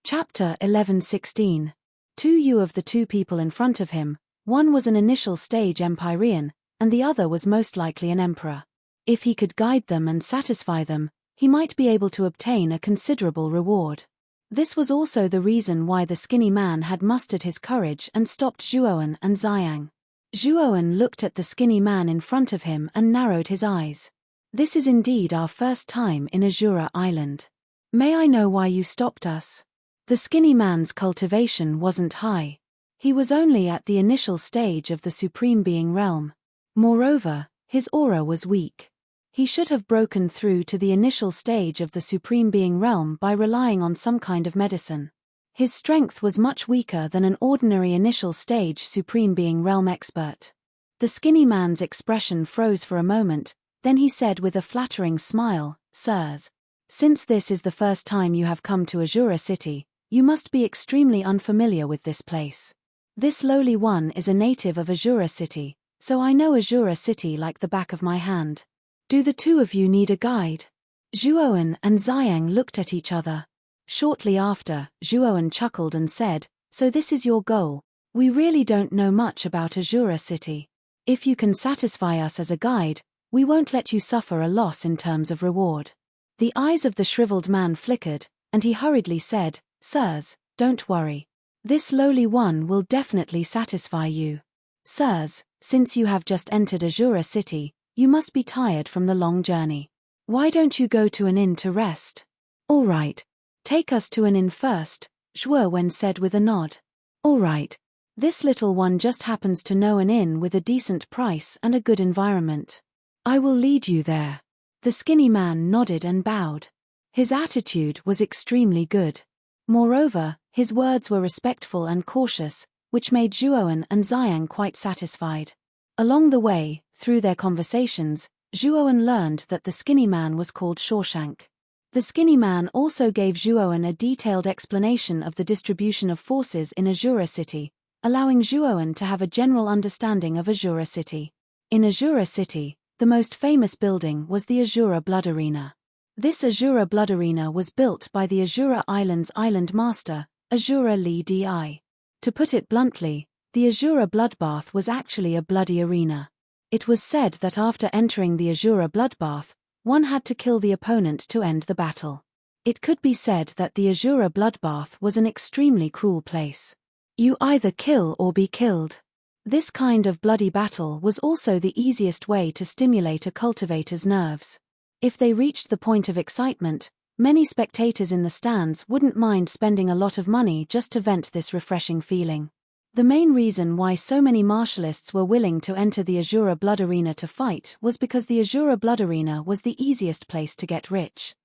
Chapter 11:16. 2 of the 2 people in front of him, one was an initial stage Empyrean, and the other was most likely an emperor. If he could guide them and satisfy them, he might be able to obtain a considerable reward. This was also the reason why the skinny man had mustered his courage and stopped Zhuowen and Xiang. Zhuowen looked at the skinny man in front of him and narrowed his eyes. This is indeed our first time in Azura Island. May I know why you stopped us? The skinny man's cultivation wasn't high. He was only at the initial stage of the Supreme Being realm. Moreover, his aura was weak. He should have broken through to the initial stage of the Supreme Being realm by relying on some kind of medicine. His strength was much weaker than an ordinary initial stage Supreme Being realm expert. The skinny man's expression froze for a moment, then he said with a flattering smile, "Sirs, since this is the first time you have come to Azura City, you must be extremely unfamiliar with this place. This lowly one is a native of Azura City, so I know Azura City like the back of my hand. Do the 2 of you need a guide?" Zhuowen and Xiang looked at each other. Shortly after, Zhuowen chuckled and said, "So this is your goal. We really don't know much about Azura City. If you can satisfy us as a guide, we won't let you suffer a loss in terms of reward." The eyes of the shriveled man flickered, and he hurriedly said, "Sirs, don't worry. This lowly one will definitely satisfy you. Sirs, since you have just entered Azura City, you must be tired from the long journey. Why don't you go to an inn to rest?" "All right. Take us to an inn first," Zhuowen said with a nod. "All right. This little one just happens to know an inn with a decent price and a good environment. I will lead you there." The skinny man nodded and bowed. His attitude was extremely good. Moreover, his words were respectful and cautious, which made Zhuowen and Xiang quite satisfied. Along the way, through their conversations, Zhuowen learned that the skinny man was called Shawshank. The skinny man also gave Zhuowen a detailed explanation of the distribution of forces in Azura City, allowing Zhuowen to have a general understanding of Azura City. In Azura City, the most famous building was the Azura Blood Arena. This Azura Blood Arena was built by the Azura Island's island master, Azura Li Di. To put it bluntly, the Azura Bloodbath was actually a bloody arena. It was said that after entering the Azura Bloodbath, one had to kill the opponent to end the battle. It could be said that the Azura Bloodbath was an extremely cruel place. You either kill or be killed. This kind of bloody battle was also the easiest way to stimulate a cultivator's nerves. If they reached the point of excitement, many spectators in the stands wouldn't mind spending a lot of money just to vent this refreshing feeling. The main reason why so many martialists were willing to enter the Azura Blood Arena to fight was because the Azura Blood Arena was the easiest place to get rich.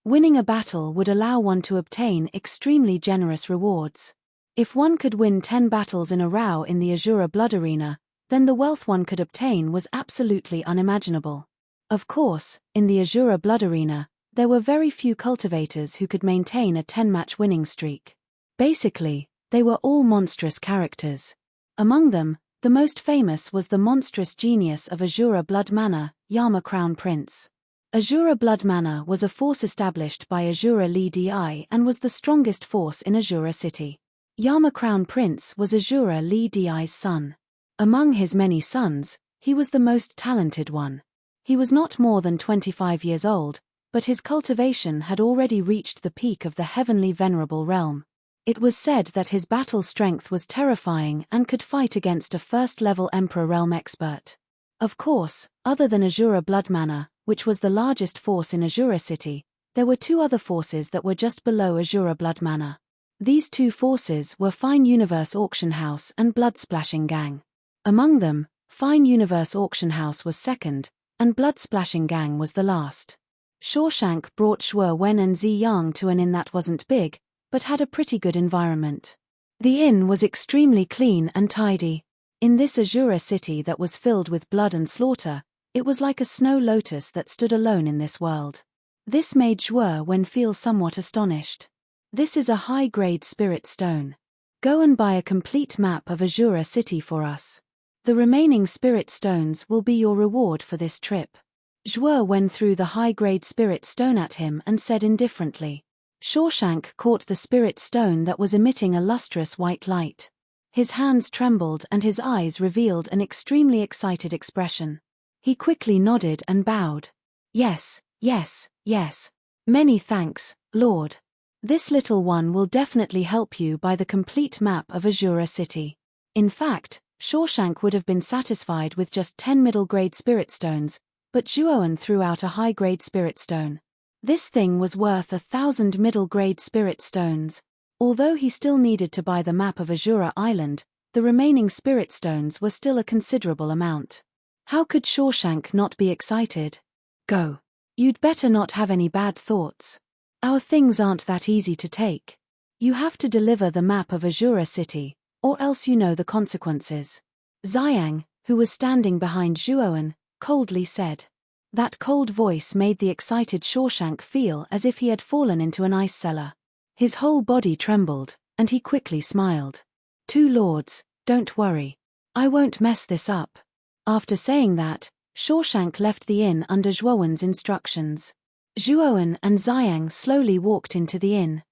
Winning a battle would allow one to obtain extremely generous rewards. If one could win 10 battles in a row in the Azura Blood Arena, then the wealth one could obtain was absolutely unimaginable. Of course, in the Azura Blood Arena, there were very few cultivators who could maintain a 10-match winning streak. Basically, they were all monstrous characters. Among them, the most famous was the monstrous genius of Azura Blood Manor, Yama Crown Prince. Azura Blood Manor was a force established by Azura Li Di and was the strongest force in Azura City. Yama Crown Prince was Azura Li Di's son. Among his many sons, he was the most talented one. He was not more than 25 years old, but his cultivation had already reached the peak of the heavenly venerable realm. It was said that his battle strength was terrifying and could fight against a first-level Emperor realm expert. Of course, other than Azura Blood Manor, which was the largest force in Azura City, there were two other forces that were just below Azura Blood Manor. These two forces were Fine Universe Auction House and Blood Splashing Gang. Among them, Fine Universe Auction House was second, and Blood Splashing Gang was the last. Shawshank brought Zhuowen and Ziyang to an inn that wasn't big, but had a pretty good environment. The inn was extremely clean and tidy. In this Azura City that was filled with blood and slaughter, it was like a snow lotus that stood alone in this world. This made Zhuowen feel somewhat astonished. "This is a high-grade spirit stone. Go and buy a complete map of Azura City for us. The remaining spirit stones will be your reward for this trip." Zhuowen threw the high-grade spirit stone at him and said indifferently. Shawshank caught the spirit stone that was emitting a lustrous white light. His hands trembled and his eyes revealed an extremely excited expression. He quickly nodded and bowed. "Yes, yes, yes. Many thanks, Lord. This little one will definitely help you buy the complete map of Azura City." In fact, Shawshank would have been satisfied with just 10 middle-grade spirit stones, but Zhuowen threw out a high-grade spirit stone. This thing was worth 1,000 middle-grade spirit stones. Although he still needed to buy the map of Azura Island, the remaining spirit stones were still a considerable amount. How could Shawshank not be excited? "Go. You'd better not have any bad thoughts. Our things aren't that easy to take. You have to deliver the map of Azura City, or else you know the consequences." Xiang, who was standing behind Zhuowen, coldly said. That cold voice made the excited Shawshank feel as if he had fallen into an ice cellar. His whole body trembled, and he quickly smiled. "Two lords, don't worry. I won't mess this up." After saying that, Shawshank left the inn under Zhuowen's instructions. Zhuowen and Xiang slowly walked into the inn.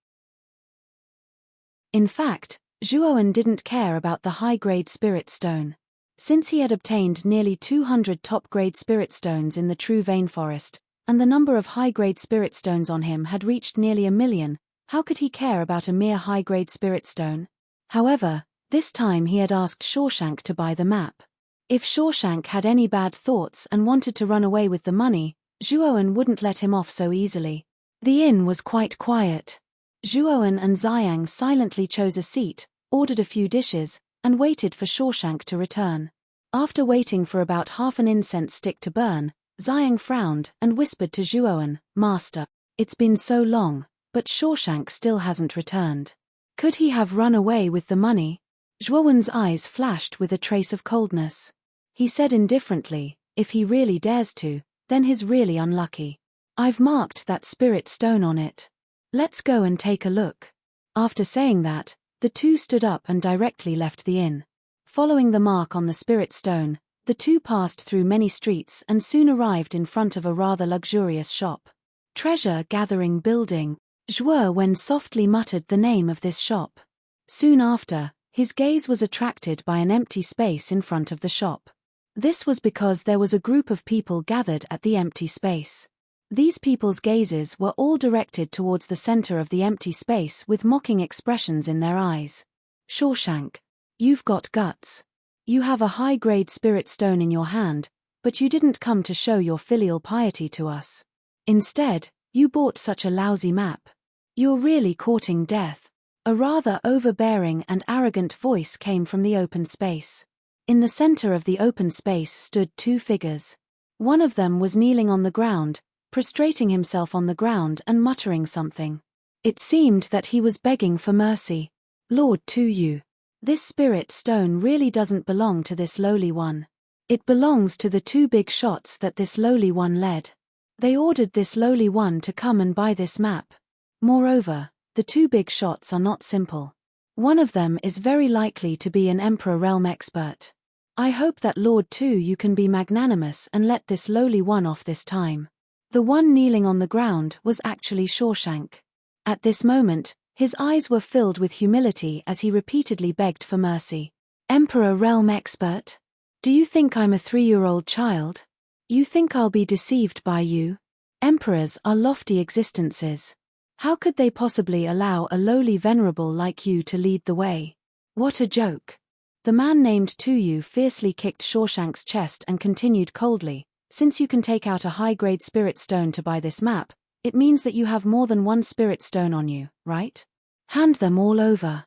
In fact, Zhuowen didn't care about the high-grade spirit stone. Since he had obtained nearly 200 top-grade spirit stones in the True Vein Forest, and the number of high-grade spirit stones on him had reached nearly 1,000,000. How could he care about a mere high-grade spirit stone? However, this time he had asked Shawshank to buy the map. If Shawshank had any bad thoughts and wanted to run away with the money, Zhuowen wouldn't let him off so easily. The inn was quite quiet. Zhuowen and Xiang silently chose a seat, ordered a few dishes, and waited for Shawshank to return. After waiting for about half an incense stick to burn, Xiang frowned and whispered to Zhuowen, "Master, it's been so long, but Shawshank still hasn't returned. Could he have run away with the money?" Zhuowen's eyes flashed with a trace of coldness. He said indifferently, "If he really dares to, then he's really unlucky. I've marked that spirit stone on it. Let's go and take a look." After saying that, the two stood up and directly left the inn. Following the mark on the spirit stone, the two passed through many streets and soon arrived in front of a rather luxurious shop. "Treasure Gathering Building." Zhuowen softly muttered the name of this shop. Soon after, his gaze was attracted by an empty space in front of the shop. This was because there was a group of people gathered at the empty space. These people's gazes were all directed towards the center of the empty space with mocking expressions in their eyes. "Shawshank, you've got guts. You have a high-grade spirit stone in your hand, but you didn't come to show your filial piety to us. Instead, you bought such a lousy map. You're really courting death." A rather overbearing and arrogant voice came from the open space. In the center of the open space stood two figures. One of them was kneeling on the ground, prostrating himself on the ground and muttering something. It seemed that he was begging for mercy. "Lord Tuyu, this spirit stone really doesn't belong to this lowly one. It belongs to the two big shots that this lowly one led. They ordered this lowly one to come and buy this map. Moreover, the two big shots are not simple. One of them is very likely to be an Emperor Realm expert. I hope that Lord Tu can be magnanimous and let this lowly one off this time." The one kneeling on the ground was actually Shawshank. At this moment, his eyes were filled with humility as he repeatedly begged for mercy. "Emperor Realm expert? Do you think I'm a 3-year-old child? You think I'll be deceived by you? Emperors are lofty existences. How could they possibly allow a lowly venerable like you to lead the way? What a joke." The man named Tuyu fiercely kicked Shawshank's chest and continued coldly, "Since you can take out a high-grade spirit stone to buy this map, it means that you have more than one spirit stone on you, right? Hand them all over."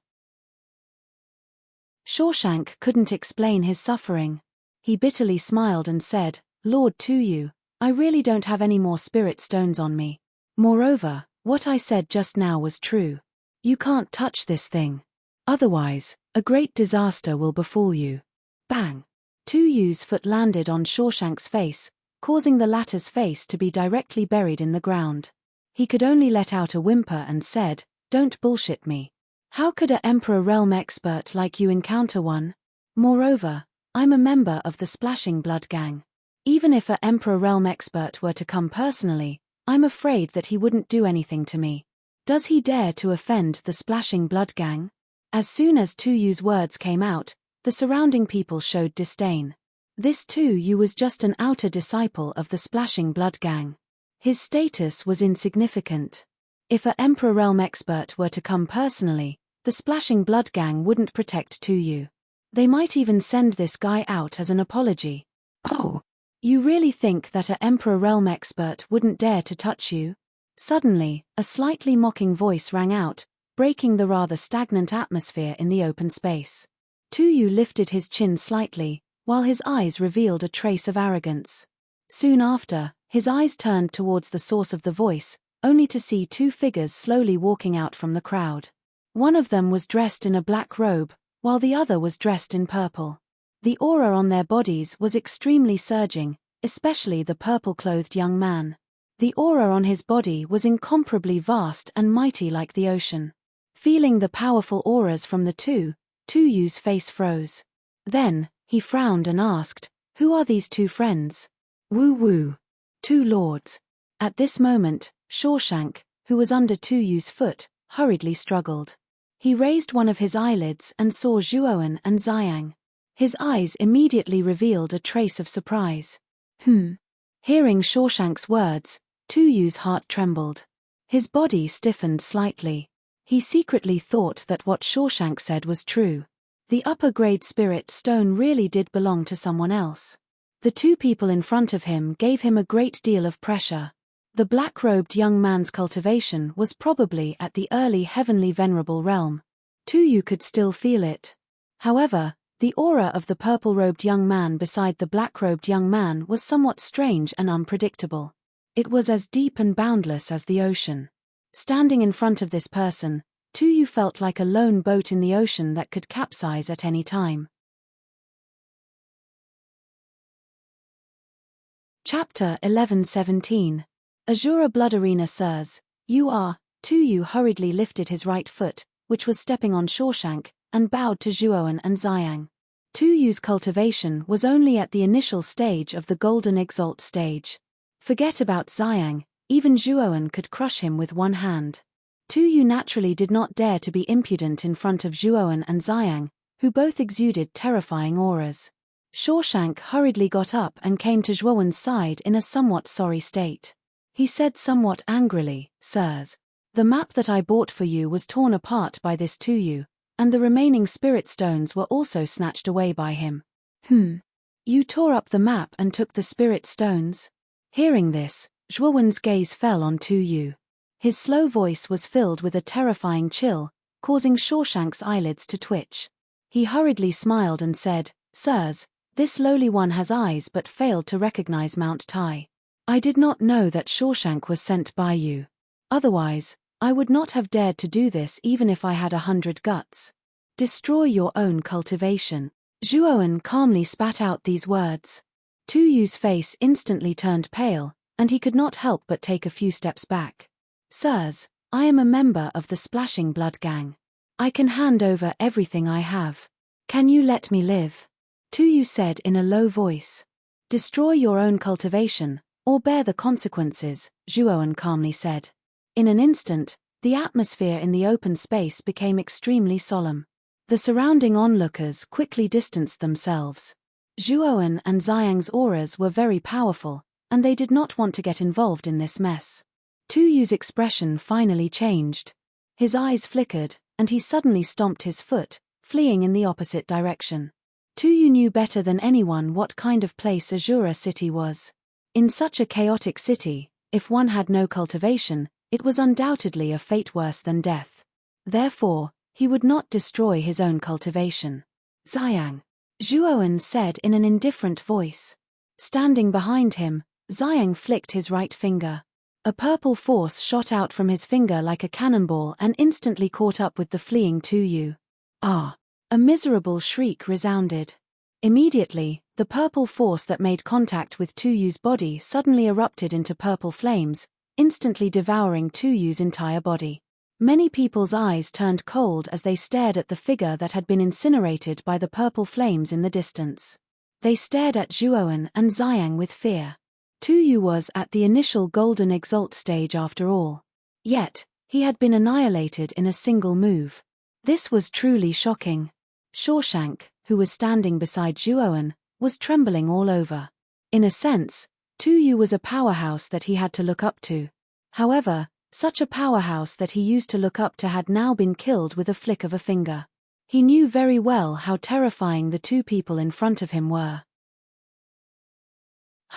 Shawshank couldn't explain his suffering. He bitterly smiled and said, "Lord Tuyu, I really don't have any more spirit stones on me. Moreover, what I said just now was true. You can't touch this thing. Otherwise, a great disaster will befall you." Bang! Tuyu's foot landed on Shawshank's face, causing the latter's face to be directly buried in the ground. He could only let out a whimper and said, "Don't bullshit me. How could a Emperor Realm expert like you encounter one? Moreover, I'm a member of the Splashing Blood Gang. Even if a Emperor Realm expert were to come personally, I'm afraid that he wouldn't do anything to me. Does he dare to offend the Splashing Blood Gang?" As soon as Tuyu's words came out, the surrounding people showed disdain. This Tuyu was just an outer disciple of the Splashing Blood Gang. His status was insignificant. If a Emperor Realm expert were to come personally, the Splashing Blood Gang wouldn't protect Tuyu. They might even send this guy out as an apology. "Oh, you really think that a Emperor Realm expert wouldn't dare to touch you?" Suddenly, a slightly mocking voice rang out, breaking the rather stagnant atmosphere in the open space. Tuyu lifted his chin slightly, while his eyes revealed a trace of arrogance. Soon after, his eyes turned towards the source of the voice, only to see two figures slowly walking out from the crowd. One of them was dressed in a black robe, while the other was dressed in purple. The aura on their bodies was extremely surging, especially the purple-clothed young man. The aura on his body was incomparably vast and mighty like the ocean. Feeling the powerful auras from the Tuyu's face froze. Then, he frowned and asked, "Who are these two friends?" "Woo-woo. Two lords." At this moment, Shawshank, who was under Tuyu's foot, hurriedly struggled. He raised one of his eyelids and saw Zhuowen and Xiang. His eyes immediately revealed a trace of surprise. Hearing Shawshank's words, Tuyu's heart trembled. His body stiffened slightly. He secretly thought that what Shawshank said was true. The upper-grade spirit stone really did belong to someone else. The two people in front of him gave him a great deal of pressure. The black-robed young man's cultivation was probably at the early heavenly venerable realm. Tuyu could still feel it. However, the aura of the purple-robed young man beside the black-robed young man was somewhat strange and unpredictable. It was as deep and boundless as the ocean. Standing in front of this person, Tuyu felt like a lone boat in the ocean that could capsize at any time. Chapter 11:17. Azura Blood Arena Sirs, you are. Tuyu hurriedly lifted his right foot, which was stepping on Shawshank, and bowed to Zhuowen and Xiang. Tuyu's cultivation was only at the initial stage of the Golden Exalt stage. Forget about Xiang, even Zhuowen could crush him with one hand. Tuyu naturally did not dare to be impudent in front of Zhuowen and Xiang, who both exuded terrifying auras. Shawshank hurriedly got up and came to Zhuowen's side in a somewhat sorry state. He said somewhat angrily, "Sirs, the map that I bought for you was torn apart by this Tuyu, and the remaining spirit stones were also snatched away by him." You tore up the map and took the spirit stones?" Hearing this, Zhuowen's gaze fell on Tuyu. His slow voice was filled with a terrifying chill, causing Shawshank's eyelids to twitch. He hurriedly smiled and said, "Sirs, this lowly one has eyes but failed to recognize Mount Tai. I did not know that Shawshank was sent by you. Otherwise, I would not have dared to do this even if I had 100 guts. Destroy your own cultivation." Zhuowen calmly spat out these words. Tuyu's face instantly turned pale, and he could not help but take a few steps back. "Sirs, I am a member of the Splashing Blood Gang. I can hand over everything I have. Can you let me live?" Tuyu said in a low voice. "Destroy your own cultivation, or bear the consequences," Zhuowen calmly said. In an instant, the atmosphere in the open space became extremely solemn. The surrounding onlookers quickly distanced themselves. Zhuowen and Xiang's auras were very powerful, and they did not want to get involved in this mess. Tuyu's expression finally changed. His eyes flickered, and he suddenly stomped his foot, fleeing in the opposite direction. Tuyu knew better than anyone what kind of place Azura City was. In such a chaotic city, if one had no cultivation, it was undoubtedly a fate worse than death. Therefore, he would not destroy his own cultivation. "Xiang," Zhuowen said in an indifferent voice. Standing behind him, Xiang flicked his right finger. A purple force shot out from his finger like a cannonball and instantly caught up with the fleeing Tuyu. "Ah!" A miserable shriek resounded. Immediately, the purple force that made contact with Tuyu's body suddenly erupted into purple flames, instantly devouring Tuyu's entire body. Many people's eyes turned cold as they stared at the figure that had been incinerated by the purple flames in the distance. They stared at Zhuowen and Xiang with fear. Tuyu was at the initial Golden Exalt stage after all. Yet, he had been annihilated in a single move. This was truly shocking. Shawshank, who was standing beside Zhuowen, was trembling all over. In a sense, Tuyu was a powerhouse that he had to look up to. However, such a powerhouse that he used to look up to had now been killed with a flick of a finger. He knew very well how terrifying the two people in front of him were.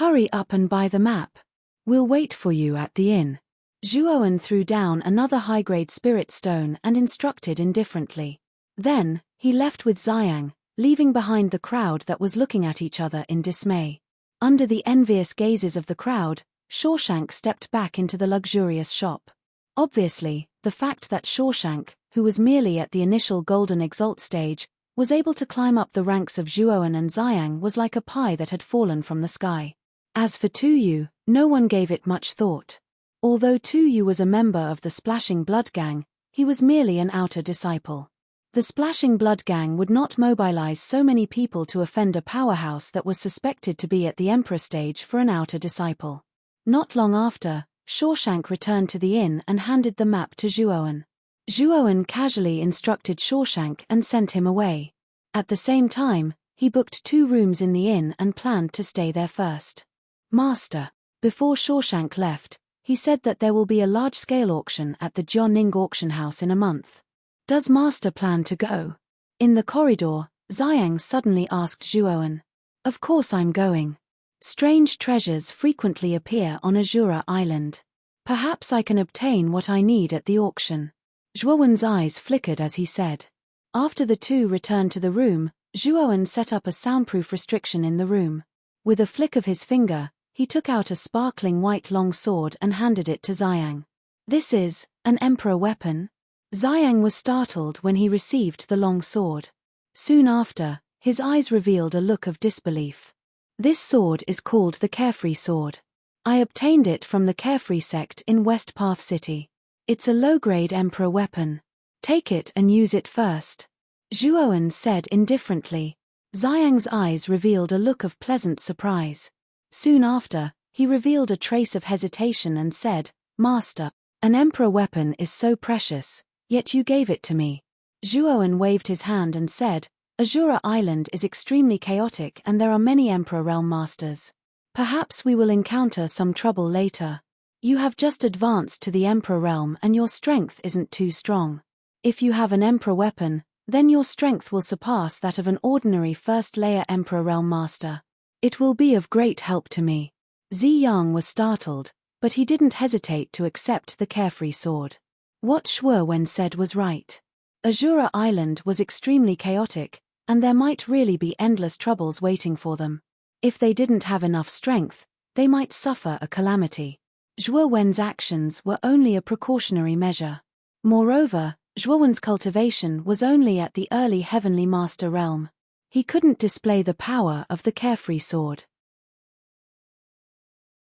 "Hurry up and buy the map. We'll wait for you at the inn." Zhuowen threw down another high-grade spirit stone and instructed indifferently. Then, he left with Xiang, leaving behind the crowd that was looking at each other in dismay. Under the envious gazes of the crowd, Shawshank stepped back into the luxurious shop. Obviously, the fact that Shawshank, who was merely at the initial Golden Exalt stage, was able to climb up the ranks of Zhuowen and Xiang was like a pie that had fallen from the sky. As for Tuyu, no one gave it much thought. Although Tuyu was a member of the Splashing Blood Gang, he was merely an outer disciple. The Splashing Blood Gang would not mobilize so many people to offend a powerhouse that was suspected to be at the Emperor stage for an outer disciple. Not long after, Shawshank returned to the inn and handed the map to Zhuowen. Zhuowen casually instructed Shawshank and sent him away. At the same time, he booked 2 rooms in the inn and planned to stay there first. "Master." Before Shawshank left, He said that there will be a large-scale auction at the Jianing auction house in a month. Does Master plan to go? In the corridor, Xiang suddenly asked Zhuowen. Of course I'm going. Strange treasures frequently appear on Azura Island. Perhaps I can obtain what I need at the auction. Zhuowen's eyes flickered as he said. After the two returned to the room, Zhuowen set up a soundproof restriction in the room. With a flick of his finger, he took out a sparkling white long sword and handed it to Xiang. This is an emperor weapon? Xiang was startled when he received the long sword. Soon after, his eyes revealed a look of disbelief. This sword is called the Carefree Sword. I obtained it from the Carefree sect in West Path City. It's a low-grade emperor weapon. Take it and use it first. Zhuowen said indifferently. Xiang's eyes revealed a look of pleasant surprise. Soon after, he revealed a trace of hesitation and said, Master, an emperor weapon is so precious, yet you gave it to me. Zhuowen waved his hand and said, Azura Island is extremely chaotic and there are many Emperor Realm Masters. Perhaps we will encounter some trouble later. You have just advanced to the Emperor Realm and your strength isn't too strong. If you have an Emperor weapon, then your strength will surpass that of an ordinary first-layer Emperor Realm Master. It will be of great help to me. Ziyang was startled, but he didn't hesitate to accept the Carefree Sword. What Shuowen said was right. Azura Island was extremely chaotic, and there might really be endless troubles waiting for them. If they didn't have enough strength, they might suffer a calamity. Zhuowen's actions were only a precautionary measure. Moreover, Zhuowen's cultivation was only at the early Heavenly Master realm. He couldn't display the power of the Carefree Sword.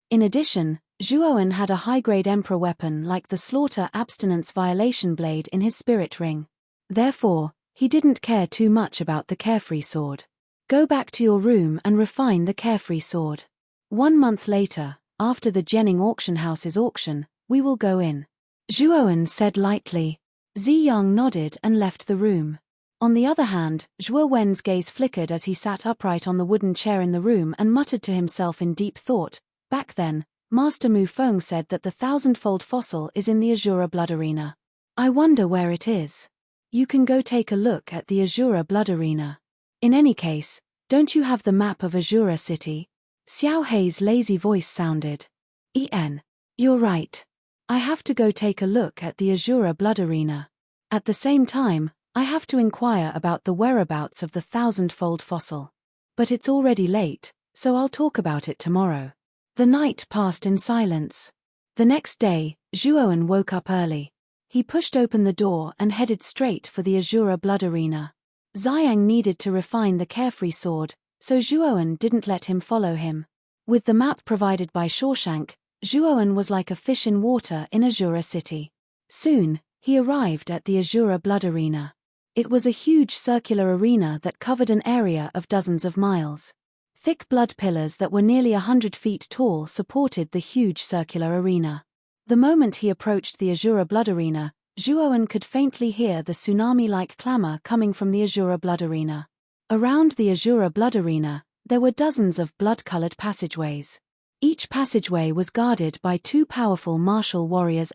In addition, Zhuowen had a high-grade Emperor weapon like the Slaughter Abstinence Violation Blade in his spirit ring. Therefore, he didn't care too much about the Carefree Sword. Go back to your room and refine the Carefree Sword. 1 month later, after the Jianing auction house's auction, we will go in. Zhuowen said lightly. Ziyang nodded and left the room. On the other hand, Zhuowen's gaze flickered as he sat upright on the wooden chair in the room and muttered to himself in deep thought. Back then, Master Mu Feng said that the thousand-fold fossil is in the Azura Blood Arena. I wonder where it is. You can go take a look at the Azura Blood Arena. In any case, don't you have the map of Azura City? Xiao Hei's lazy voice sounded. You're right. I have to go take a look at the Azura Blood Arena. At the same time, I have to inquire about the whereabouts of the thousand-fold fossil. But it's already late, so I'll talk about it tomorrow. The night passed in silence. The next day, Zhuowen woke up early. He pushed open the door and headed straight for the Azura Blood Arena. Xiang needed to refine the Carefree Sword, so Zhuowen didn't let him follow him. With the map provided by Shawshank, Zhuowen was like a fish in water in Azura City. Soon, he arrived at the Azura Blood Arena. It was a huge circular arena that covered an area of dozens of miles. Thick blood pillars that were nearly 100 feet tall supported the huge circular arena. The moment he approached the Azura Blood Arena, Zhuowen could faintly hear the tsunami-like clamor coming from the Azura Blood Arena. Around the Azura Blood Arena, there were dozens of blood-colored passageways. Each passageway was guarded by 2 powerful martial warriors.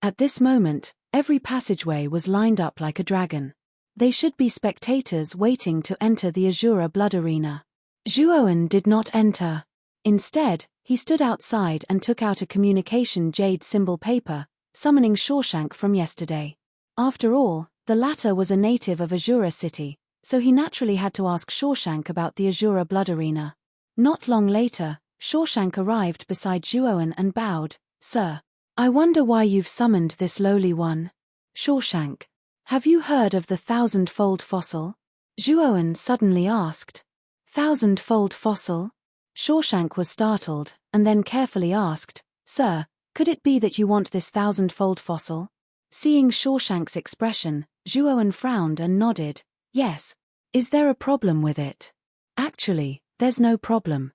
At this moment, every passageway was lined up like a dragon. They should be spectators waiting to enter the Azura Blood Arena. Zhuowen did not enter. Instead, he stood outside and took out a communication jade symbol paper, summoning Shawshank from yesterday. After all, the latter was a native of Azura City, so he naturally had to ask Shawshank about the Azura Blood Arena. Not long later, Shawshank arrived beside Zhuowen and bowed. Sir, I wonder why you've summoned this lowly one. Shawshank, have you heard of the thousand-fold fossil? Zhuowen suddenly asked. Thousand-fold fossil? Shawshank was startled, and then carefully asked, Sir, could it be that you want this thousand-fold fossil? Seeing Shawshank's expression, Zhuowen frowned and nodded. Yes. Is there a problem with it? Actually, there's no problem.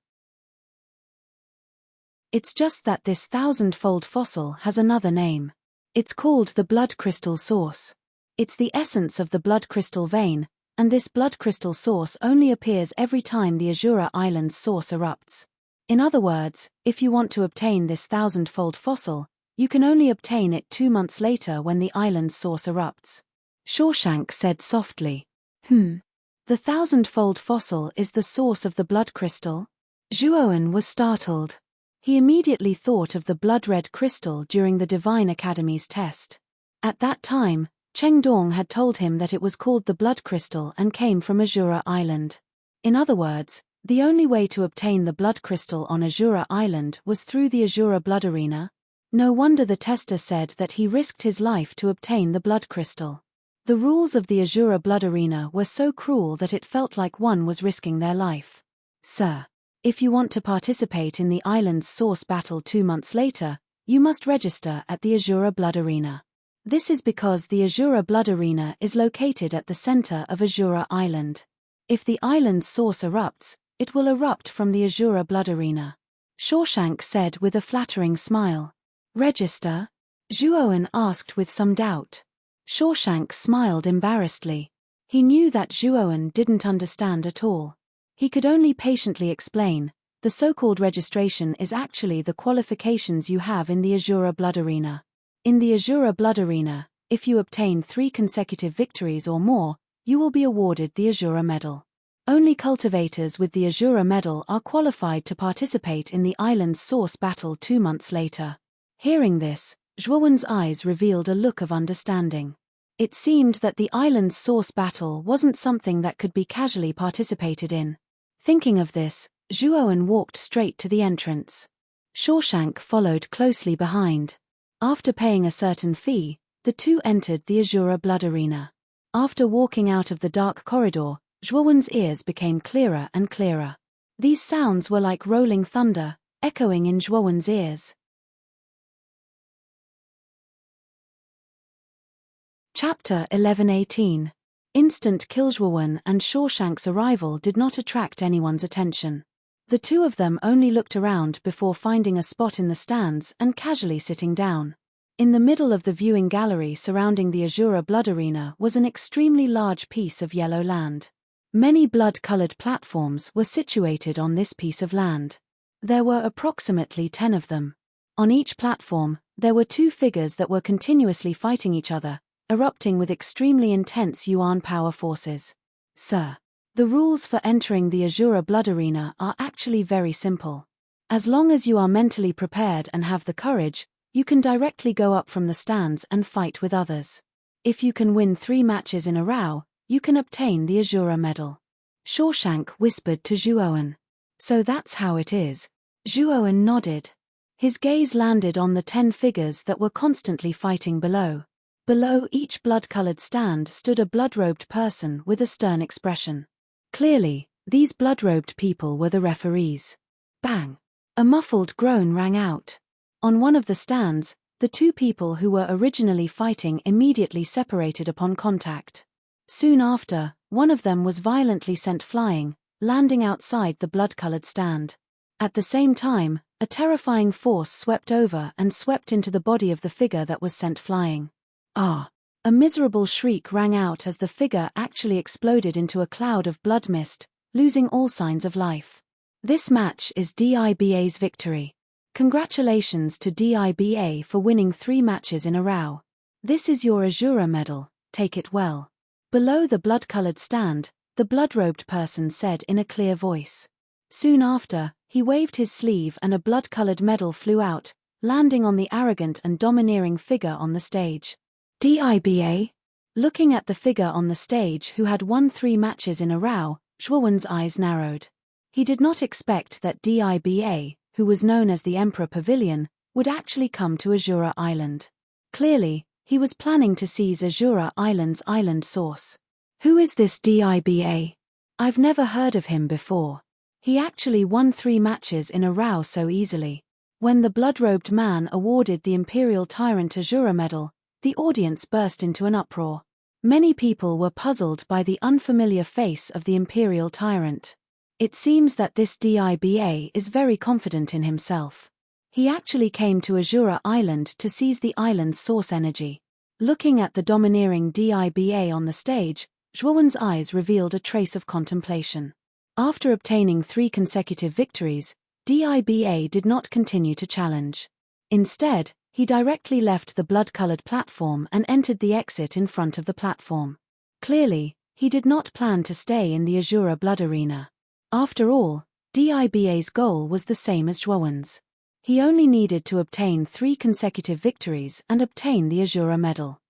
It's just that this thousand-fold fossil has another name. It's called the blood crystal source. It's the essence of the blood crystal vein, and this blood crystal source only appears every time the Azura Island's source erupts. In other words, if you want to obtain this 1,000-fold fossil, you can only obtain it 2 months later when the island's source erupts. Shawshank said softly. The 1,000-fold fossil is the source of the blood crystal? Zhuowen was startled. He immediately thought of the blood-red crystal during the Divine Academy's test. At that time, Cheng Dong had told him that it was called the blood crystal and came from Azura Island. In other words, the only way to obtain the blood crystal on Azura Island was through the Azura blood arena. No wonder the tester said that he risked his life to obtain the blood crystal. The rules of the Azura blood arena were so cruel that it felt like one was risking their life. Sir, if you want to participate in the island's source battle 2 months later, you must register at the Azura blood arena. This is because the Azura blood arena is located at the center of Azura Island. If the island's source erupts, it will erupt from the Azura blood arena. Shawshank said with a flattering smile. Register? Zhuowen asked with some doubt. Shawshank smiled embarrassedly. He knew that Zhuowen didn't understand at all. He could only patiently explain, the so-called registration is actually the qualifications you have in the Azura blood arena. In the Azura blood arena, if you obtain 3 consecutive victories or more, you will be awarded the Azura medal. Only cultivators with the Azura medal are qualified to participate in the island's source battle 2 months later. Hearing this, Zhuowen's eyes revealed a look of understanding. It seemed that the island's source battle wasn't something that could be casually participated in. Thinking of this, Zhuowen walked straight to the entrance. Shawshank followed closely behind. After paying a certain fee, the two entered the Azura blood arena. After walking out of the dark corridor, Zhuowen's ears became clearer and clearer. These sounds were like rolling thunder, echoing in Zhuowen's ears. Chapter 11:18. Instant kill. Zhuowen and Shawshank's arrival did not attract anyone's attention. The two of them only looked around before finding a spot in the stands and casually sitting down. In the middle of the viewing gallery surrounding the Azura blood arena was an extremely large piece of yellow land. Many blood-colored platforms were situated on this piece of land. There were approximately 10 of them. On each platform, there were 2 figures that were continuously fighting each other, erupting with extremely intense Yuan power forces. Sir, the rules for entering the Azura blood arena are actually very simple. As long as you are mentally prepared and have the courage, you can directly go up from the stands and fight with others. If you can win 3 matches in a row, you can obtain the Azura medal. Shawshank whispered to Zhuowen. So that's how it is. Zhuowen nodded. His gaze landed on the 10 figures that were constantly fighting below. Below each blood-colored stand stood a blood-robed person with a stern expression. Clearly, these blood-robed people were the referees. Bang! A muffled groan rang out. On one of the stands, the 2 people who were originally fighting immediately separated upon contact. Soon after, one of them was violently sent flying, landing outside the blood-colored stand. At the same time, a terrifying force swept over and swept into the body of the figure that was sent flying. Ah! A miserable shriek rang out as the figure actually exploded into a cloud of blood mist, losing all signs of life. This match is DIBA's victory. Congratulations to DIBA for winning 3 matches in a row. This is your Azura medal, take it well. Below the blood-colored stand, the blood-robed person said in a clear voice. Soon after, he waved his sleeve and a blood-colored medal flew out, landing on the arrogant and domineering figure on the stage. DIBA? Looking at the figure on the stage who had won 3 matches in a row, Zhuowen's eyes narrowed. He did not expect that DIBA, who was known as the Emperor Pavilion, would actually come to Azura Island. Clearly, he was planning to seize Azura Island's island source. Who is this DIBA? I've never heard of him before. He actually won 3 matches in a row so easily. When the blood-robed man awarded the Imperial Tyrant Azura medal, the audience burst into an uproar. Many people were puzzled by the unfamiliar face of the Imperial Tyrant. It seems that this DIBA is very confident in himself. He actually came to Azura Island to seize the island's source energy. Looking at the domineering DIBA on the stage, Zhuowen's eyes revealed a trace of contemplation. After obtaining 3 consecutive victories, Diba did not continue to challenge. Instead, he directly left the blood-colored platform and entered the exit in front of the platform. Clearly, he did not plan to stay in the Azura blood arena. After all, Diba's goal was the same as Zhuowen's. He only needed to obtain 3 consecutive victories and obtain the Azura medal.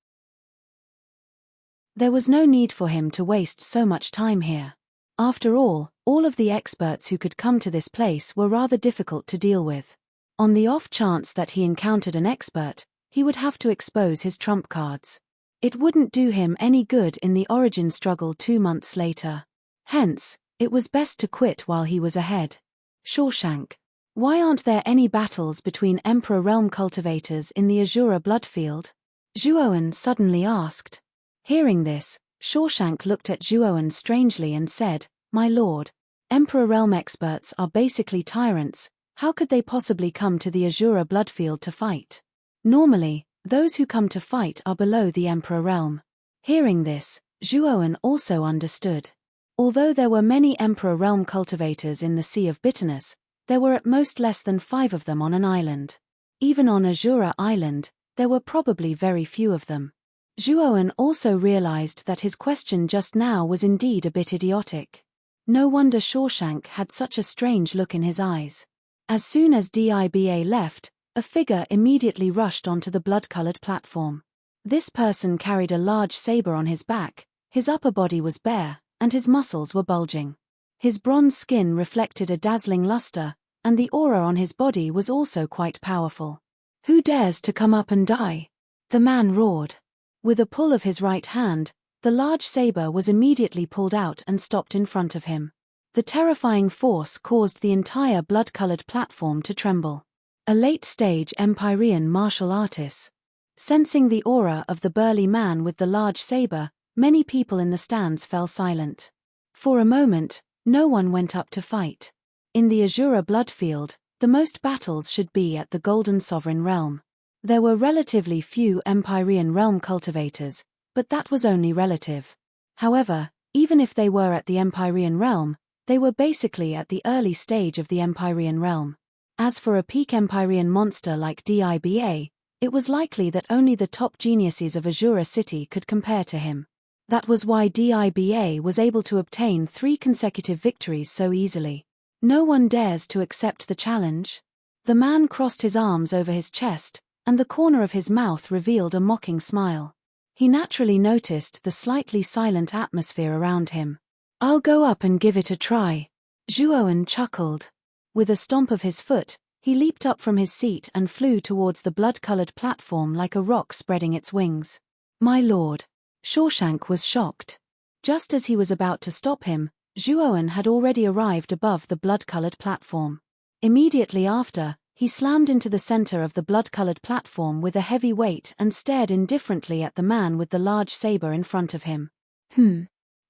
There was no need for him to waste so much time here. After all of the experts who could come to this place were rather difficult to deal with. On the off chance that he encountered an expert, he would have to expose his trump cards. It wouldn't do him any good in the origin struggle 2 months later. Hence, it was best to quit while he was ahead. Shawshank. Why aren't there any battles between Emperor Realm cultivators in the Azura bloodfield? Zhuowen suddenly asked. Hearing this, Shawshank looked at Zhuowen strangely and said, "My lord, Emperor Realm experts are basically tyrants. How could they possibly come to the Azura bloodfield to fight? Normally, those who come to fight are below the Emperor Realm." Hearing this, Zhuowen also understood. Although there were many Emperor Realm cultivators in the Sea of Bitterness, there were at most less than 5 of them on an island. Even on Azura Island, there were probably very few of them. Zhuowen also realized that his question just now was indeed a bit idiotic. No wonder Shawshank had such a strange look in his eyes. As soon as Diba left, a figure immediately rushed onto the blood-colored platform. This person carried a large saber on his back, his upper body was bare, and his muscles were bulging. His bronze skin reflected a dazzling luster, and the aura on his body was also quite powerful. "Who dares to come up and die?" the man roared. With a pull of his right hand, the large saber was immediately pulled out and stopped in front of him. The terrifying force caused the entire blood-colored platform to tremble. A late-stage Empyrean martial artist. Sensing the aura of the burly man with the large saber, many people in the stands fell silent. For a moment, no one went up to fight. In the Azura bloodfield, the most battles should be at the Golden Sovereign Realm. There were relatively few Empyrean realm cultivators, but that was only relative. However, even if they were at the Empyrean realm, they were basically at the early stage of the Empyrean realm. As for a peak Empyrean monster like Diba, it was likely that only the top geniuses of Azura City could compare to him. That was why Diba was able to obtain 3 consecutive victories so easily. No one dares to accept the challenge. The man crossed his arms over his chest, and the corner of his mouth revealed a mocking smile. He naturally noticed the slightly silent atmosphere around him. "I'll go up and give it a try." Zhuowen chuckled. With a stomp of his foot, he leaped up from his seat and flew towards the blood-colored platform like a rock spreading its wings. "My lord." Shawshank was shocked. Just as he was about to stop him, Zhuowen had already arrived above the blood-colored platform. Immediately after, he slammed into the center of the blood-colored platform with a heavy weight and stared indifferently at the man with the large saber in front of him.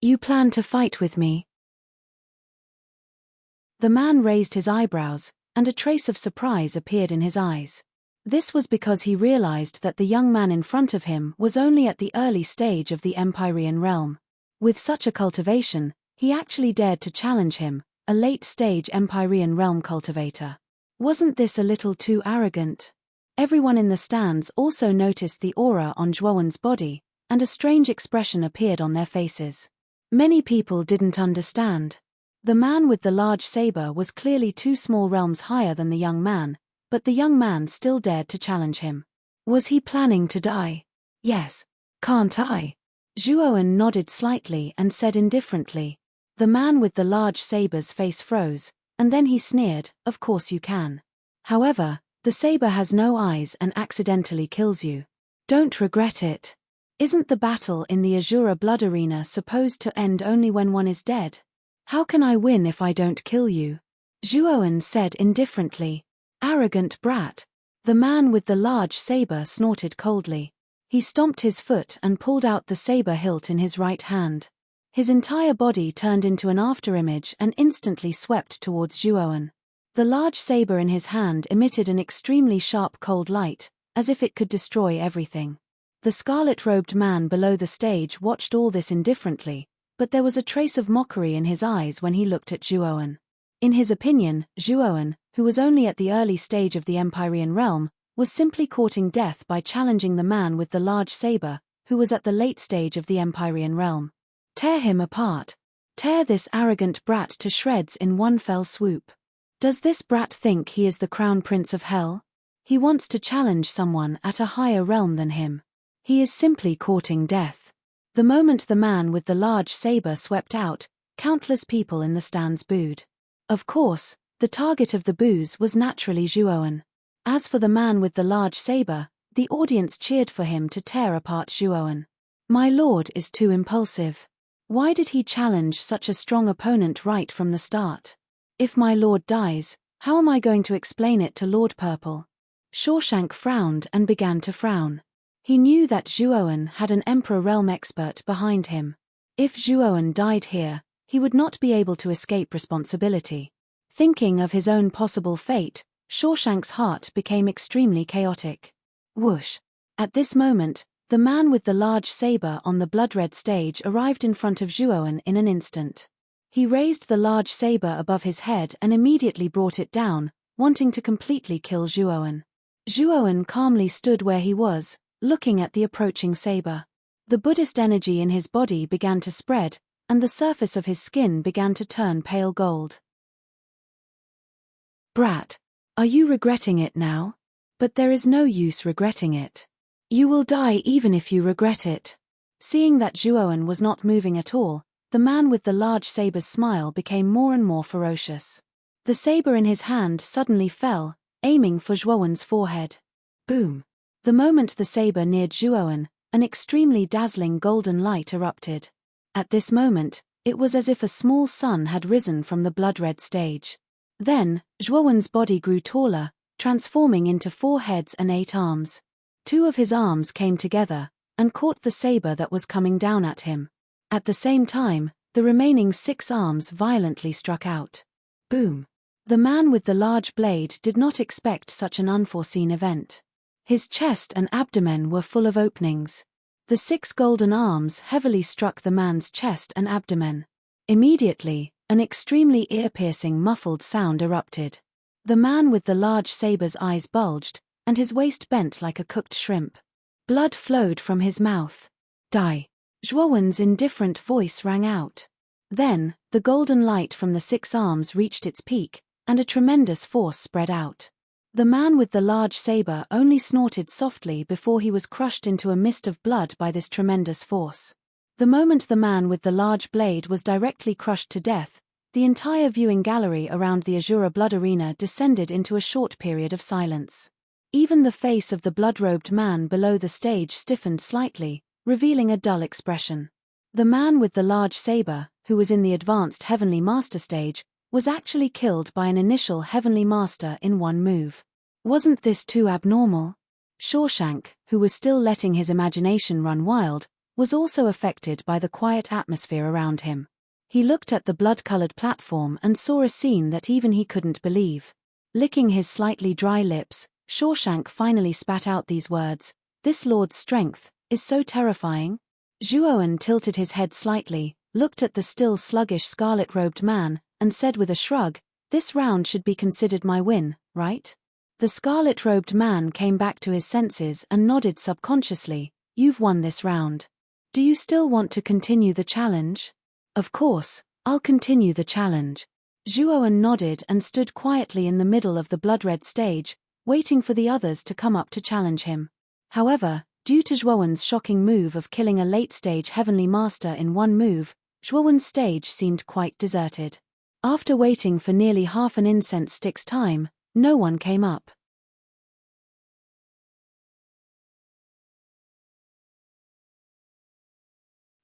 You plan to fight with me?" The man raised his eyebrows, and a trace of surprise appeared in his eyes. This was because he realized that the young man in front of him was only at the early stage of the Empyrean realm. With such a cultivation, he actually dared to challenge him, a late-stage Empyrean realm cultivator. Wasn't this a little too arrogant? Everyone in the stands also noticed the aura on Zhuowen's body, and a strange expression appeared on their faces. Many people didn't understand. The man with the large saber was clearly 2 small realms higher than the young man, but the young man still dared to challenge him. Was he planning to die? "Yes. Can't I?" Zhuowen nodded slightly and said indifferently. The man with the large saber's face froze, and then he sneered, "Of course you can. However, the saber has no eyes and accidentally kills you. Don't regret it. Isn't the battle in the Azura blood arena supposed to end only when one is dead? How can I win if I don't kill you?" Zhuowen said indifferently. "Arrogant brat." The man with the large saber snorted coldly. He stomped his foot and pulled out the saber hilt in his right hand. His entire body turned into an afterimage and instantly swept towards Zhuowen. The large saber in his hand emitted an extremely sharp cold light, as if it could destroy everything. The scarlet-robed man below the stage watched all this indifferently, but there was a trace of mockery in his eyes when he looked at Zhuowen. In his opinion, Zhuowen, who was only at the early stage of the Empyrean realm, was simply courting death by challenging the man with the large saber, who was at the late stage of the Empyrean realm. Tear him apart. Tear this arrogant brat to shreds in one fell swoop. Does this brat think he is the crown prince of hell? He wants to challenge someone at a higher realm than him. He is simply courting death. The moment the man with the large saber swept out, countless people in the stands booed. Of course, the target of the boos was naturally Zhuowen. As for the man with the large saber, the audience cheered for him to tear apart Zhuowen. My lord is too impulsive. Why did he challenge such a strong opponent right from the start? If my lord dies, how am I going to explain it to Lord Purple? Shawshank frowned and began to frown. He knew that Zhuowen had an Emperor Realm expert behind him. If Zhuowen died here, he would not be able to escape responsibility. Thinking of his own possible fate, Shawshank's heart became extremely chaotic. Whoosh! At this moment, the man with the large saber on the blood-red stage arrived in front of Zhuowen in an instant. He raised the large saber above his head and immediately brought it down, wanting to completely kill Zhuowen. Zhuowen calmly stood where he was, looking at the approaching saber. The Buddhist energy in his body began to spread, and the surface of his skin began to turn pale gold. Brat, are you regretting it now? But there is no use regretting it. You will die even if you regret it. Seeing that Zhuowen was not moving at all, the man with the large saber's smile became more and more ferocious. The saber in his hand suddenly fell, aiming for Zhuowen's forehead. Boom! The moment the saber neared Zhuowen, an extremely dazzling golden light erupted. At this moment, it was as if a small sun had risen from the blood-red stage. Then, Zhuowen's body grew taller, transforming into 4 heads and 8 arms. 2 of his arms came together, and caught the saber that was coming down at him. At the same time, the remaining 6 arms violently struck out. Boom! The man with the large blade did not expect such an unforeseen event. His chest and abdomen were full of openings. The 6 golden arms heavily struck the man's chest and abdomen. Immediately, an extremely ear-piercing muffled sound erupted. The man with the large saber's eyes bulged, and his waist bent like a cooked shrimp. Blood flowed from his mouth. Die! Zhuowen's indifferent voice rang out. Then, the golden light from the 6 arms reached its peak, and a tremendous force spread out. The man with the large saber only snorted softly before he was crushed into a mist of blood by this tremendous force. The moment the man with the large blade was directly crushed to death, the entire viewing gallery around the Azura Blood Arena descended into a short period of silence. Even the face of the blood-robed man below the stage stiffened slightly, revealing a dull expression. The man with the large saber, who was in the advanced Heavenly Master stage, was actually killed by an initial Heavenly Master in one move. Wasn't this too abnormal? Shawshank, who was still letting his imagination run wild, was also affected by the quiet atmosphere around him. He looked at the blood-colored platform and saw a scene that even he couldn't believe. Licking his slightly dry lips, Shawshank finally spat out these words, "This lord's strength is so terrifying." Zhuowen tilted his head slightly, looked at the still sluggish scarlet-robed man, and said with a shrug, "This round should be considered my win, right?" The scarlet-robed man came back to his senses and nodded subconsciously, "You've won this round. Do you still want to continue the challenge?" "Of course, I'll continue the challenge." Zhuowen nodded and stood quietly in the middle of the blood-red stage, waiting for the others to come up to challenge him. However, due to Zhuowen's shocking move of killing a late-stage Heavenly Master in one move, Zhuowen's stage seemed quite deserted. After waiting for nearly half an incense stick's time, no one came up.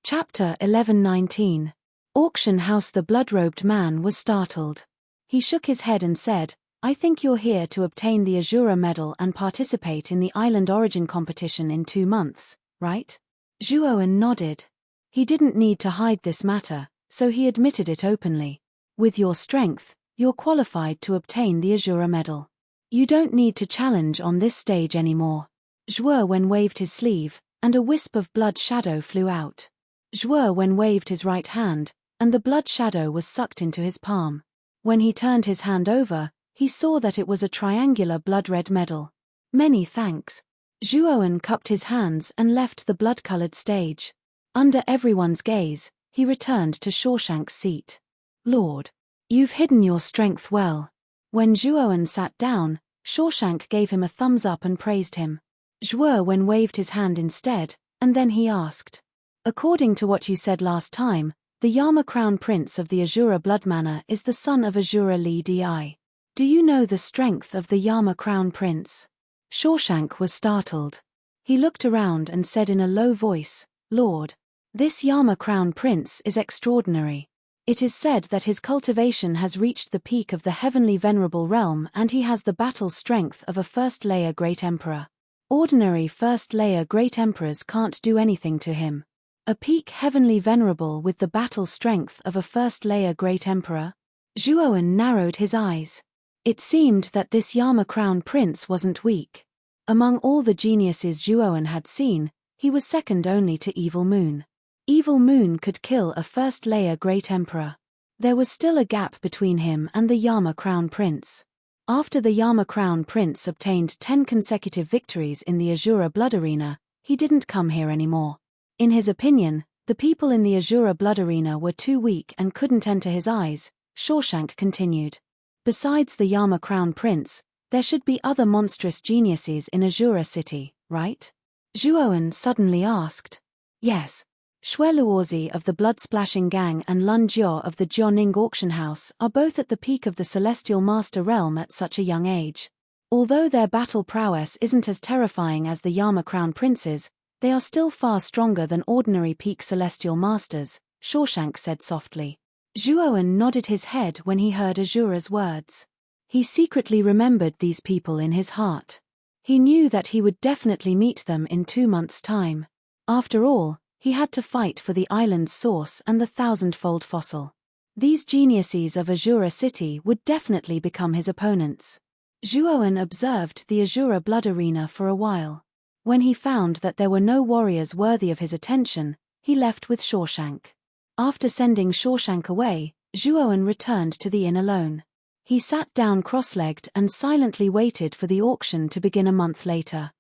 Chapter 11:19. Auction House. The blood-robed man was startled. He shook his head and said, "I think you're here to obtain the Azura medal and participate in the Island Origin competition in 2 months, right?" Zhuowen nodded. He didn't need to hide this matter, so he admitted it openly. "With your strength, you're qualified to obtain the Azura medal. You don't need to challenge on this stage anymore." Zhuowen waved his sleeve, and a wisp of blood shadow flew out. Zhuowen waved his right hand, and the blood shadow was sucked into his palm. When he turned his hand over, He saw that it was a triangular blood-red medal. Many thanks. Zhuowen cupped his hands and left the blood-colored stage. Under everyone's gaze, he returned to Shawshank's seat. Lord, you've hidden your strength well. When Zhuowen sat down, Shawshank gave him a thumbs up and praised him. Zhuowen waved his hand instead, and then he asked. According to what you said last time, the Yama Crown Prince of the Azura Blood Manor is the son of Azura Li Di. Do you know the strength of the Yama Crown Prince? Shawshank was startled. He looked around and said in a low voice, Lord, this Yama Crown Prince is extraordinary. It is said that his cultivation has reached the peak of the heavenly venerable realm and he has the battle strength of a first-layer Great Emperor. Ordinary first-layer Great Emperors can't do anything to him. A peak heavenly venerable with the battle strength of a first-layer Great Emperor? Zhuowen narrowed his eyes. It seemed that this Yama Crown Prince wasn't weak. Among all the geniuses Zhuowen had seen, he was second only to Evil Moon. Evil Moon could kill a first-layer Great Emperor. There was still a gap between him and the Yama Crown Prince. After the Yama Crown Prince obtained 10 consecutive victories in the Azura Blood Arena, he didn't come here anymore. In his opinion, the people in the Azura Blood Arena were too weak and couldn't enter his eyes, Shawshank continued. Besides the Yama Crown Prince, there should be other monstrous geniuses in Azura City, right? Zhuowen suddenly asked. Yes. Xue Luozi of the Blood-Splashing Gang and Lun Jiao of the Jiaoning Auction House are both at the peak of the Celestial Master Realm at such a young age. Although their battle prowess isn't as terrifying as the Yama Crown Princes, they are still far stronger than ordinary peak Celestial Masters, Shawshank said softly. Zhuowen nodded his head when he heard Azura's words. He secretly remembered these people in his heart. He knew that he would definitely meet them in 2 months' time. After all, he had to fight for the island's source and the thousand-fold fossil. These geniuses of Azura City would definitely become his opponents. Zhuowen observed the Azura Blood Arena for a while. When he found that there were no warriors worthy of his attention, he left with Shawshank. After sending Shawshank away, Zhuowen returned to the inn alone. He sat down cross-legged and silently waited for the auction to begin a month later.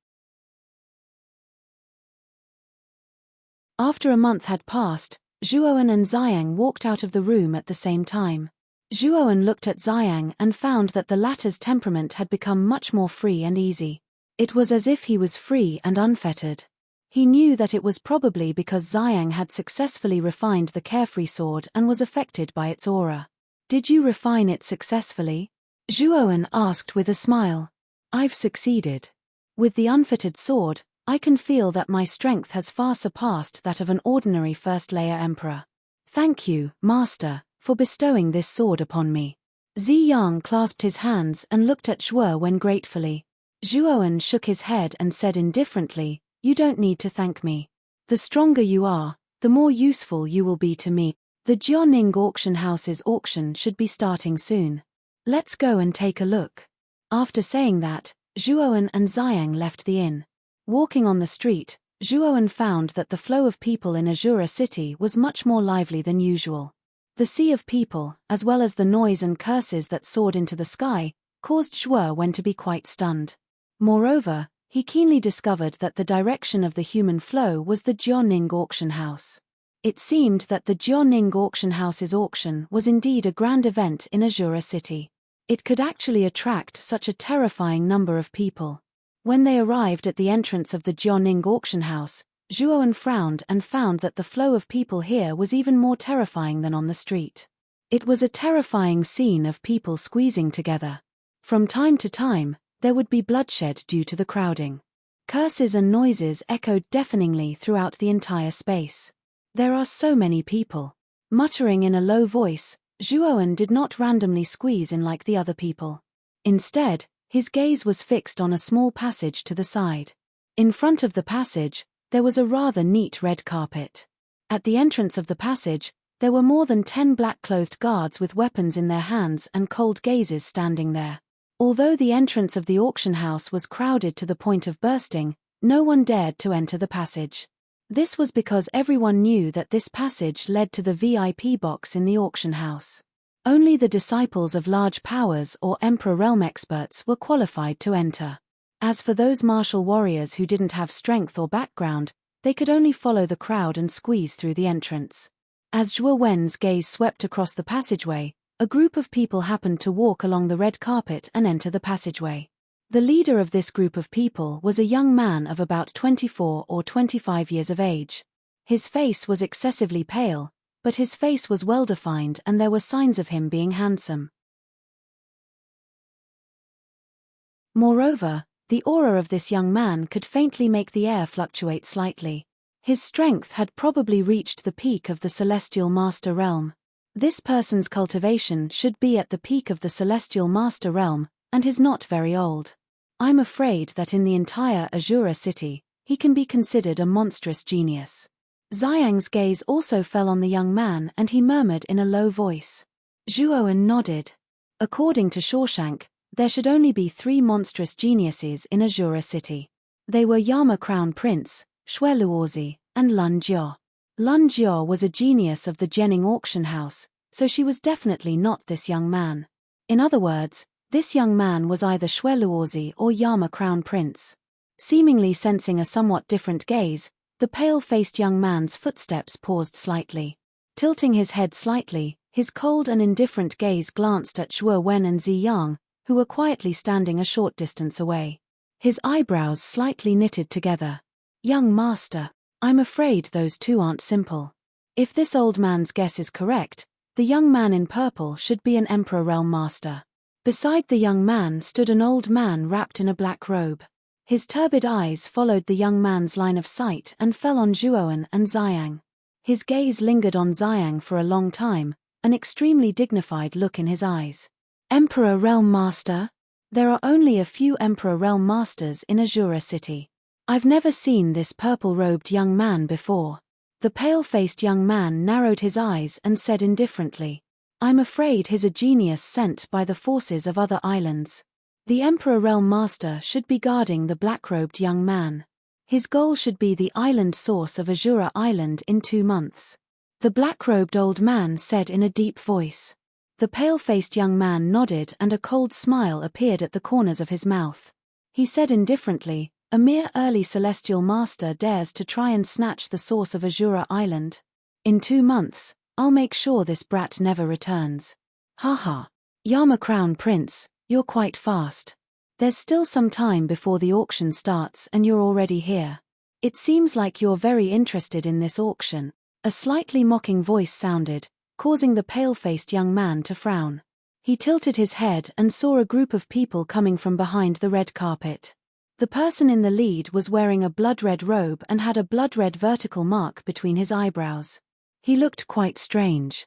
After a month had passed, Zhuowen and Xiang walked out of the room at the same time. Zhuowen looked at Xiang and found that the latter's temperament had become much more free and easy. It was as if he was free and unfettered. He knew that it was probably because Xiang had successfully refined the carefree sword and was affected by its aura. Did you refine it successfully? Zhuowen asked with a smile. I've succeeded. With the unfettered sword, I can feel that my strength has far surpassed that of an ordinary first-layer emperor. Thank you, Master, for bestowing this sword upon me. Ziyang clasped his hands and looked at Zhuowen gratefully. Zhuowen shook his head and said indifferently, You don't need to thank me. The stronger you are, the more useful you will be to me. The Jiaoning Auction House's auction should be starting soon. Let's go and take a look. After saying that, Zhuowen and Xiang left the inn. Walking on the street, Zhuowen found that the flow of people in Azura City was much more lively than usual. The sea of people, as well as the noise and curses that soared into the sky, caused Zhuowen to be quite stunned. Moreover, he keenly discovered that the direction of the human flow was the Jiaoning Auction House. It seemed that the Jiaoning Auction House's auction was indeed a grand event in Azura City. It could actually attract such a terrifying number of people. When they arrived at the entrance of the Jiaoning Auction House, Zhuowen frowned and found that the flow of people here was even more terrifying than on the street. It was a terrifying scene of people squeezing together. From time to time, there would be bloodshed due to the crowding. Curses and noises echoed deafeningly throughout the entire space. There are so many people. Muttering in a low voice, Zhuowen did not randomly squeeze in like the other people. Instead, his gaze was fixed on a small passage to the side. In front of the passage, there was a rather neat red carpet. At the entrance of the passage, there were more than 10 black-clothed guards with weapons in their hands and cold gazes standing there. Although the entrance of the auction house was crowded to the point of bursting, no one dared to enter the passage. This was because everyone knew that this passage led to the VIP box in the auction house. Only the disciples of large powers or emperor realm experts were qualified to enter. As for those martial warriors who didn't have strength or background, they could only follow the crowd and squeeze through the entrance. As Zhuo Wen's gaze swept across the passageway, a group of people happened to walk along the red carpet and enter the passageway. The leader of this group of people was a young man of about 24 or 25 years of age. His face was excessively pale, but his face was well-defined and there were signs of him being handsome. Moreover, the aura of this young man could faintly make the air fluctuate slightly. His strength had probably reached the peak of the Celestial Master Realm. This person's cultivation should be at the peak of the Celestial Master Realm, and is not very old. I'm afraid that in the entire Azura city, he can be considered a monstrous genius. Xiang's gaze also fell on the young man and he murmured in a low voice. Zhuowen nodded. According to Shawshank, there should only be 3 monstrous geniuses in Azura city. They were Yama Crown Prince, Xue Luozi, and Lun Jiao. Lun Jiao was a genius of the Jianing auction house, so she was definitely not this young man. In other words, this young man was either Xue Luozi or Yama Crown Prince. Seemingly sensing a somewhat different gaze, the pale-faced young man's footsteps paused slightly. Tilting his head slightly, his cold and indifferent gaze glanced at Zhuo Wen and Ziyang, who were quietly standing a short distance away. His eyebrows slightly knitted together. Young master, I'm afraid those two aren't simple. If this old man's guess is correct, the young man in purple should be an Emperor Realm Master. Beside the young man stood an old man wrapped in a black robe. His turbid eyes followed the young man's line of sight and fell on Zhuowen and Xiang. His gaze lingered on Xiang for a long time, an extremely dignified look in his eyes. Emperor Realm Master? There are only a few Emperor Realm Masters in Azura City. I've never seen this purple-robed young man before. The pale-faced young man narrowed his eyes and said indifferently, I'm afraid he's a genius sent by the forces of other islands. The Emperor Realm Master should be guarding the black-robed young man. His goal should be the island source of Azura Island in 2 months. The black-robed old man said in a deep voice. The pale-faced young man nodded and a cold smile appeared at the corners of his mouth. He said indifferently, a mere early celestial master dares to try and snatch the source of Azura Island. In 2 months, I'll make sure this brat never returns. Haha. Yama Crown Prince, you're quite fast. There's still some time before the auction starts and you're already here. It seems like you're very interested in this auction. A slightly mocking voice sounded, causing the pale-faced young man to frown. He tilted his head and saw a group of people coming from behind the red carpet. The person in the lead was wearing a blood-red robe and had a blood-red vertical mark between his eyebrows. He looked quite strange.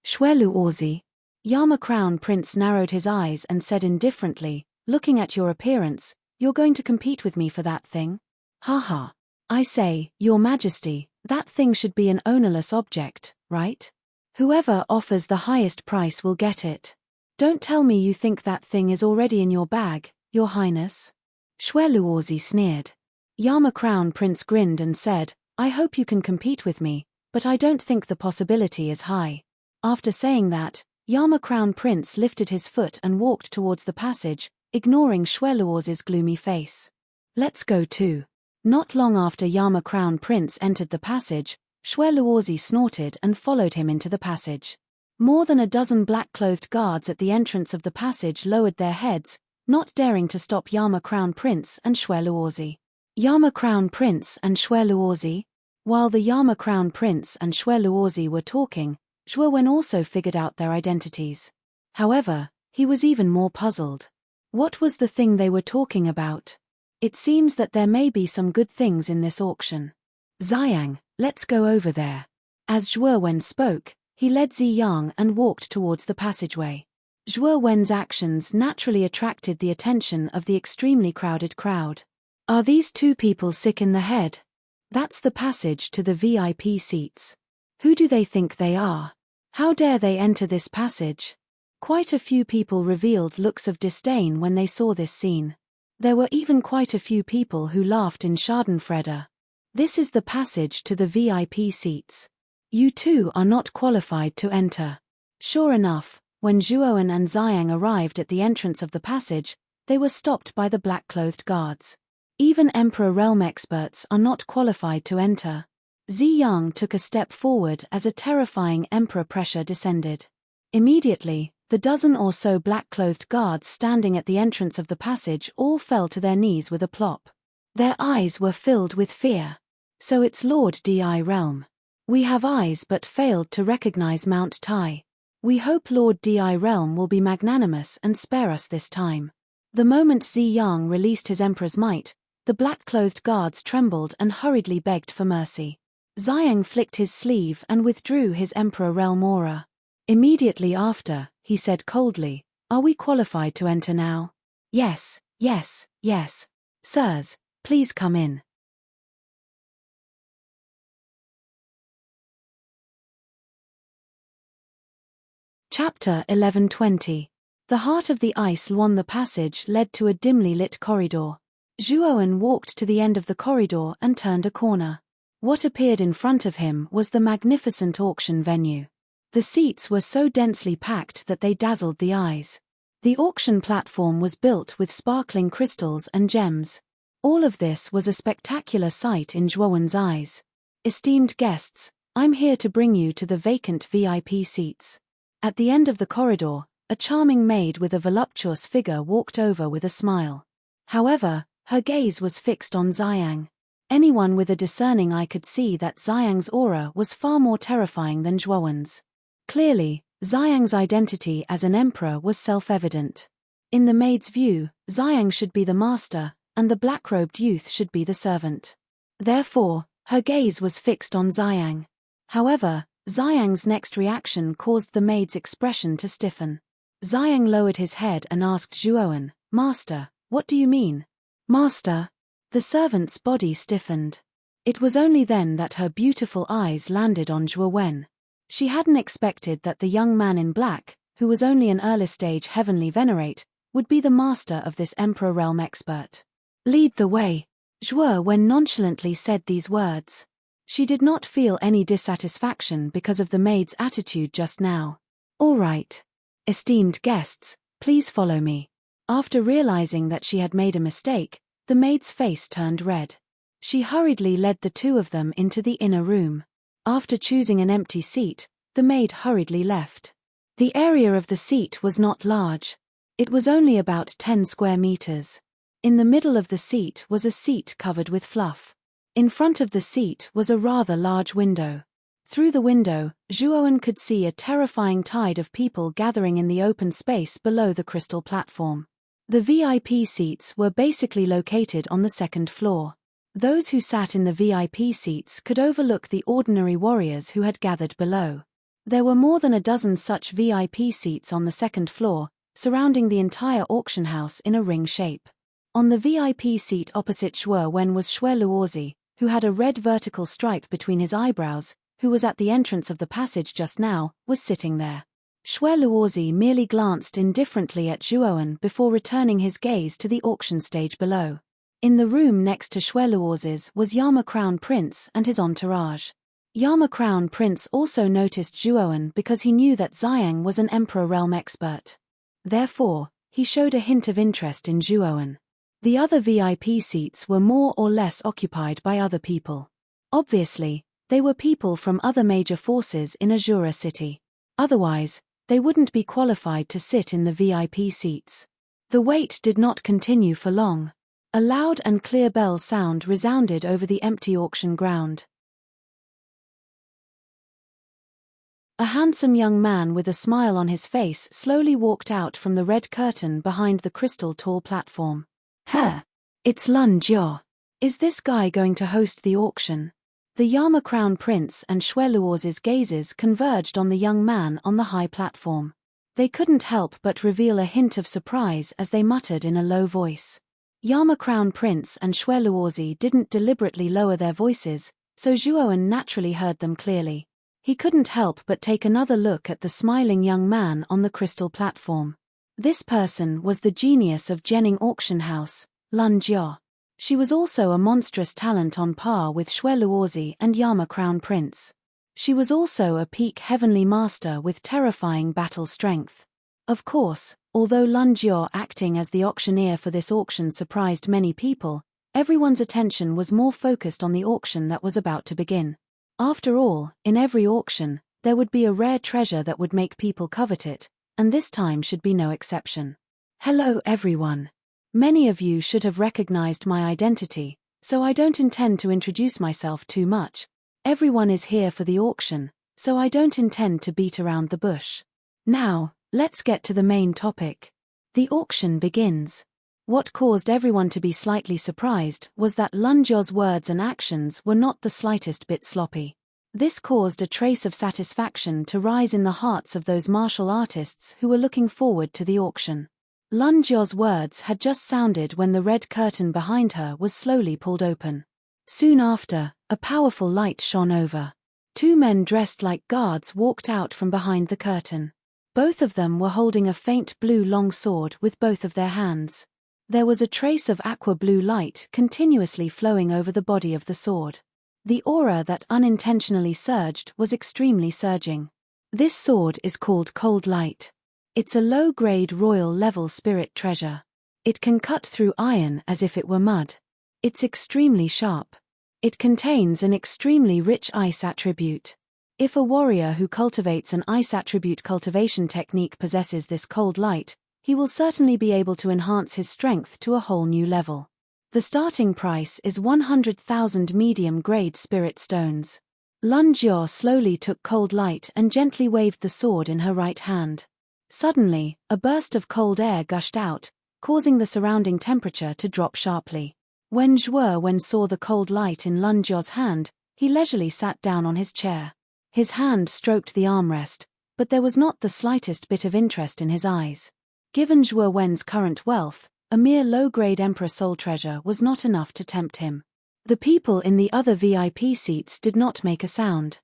Xue Luozi. Yama Crown Prince narrowed his eyes and said indifferently, looking at your appearance, you're going to compete with me for that thing? Haha. I say, Your Majesty, that thing should be an ownerless object, right? Whoever offers the highest price will get it. Don't tell me you think that thing is already in your bag, Your Highness. Xue Luozi sneered. Yama Crown Prince grinned and said, I hope you can compete with me, but I don't think the possibility is high. After saying that, Yama Crown Prince lifted his foot and walked towards the passage, ignoring Xue Luozi's gloomy face. Let's go too. Not long after Yama Crown Prince entered the passage, Xue Luozi snorted and followed him into the passage. More than a dozen black-clothed guards at the entrance of the passage lowered their heads, not daring to stop Yama Crown Prince and Xue Luozi. Yama Crown Prince and Xue Luozi? While the Yama Crown Prince and Xue Luozi were talking, Zhuo Wen also figured out their identities. However, he was even more puzzled. What was the thing they were talking about? It seems that there may be some good things in this auction. Xiang, let's go over there. As Zhuo Wen spoke, he led Ziyang and walked towards the passageway. Zhuo Wen's actions naturally attracted the attention of the extremely crowded crowd. Are these 2 people sick in the head? That's the passage to the VIP seats. Who do they think they are? How dare they enter this passage? Quite a few people revealed looks of disdain when they saw this scene. There were even quite a few people who laughed in Schadenfreude. This is the passage to the VIP seats. You two are not qualified to enter. Sure enough, when Zhuowen and Xiang arrived at the entrance of the passage, they were stopped by the black-clothed guards. Even Emperor realm experts are not qualified to enter. Ziyang took a step forward as a terrifying emperor pressure descended. Immediately, the dozen or so black-clothed guards standing at the entrance of the passage all fell to their knees with a plop. Their eyes were filled with fear. So it's Lord Di realm. We have eyes but failed to recognize Mount Tai. We hope Lord Di realm will be magnanimous and spare us this time. The moment Ziyang released his emperor's might, the black-clothed guards trembled and hurriedly begged for mercy. Xiang flicked his sleeve and withdrew his emperor realm aura. Immediately after, he said coldly, "Are we qualified to enter now?" "Yes, yes, yes. Sirs, please come in." Chapter 11:20. The heart of the ice won the passage led to a dimly lit corridor. Zhuowen walked to the end of the corridor and turned a corner. What appeared in front of him was the magnificent auction venue. The seats were so densely packed that they dazzled the eyes. The auction platform was built with sparkling crystals and gems. All of this was a spectacular sight in Zhuowen's eyes. "Esteemed guests, I'm here to bring you to the vacant VIP seats." At the end of the corridor, a charming maid with a voluptuous figure walked over with a smile. However, her gaze was fixed on Xiang. Anyone with a discerning eye could see that Xiang's aura was far more terrifying than Zhuowen's. Clearly, Xiang's identity as an emperor was self-evident. In the maid's view, Xiang should be the master, and the black-robed youth should be the servant. Therefore, her gaze was fixed on Xiang. However, Xiang's next reaction caused the maid's expression to stiffen. Xiang lowered his head and asked Zhuowen, "Master, what do you mean?" "Master?" The servant's body stiffened. It was only then that her beautiful eyes landed on Zhuowen. She hadn't expected that the young man in black, who was only an early-stage heavenly venerate, would be the master of this emperor realm expert. "Lead the way." Zhuowen nonchalantly said these words. She did not feel any dissatisfaction because of the maid's attitude just now. "All right. Esteemed guests, please follow me." After realizing that she had made a mistake, the maid's face turned red. She hurriedly led the two of them into the inner room. After choosing an empty seat, the maid hurriedly left. The area of the seat was not large. It was only about 10 square meters. In the middle of the seat was a seat covered with fluff. In front of the seat was a rather large window. Through the window, Zhuowen could see a terrifying tide of people gathering in the open space below the crystal platform. The VIP seats were basically located on the second floor. Those who sat in the VIP seats could overlook the ordinary warriors who had gathered below. There were more than a dozen such VIP seats on the second floor, surrounding the entire auction house in a ring shape. On the VIP seat opposite Zhuowen was Xue Luozi, who had a red vertical stripe between his eyebrows, who was at the entrance of the passage just now, was sitting there. Xue Luozi merely glanced indifferently at Zhuowen before returning his gaze to the auction stage below. In the room next to Xue Luozi's was Yama Crown Prince and his entourage. Yama Crown Prince also noticed Zhuowen because he knew that Xiang was an Emperor realm expert. Therefore, he showed a hint of interest in Zhuowen. The other VIP seats were more or less occupied by other people. Obviously, they were people from other major forces in Azura City. Otherwise, they wouldn't be qualified to sit in the VIP seats. The wait did not continue for long. A loud and clear bell sound resounded over the empty auction ground. A handsome young man with a smile on his face slowly walked out from the red curtain behind the crystal tall platform. "Huh! It's Lun Jia. Is this guy going to host the auction?" The Yama Crown Prince and Xue Luozi's gazes converged on the young man on the high platform. They couldn't help but reveal a hint of surprise as they muttered in a low voice. Yama Crown Prince and Xue Luozi didn't deliberately lower their voices, so Zhuowen naturally heard them clearly. He couldn't help but take another look at the smiling young man on the crystal platform. This person was the genius of Jianing Auction House, Lun Jia. She was also a monstrous talent on par with Xue Luozi and Yama Crown Prince. She was also a peak heavenly master with terrifying battle strength. Of course, although Lun Jiao acting as the auctioneer for this auction surprised many people, everyone's attention was more focused on the auction that was about to begin. After all, in every auction, there would be a rare treasure that would make people covet it, and this time should be no exception. Hello everyone. Many of you should have recognized my identity, so I don't intend to introduce myself too much. Everyone is here for the auction, so I don't intend to beat around the bush. Now, let's get to the main topic. The auction begins. What caused everyone to be slightly surprised was that Lun Jiao's words and actions were not the slightest bit sloppy. This caused a trace of satisfaction to rise in the hearts of those martial artists who were looking forward to the auction. Lun Jiao's words had just sounded when the red curtain behind her was slowly pulled open. Soon after, a powerful light shone over. Two men dressed like guards walked out from behind the curtain. Both of them were holding a faint blue long sword with both of their hands. There was a trace of aqua blue light continuously flowing over the body of the sword. The aura that unintentionally surged was extremely surging. This sword is called Cold Light. It's a low-grade royal-level spirit treasure. It can cut through iron as if it were mud. It's extremely sharp. It contains an extremely rich ice attribute. If a warrior who cultivates an ice attribute cultivation technique possesses this cold light, he will certainly be able to enhance his strength to a whole new level. The starting price is 100,000 medium-grade spirit stones. Lun Jiao slowly took cold light and gently waved the sword in her right hand. Suddenly, a burst of cold air gushed out, causing the surrounding temperature to drop sharply. When Zhuo Wen saw the cold light in Lun Jiao's hand, he leisurely sat down on his chair. His hand stroked the armrest, but there was not the slightest bit of interest in his eyes. Given Zhuo Wen's current wealth, a mere low-grade Emperor Soul treasure was not enough to tempt him. The people in the other VIP seats did not make a sound.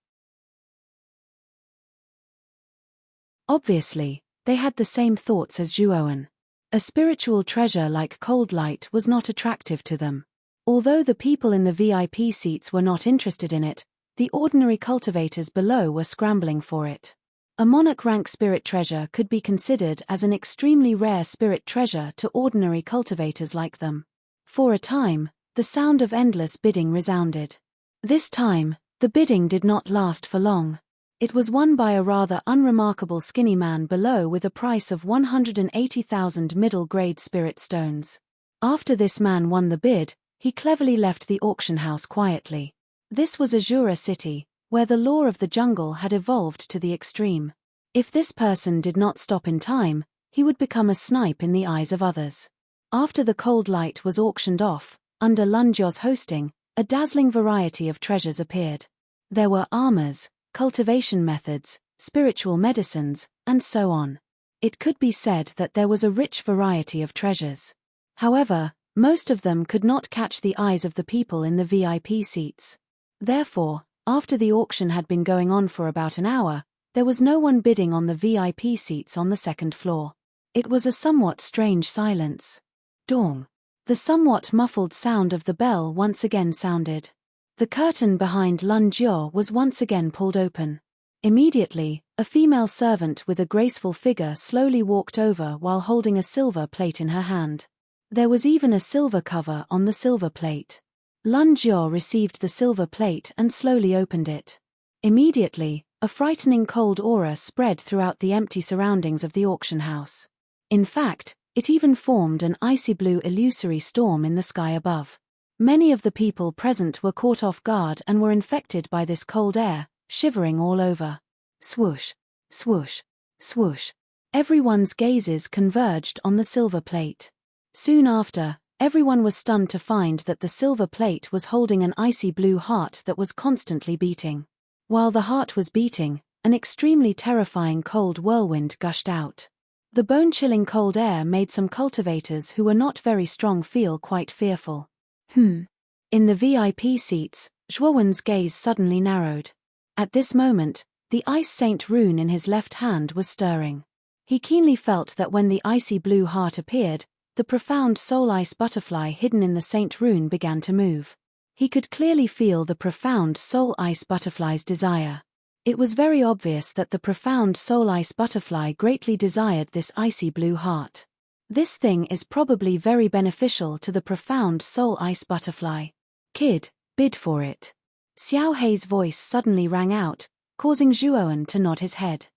Obviously, they had the same thoughts as Zhuo Wen. A spiritual treasure like cold light was not attractive to them. Although the people in the VIP seats were not interested in it, the ordinary cultivators below were scrambling for it. A monarch-rank spirit treasure could be considered as an extremely rare spirit treasure to ordinary cultivators like them. For a time, the sound of endless bidding resounded. This time, the bidding did not last for long. It was won by a rather unremarkable skinny man below with a price of 180,000 middle-grade spirit stones. After this man won the bid, he cleverly left the auction house quietly. This was Azura City, where the law of the jungle had evolved to the extreme. If this person did not stop in time, he would become a snipe in the eyes of others. After the cold light was auctioned off, under Lun Jiao's hosting, a dazzling variety of treasures appeared. There were armors, cultivation methods, spiritual medicines, and so on. It could be said that there was a rich variety of treasures. However, most of them could not catch the eyes of the people in the VIP seats. Therefore, after the auction had been going on for about an hour, there was no one bidding on the VIP seats on the second floor. It was a somewhat strange silence. Dong. The somewhat muffled sound of the bell once again sounded. The curtain behind Lun Jiao was once again pulled open. Immediately, a female servant with a graceful figure slowly walked over while holding a silver plate in her hand. There was even a silver cover on the silver plate. Lun Jiao received the silver plate and slowly opened it. Immediately, a frightening cold aura spread throughout the empty surroundings of the auction house. In fact, it even formed an icy blue illusory storm in the sky above. Many of the people present were caught off guard and were infected by this cold air, shivering all over. Swoosh, swoosh, swoosh. Everyone's gazes converged on the silver plate. Soon after, everyone was stunned to find that the silver plate was holding an icy blue heart that was constantly beating. While the heart was beating, an extremely terrifying cold whirlwind gushed out. The bone-chilling cold air made some cultivators who were not very strong feel quite fearful. In the VIP seats, Zhuo Wen's gaze suddenly narrowed. At this moment, the Ice Saint rune in his left hand was stirring. He keenly felt that when the icy blue heart appeared, the profound soul ice butterfly hidden in the Saint rune began to move. He could clearly feel the profound soul ice butterfly's desire. It was very obvious that the profound soul ice butterfly greatly desired this icy blue heart. This thing is probably very beneficial to the profound soul ice butterfly. Kid, bid for it. Xiao Hei's voice suddenly rang out, causing Zhuowen to nod his head.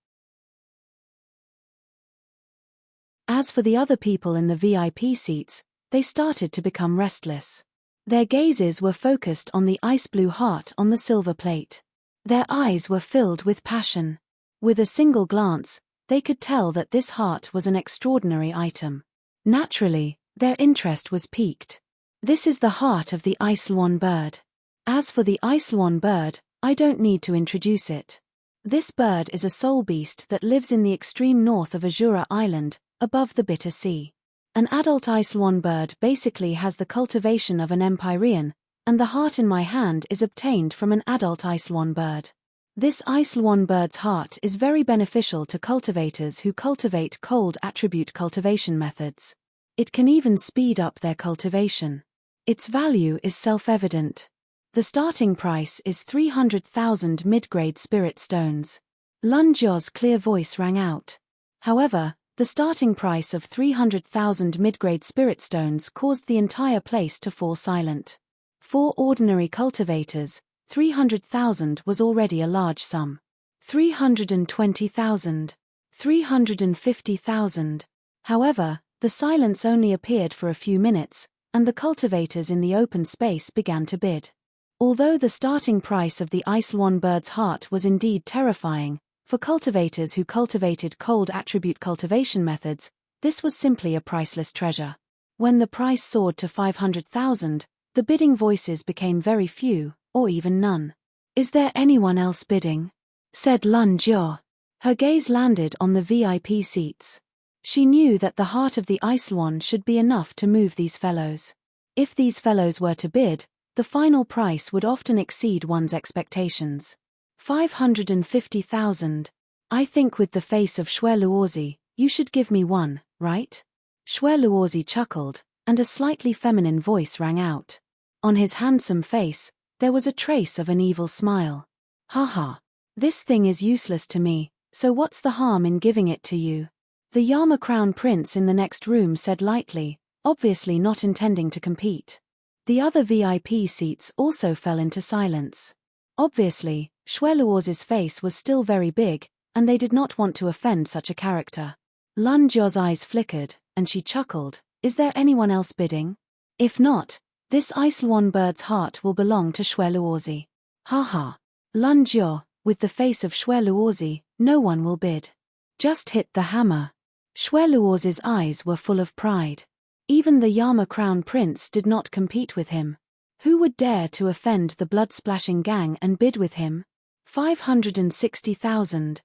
As for the other people in the VIP seats, they started to become restless. Their gazes were focused on the ice blue heart on the silver plate. Their eyes were filled with passion. With a single glance, they could tell that this heart was an extraordinary item. Naturally, their interest was piqued. This is the heart of the ice swan bird. As for the ice swan bird, I don't need to introduce it. This bird is a soul beast that lives in the extreme north of Azura Island, above the Bitter Sea. An adult ice swan bird basically has the cultivation of an empyrean, and the heart in my hand is obtained from an adult ice swan bird. This ice swan bird's heart is very beneficial to cultivators who cultivate cold attribute cultivation methods. It can even speed up their cultivation. Its value is self-evident. The starting price is 300,000 mid-grade spirit stones. Lun Jia's clear voice rang out. However, the starting price of 300,000 mid-grade spirit stones caused the entire place to fall silent. For ordinary cultivators, 300,000 was already a large sum. 320,000. 350,000. However, the silence only appeared for a few minutes, and the cultivators in the open space began to bid. Although the starting price of the ice swan bird's heart was indeed terrifying, for cultivators who cultivated cold attribute cultivation methods, this was simply a priceless treasure. When the price soared to 500,000, the bidding voices became very few, or even none. Is there anyone else bidding? Said Lun Jia. Her gaze landed on the VIP seats. She knew that the heart of the ice swan should be enough to move these fellows. If these fellows were to bid, the final price would often exceed one's expectations. 550,000. I think with the face of Xue Luozi, you should give me one, right? Xue Luozi chuckled, and a slightly feminine voice rang out. On his handsome face, there was a trace of an evil smile. Haha. This thing is useless to me, so what's the harm in giving it to you? The Yama Crown Prince in the next room said lightly, obviously not intending to compete. The other VIP seats also fell into silence. Obviously, Xue Luozi's face was still very big, and they did not want to offend such a character. Lun Jia's eyes flickered, and she chuckled. Is there anyone else bidding? If not, this ice swan bird's heart will belong to Xue Luozi. Haha. Lun Jia, with the face of Xue Luozi, no one will bid. Just hit the hammer. Xue Luozi's eyes were full of pride. Even the Yama Crown Prince did not compete with him. Who would dare to offend the blood-splashing gang and bid with him? 560,000.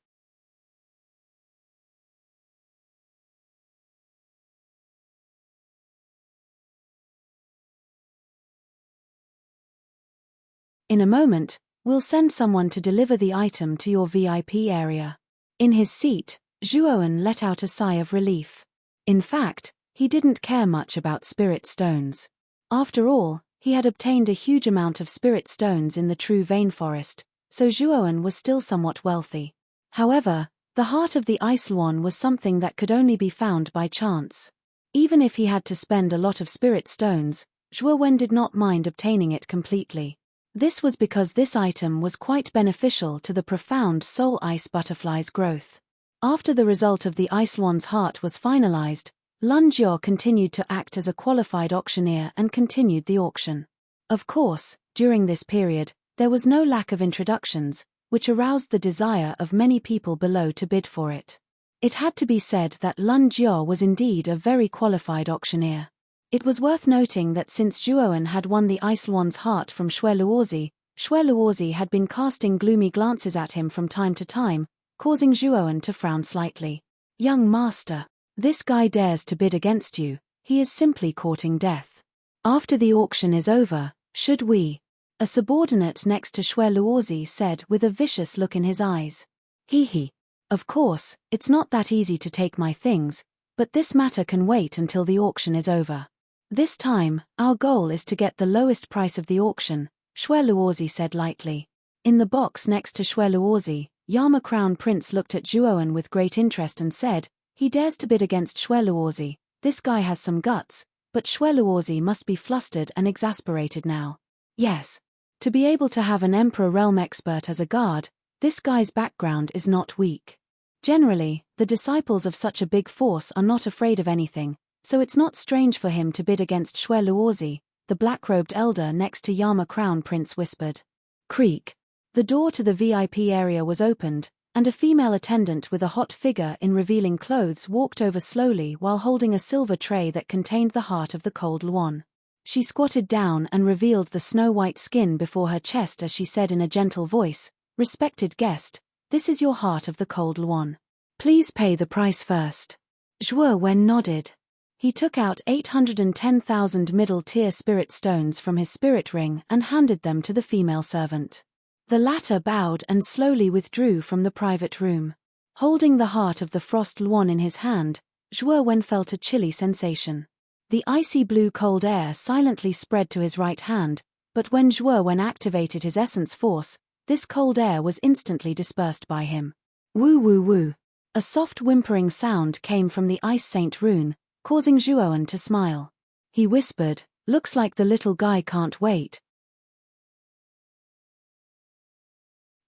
In a moment, we'll send someone to deliver the item to your VIP area. In his seat, Zhuowen let out a sigh of relief. In fact, he didn't care much about spirit stones. After all, he had obtained a huge amount of spirit stones in the true vein forest, so Zhuowen was still somewhat wealthy. However, the heart of the ice swan was something that could only be found by chance. Even if he had to spend a lot of spirit stones, Zhuowen did not mind obtaining it completely. This was because this item was quite beneficial to the profound soul ice butterfly's growth. After the result of the ice swan's heart was finalized, Lun Jia continued to act as a qualified auctioneer and continued the auction. Of course, during this period, there was no lack of introductions, which aroused the desire of many people below to bid for it. It had to be said that Lun Jia was indeed a very qualified auctioneer. It was worth noting that since Zhuowen had won the ice swan's heart from Xue Luozi had been casting gloomy glances at him from time to time, causing Zhuowen to frown slightly. Young master, this guy dares to bid against you, he is simply courting death. After the auction is over, should we? A subordinate next to Xue Luozi said with a vicious look in his eyes. Hee. Of course, it's not that easy to take my things, but this matter can wait until the auction is over. This time, our goal is to get the lowest price of the auction, Xue Luozi said lightly. In the box next to Xue Luozi, Yama Crown Prince looked at Zhuoan with great interest and said, "He dares to bid against Shueluozi. This guy has some guts, but Shueluozi must be flustered and exasperated now. Yes. To be able to have an Emperor Realm expert as a guard, this guy's background is not weak. Generally, the disciples of such a big force are not afraid of anything, so it's not strange for him to bid against Shueluozi," the black-robed elder next to Yama Crown Prince whispered. Creak. The door to the VIP area was opened, and a female attendant with a hot figure in revealing clothes walked over slowly while holding a silver tray that contained the heart of the cold Luon. She squatted down and revealed the snow-white skin before her chest as she said in a gentle voice, "Respected guest, this is your heart of the cold Luon. Please pay the price first." Zhuo Wen nodded. He took out 810,000 middle-tier spirit stones from his spirit ring and handed them to the female servant. The latter bowed and slowly withdrew from the private room. Holding the heart of the frost Luon in his hand, Zhuo Wen felt a chilly sensation. The icy blue cold air silently spread to his right hand, but when Zhuo Wen activated his essence force, this cold air was instantly dispersed by him. Woo woo woo. A soft whimpering sound came from the Ice Saint rune, causing Zhuo Wen to smile. He whispered, "Looks like the little guy can't wait."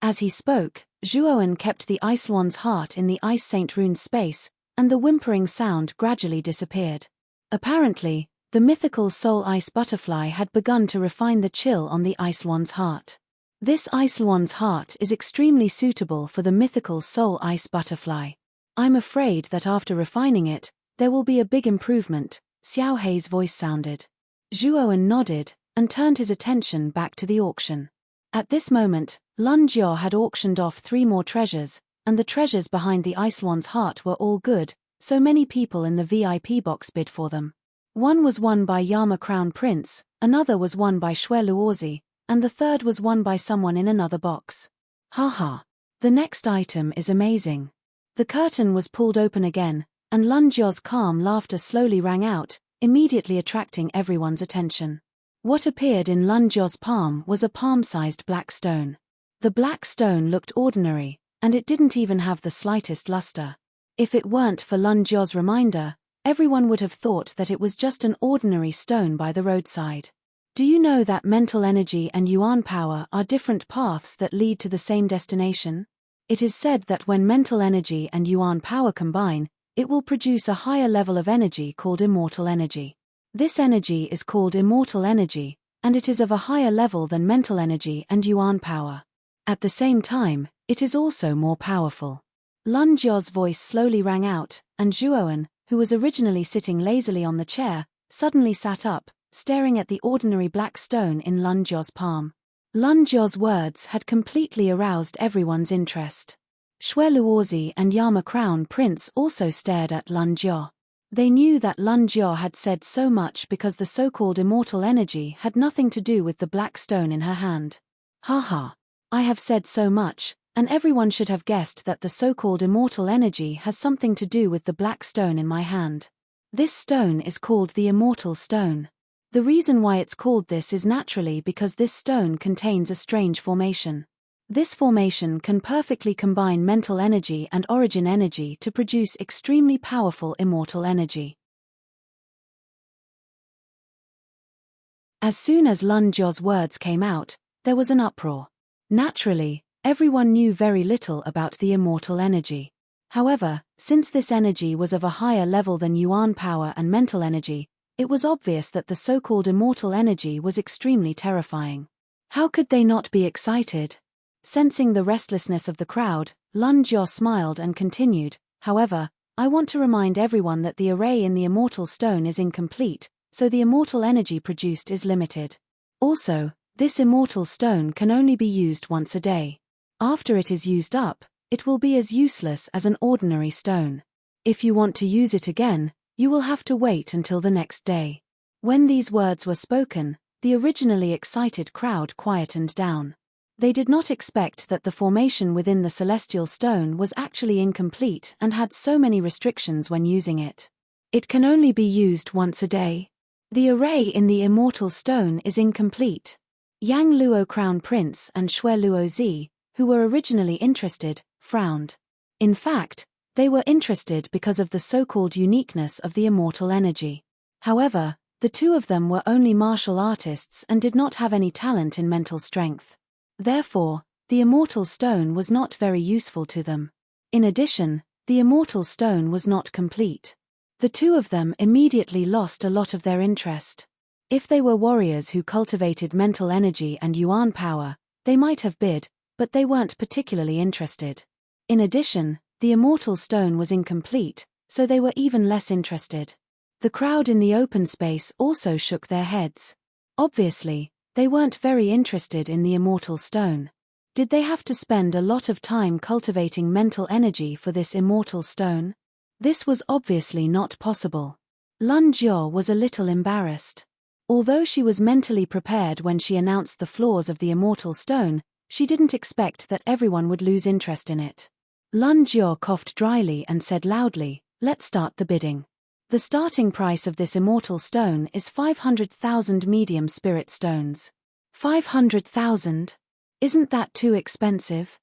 As he spoke, Zhuo Wen kept the Ice Luon's heart in the Ice Saint rune's space, and the whimpering sound gradually disappeared. Apparently, the mythical soul ice butterfly had begun to refine the chill on the Ice Luon's heart. This Ice Luon's heart is extremely suitable for the mythical soul ice butterfly. I'm afraid that after refining it, there will be a big improvement, Xiao Hei's voice sounded. Zhuo Wen nodded, and turned his attention back to the auction. At this moment, Lun Jiao had auctioned off 3 more treasures, and the treasures behind the Ice Luon's heart were all good, so many people in the VIP box bid for them. One was won by Yama Crown Prince, another was won by Shueluozi, and the third was won by someone in another box. Haha. The next item is amazing. The curtain was pulled open again, and Lun Jiao's calm laughter slowly rang out, immediately attracting everyone's attention. What appeared in Lun Jiao's palm was a palm-sized black stone. The black stone looked ordinary, and it didn't even have the slightest luster. If it weren't for Lun Jiao's reminder, everyone would have thought that it was just an ordinary stone by the roadside. Do you know that mental energy and yuan power are different paths that lead to the same destination? It is said that when mental energy and yuan power combine, it will produce a higher level of energy called immortal energy. This energy is called immortal energy, and it is of a higher level than mental energy and yuan power. At the same time, it is also more powerful. Lun Jiao's voice slowly rang out, and Zhuo Wen, who was originally sitting lazily on the chair, suddenly sat up, staring at the ordinary black stone in Lun Jiao's palm. Lun Jiao's words had completely aroused everyone's interest. Shueluozi and Yama Crown Prince also stared at Lun Jiao. They knew that Lun Jiao had said so much because the so-called immortal energy had nothing to do with the black stone in her hand. Haha. I have said so much, and everyone should have guessed that the so-called immortal energy has something to do with the black stone in my hand. This stone is called the Immortal Stone. The reason why it's called this is naturally because this stone contains a strange formation. This formation can perfectly combine mental energy and origin energy to produce extremely powerful immortal energy. As soon as Lun Jiao's words came out, there was an uproar. Naturally, everyone knew very little about the immortal energy. However, since this energy was of a higher level than yuan power and mental energy, it was obvious that the so-called immortal energy was extremely terrifying. How could they not be excited? Sensing the restlessness of the crowd, Lun Jiao smiled and continued, "However, I want to remind everyone that the array in the immortal stone is incomplete, so the immortal energy produced is limited. Also, this immortal stone can only be used once a day. After it is used up, it will be as useless as an ordinary stone. If you want to use it again, you will have to wait until the next day." When these words were spoken, the originally excited crowd quietened down. They did not expect that the formation within the celestial stone was actually incomplete and had so many restrictions when using it. It can only be used once a day. The array in the immortal stone is incomplete. Yang Luo Crown Prince and Shueluozi, who were originally interested, frowned. In fact, they were interested because of the so-called uniqueness of the immortal energy. However, the two of them were only martial artists and did not have any talent in mental strength. Therefore, the immortal stone was not very useful to them. In addition, the immortal stone was not complete. The two of them immediately lost a lot of their interest. If they were warriors who cultivated mental energy and yuan power, they might have bid, but they weren't particularly interested. In addition, the immortal stone was incomplete, so they were even less interested. The crowd in the open space also shook their heads. Obviously, they weren't very interested in the immortal stone. Did they have to spend a lot of time cultivating mental energy for this immortal stone? This was obviously not possible. Lun Jiao was a little embarrassed. Although she was mentally prepared when she announced the flaws of the immortal stone, she didn't expect that everyone would lose interest in it. Lun Jiao coughed dryly and said loudly, "Let's start the bidding. The starting price of this immortal stone is 500,000 medium spirit stones." 500,000? Isn't that too expensive?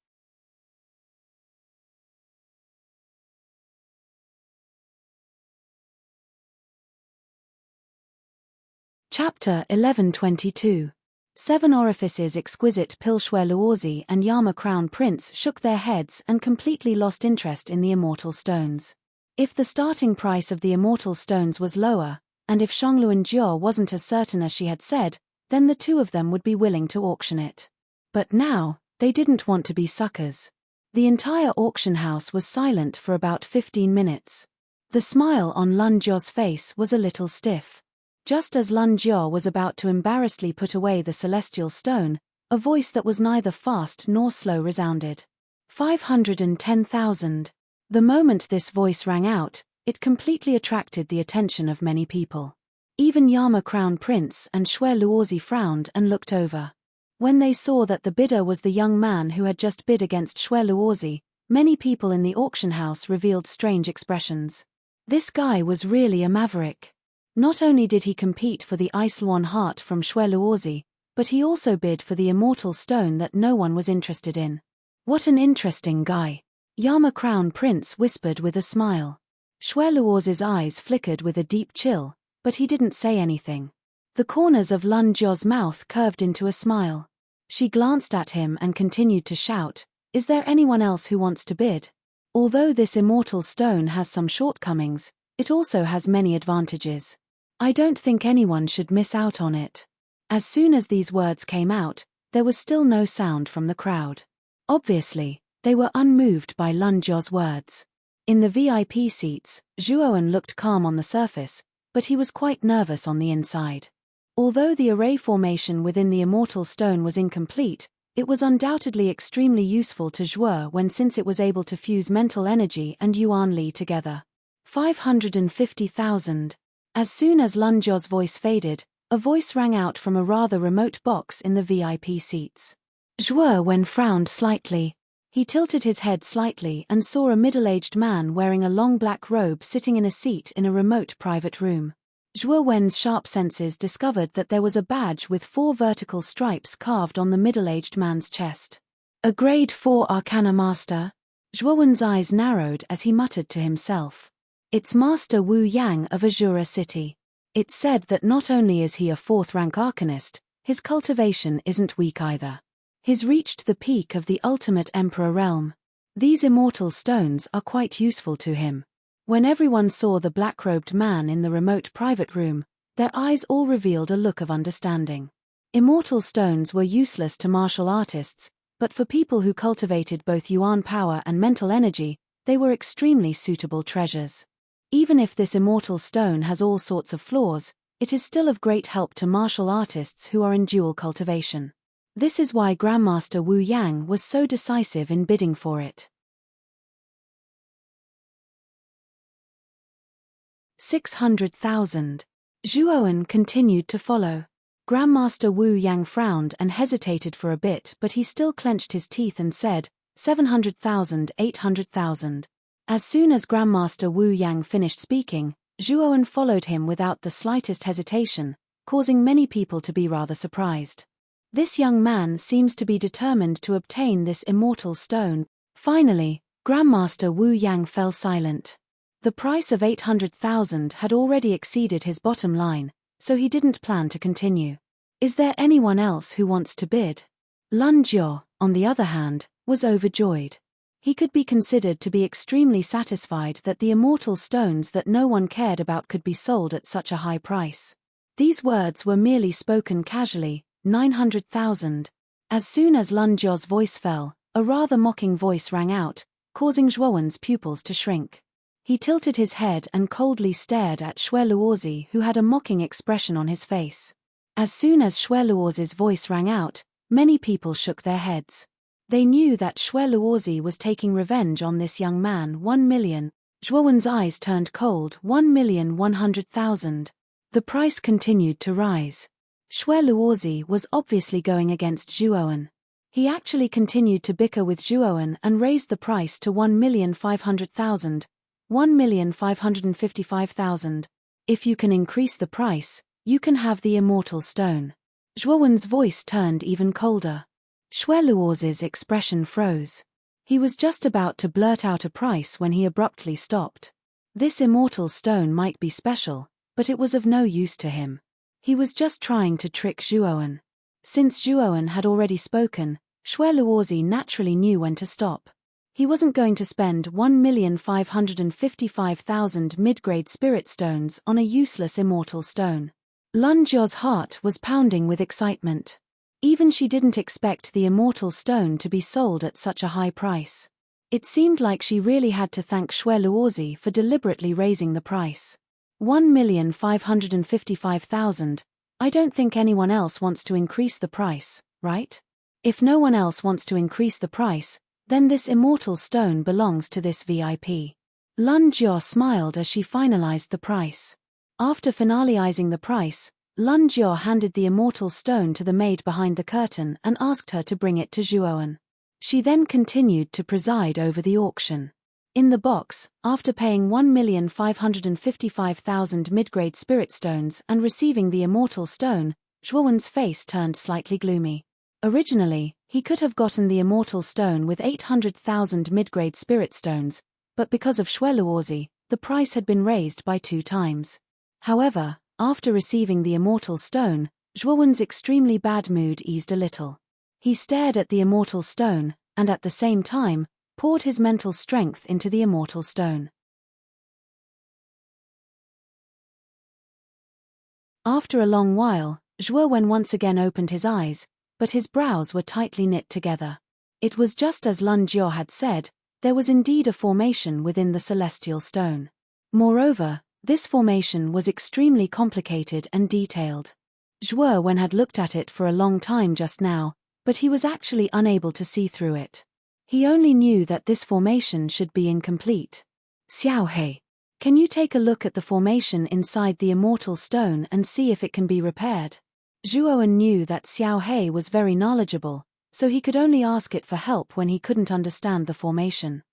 Chapter 11:22. 7 Orifices. Exquisite Pilshue Luozi and Yama Crown Prince shook their heads and completely lost interest in the immortal stones. If the starting price of the immortal stones was lower, and if Shangluan Jiao wasn't as certain as she had said, then the two of them would be willing to auction it. But now, they didn't want to be suckers. The entire auction house was silent for about 15 minutes. The smile on Lun Jiao's face was a little stiff. Just as Lun Jiao was about to embarrassedly put away the celestial stone, a voice that was neither fast nor slow resounded. 510,000. The moment this voice rang out, it completely attracted the attention of many people. Even Yama Crown Prince and Xue Luozi frowned and looked over. When they saw that the bidder was the young man who had just bid against Xue Luozi, many people in the auction house revealed strange expressions. This guy was really a maverick. Not only did he compete for the Ice Luan heart from Xue Luozi, but he also bid for the immortal stone that no one was interested in. What an interesting guy. Yama Crown Prince whispered with a smile. Xue Luozi's eyes flickered with a deep chill, but he didn't say anything. The corners of Lun Jiao's mouth curved into a smile. She glanced at him and continued to shout, "Is there anyone else who wants to bid?" Although this immortal stone has some shortcomings, it also has many advantages. I don't think anyone should miss out on it. As soon as these words came out, there was still no sound from the crowd. Obviously, they were unmoved by Lun Jiao's words. In the VIP seats, Zhuoan looked calm on the surface, but he was quite nervous on the inside. Although the array formation within the immortal stone was incomplete, it was undoubtedly extremely useful to Zhuo since it was able to fuse mental energy and Yuan Li together. 550,000. As soon as Lun Jiao's voice faded, a voice rang out from a rather remote box in the VIP seats. Zhuo frowned slightly. He tilted his head slightly and saw a middle-aged man wearing a long black robe sitting in a seat in a remote private room. Zhuo's sharp senses discovered that there was a badge with 4 vertical stripes carved on the middle-aged man's chest. A grade 4 Arcana Master? Zhuo's eyes narrowed as he muttered to himself. It's Master Wu Yang of Azura City. It's said that not only is he a 4th-rank arcanist, his cultivation isn't weak either. He's reached the peak of the ultimate Emperor realm. These immortal stones are quite useful to him. When everyone saw the black-robed man in the remote private room, their eyes all revealed a look of understanding. Immortal stones were useless to martial artists, but for people who cultivated both yuan power and mental energy, they were extremely suitable treasures. Even if this immortal stone has all sorts of flaws, it is still of great help to martial artists who are in dual cultivation. This is why Grandmaster Wu Yang was so decisive in bidding for it. 600,000. Zhuoan continued to follow. Grandmaster Wu Yang frowned and hesitated for a bit, but he still clenched his teeth and said, 700,000, 800,000. As soon as Grandmaster Wu Yang finished speaking, Zhuoan followed him without the slightest hesitation, causing many people to be rather surprised. This young man seems to be determined to obtain this immortal stone. Finally, Grandmaster Wu Yang fell silent. The price of 800,000 had already exceeded his bottom line, so he didn't plan to continue. Is there anyone else who wants to bid? Lun Jiao, on the other hand, was overjoyed. He could be considered to be extremely satisfied that the immortal stones that no one cared about could be sold at such a high price. These words were merely spoken casually, 900,000. As soon as Lun Jiao's voice fell, a rather mocking voice rang out, causing Zhuowen's pupils to shrink. He tilted his head and coldly stared at Xue Luozi, who had a mocking expression on his face. As soon as Xue Luozi's voice rang out, many people shook their heads. They knew that Xue Luozi was taking revenge on this young man. 1 million. Zhuowen's eyes turned cold. 1,100,000. The price continued to rise. Xue Luozi was obviously going against Zhuowen. He actually continued to bicker with Zhuowen and raised the price to 1,500,000. 1,555,000. If you can increase the price, you can have the immortal stone. Zhuowen's voice turned even colder. Xue Luozi's expression froze. He was just about to blurt out a price when he abruptly stopped. This immortal stone might be special, but it was of no use to him. He was just trying to trick Zhuowen. Since Zhuowen had already spoken, Xue Luozi naturally knew when to stop. He wasn't going to spend 1,555,000 mid-grade spirit stones on a useless immortal stone. Lun Jiao's heart was pounding with excitement. Even she didn't expect the immortal stone to be sold at such a high price. It seemed like she really had to thank Xue Luozi for deliberately raising the price. 1,555,000. I don't think anyone else wants to increase the price, right? If no one else wants to increase the price, then this immortal stone belongs to this VIP. Lun Jiao smiled as she finalized the price. After finalizing the price, Lun Jiao handed the immortal stone to the maid behind the curtain and asked her to bring it to Zhuowen. She then continued to preside over the auction. In the box, after paying 1,555,000 mid-grade spirit stones and receiving the immortal stone, Zhuowen's face turned slightly gloomy. Originally, he could have gotten the immortal stone with 800,000 mid-grade spirit stones, but because of Xue Luozi, the price had been raised by 2 times. However, after receiving the immortal stone, Zhuowen's extremely bad mood eased a little. He stared at the immortal stone, and at the same time, poured his mental strength into the immortal stone. After a long while, Zhuowen once again opened his eyes, but his brows were tightly knit together. It was just as Lun Jiao had said, there was indeed a formation within the celestial stone. Moreover, this formation was extremely complicated and detailed. Zhuowen had looked at it for a long time just now, but he was actually unable to see through it. He only knew that this formation should be incomplete. Xiaohei, can you take a look at the formation inside the immortal stone and see if it can be repaired? Zhuowen knew that Xiaohei was very knowledgeable, so he could only ask it for help when he couldn't understand the formation.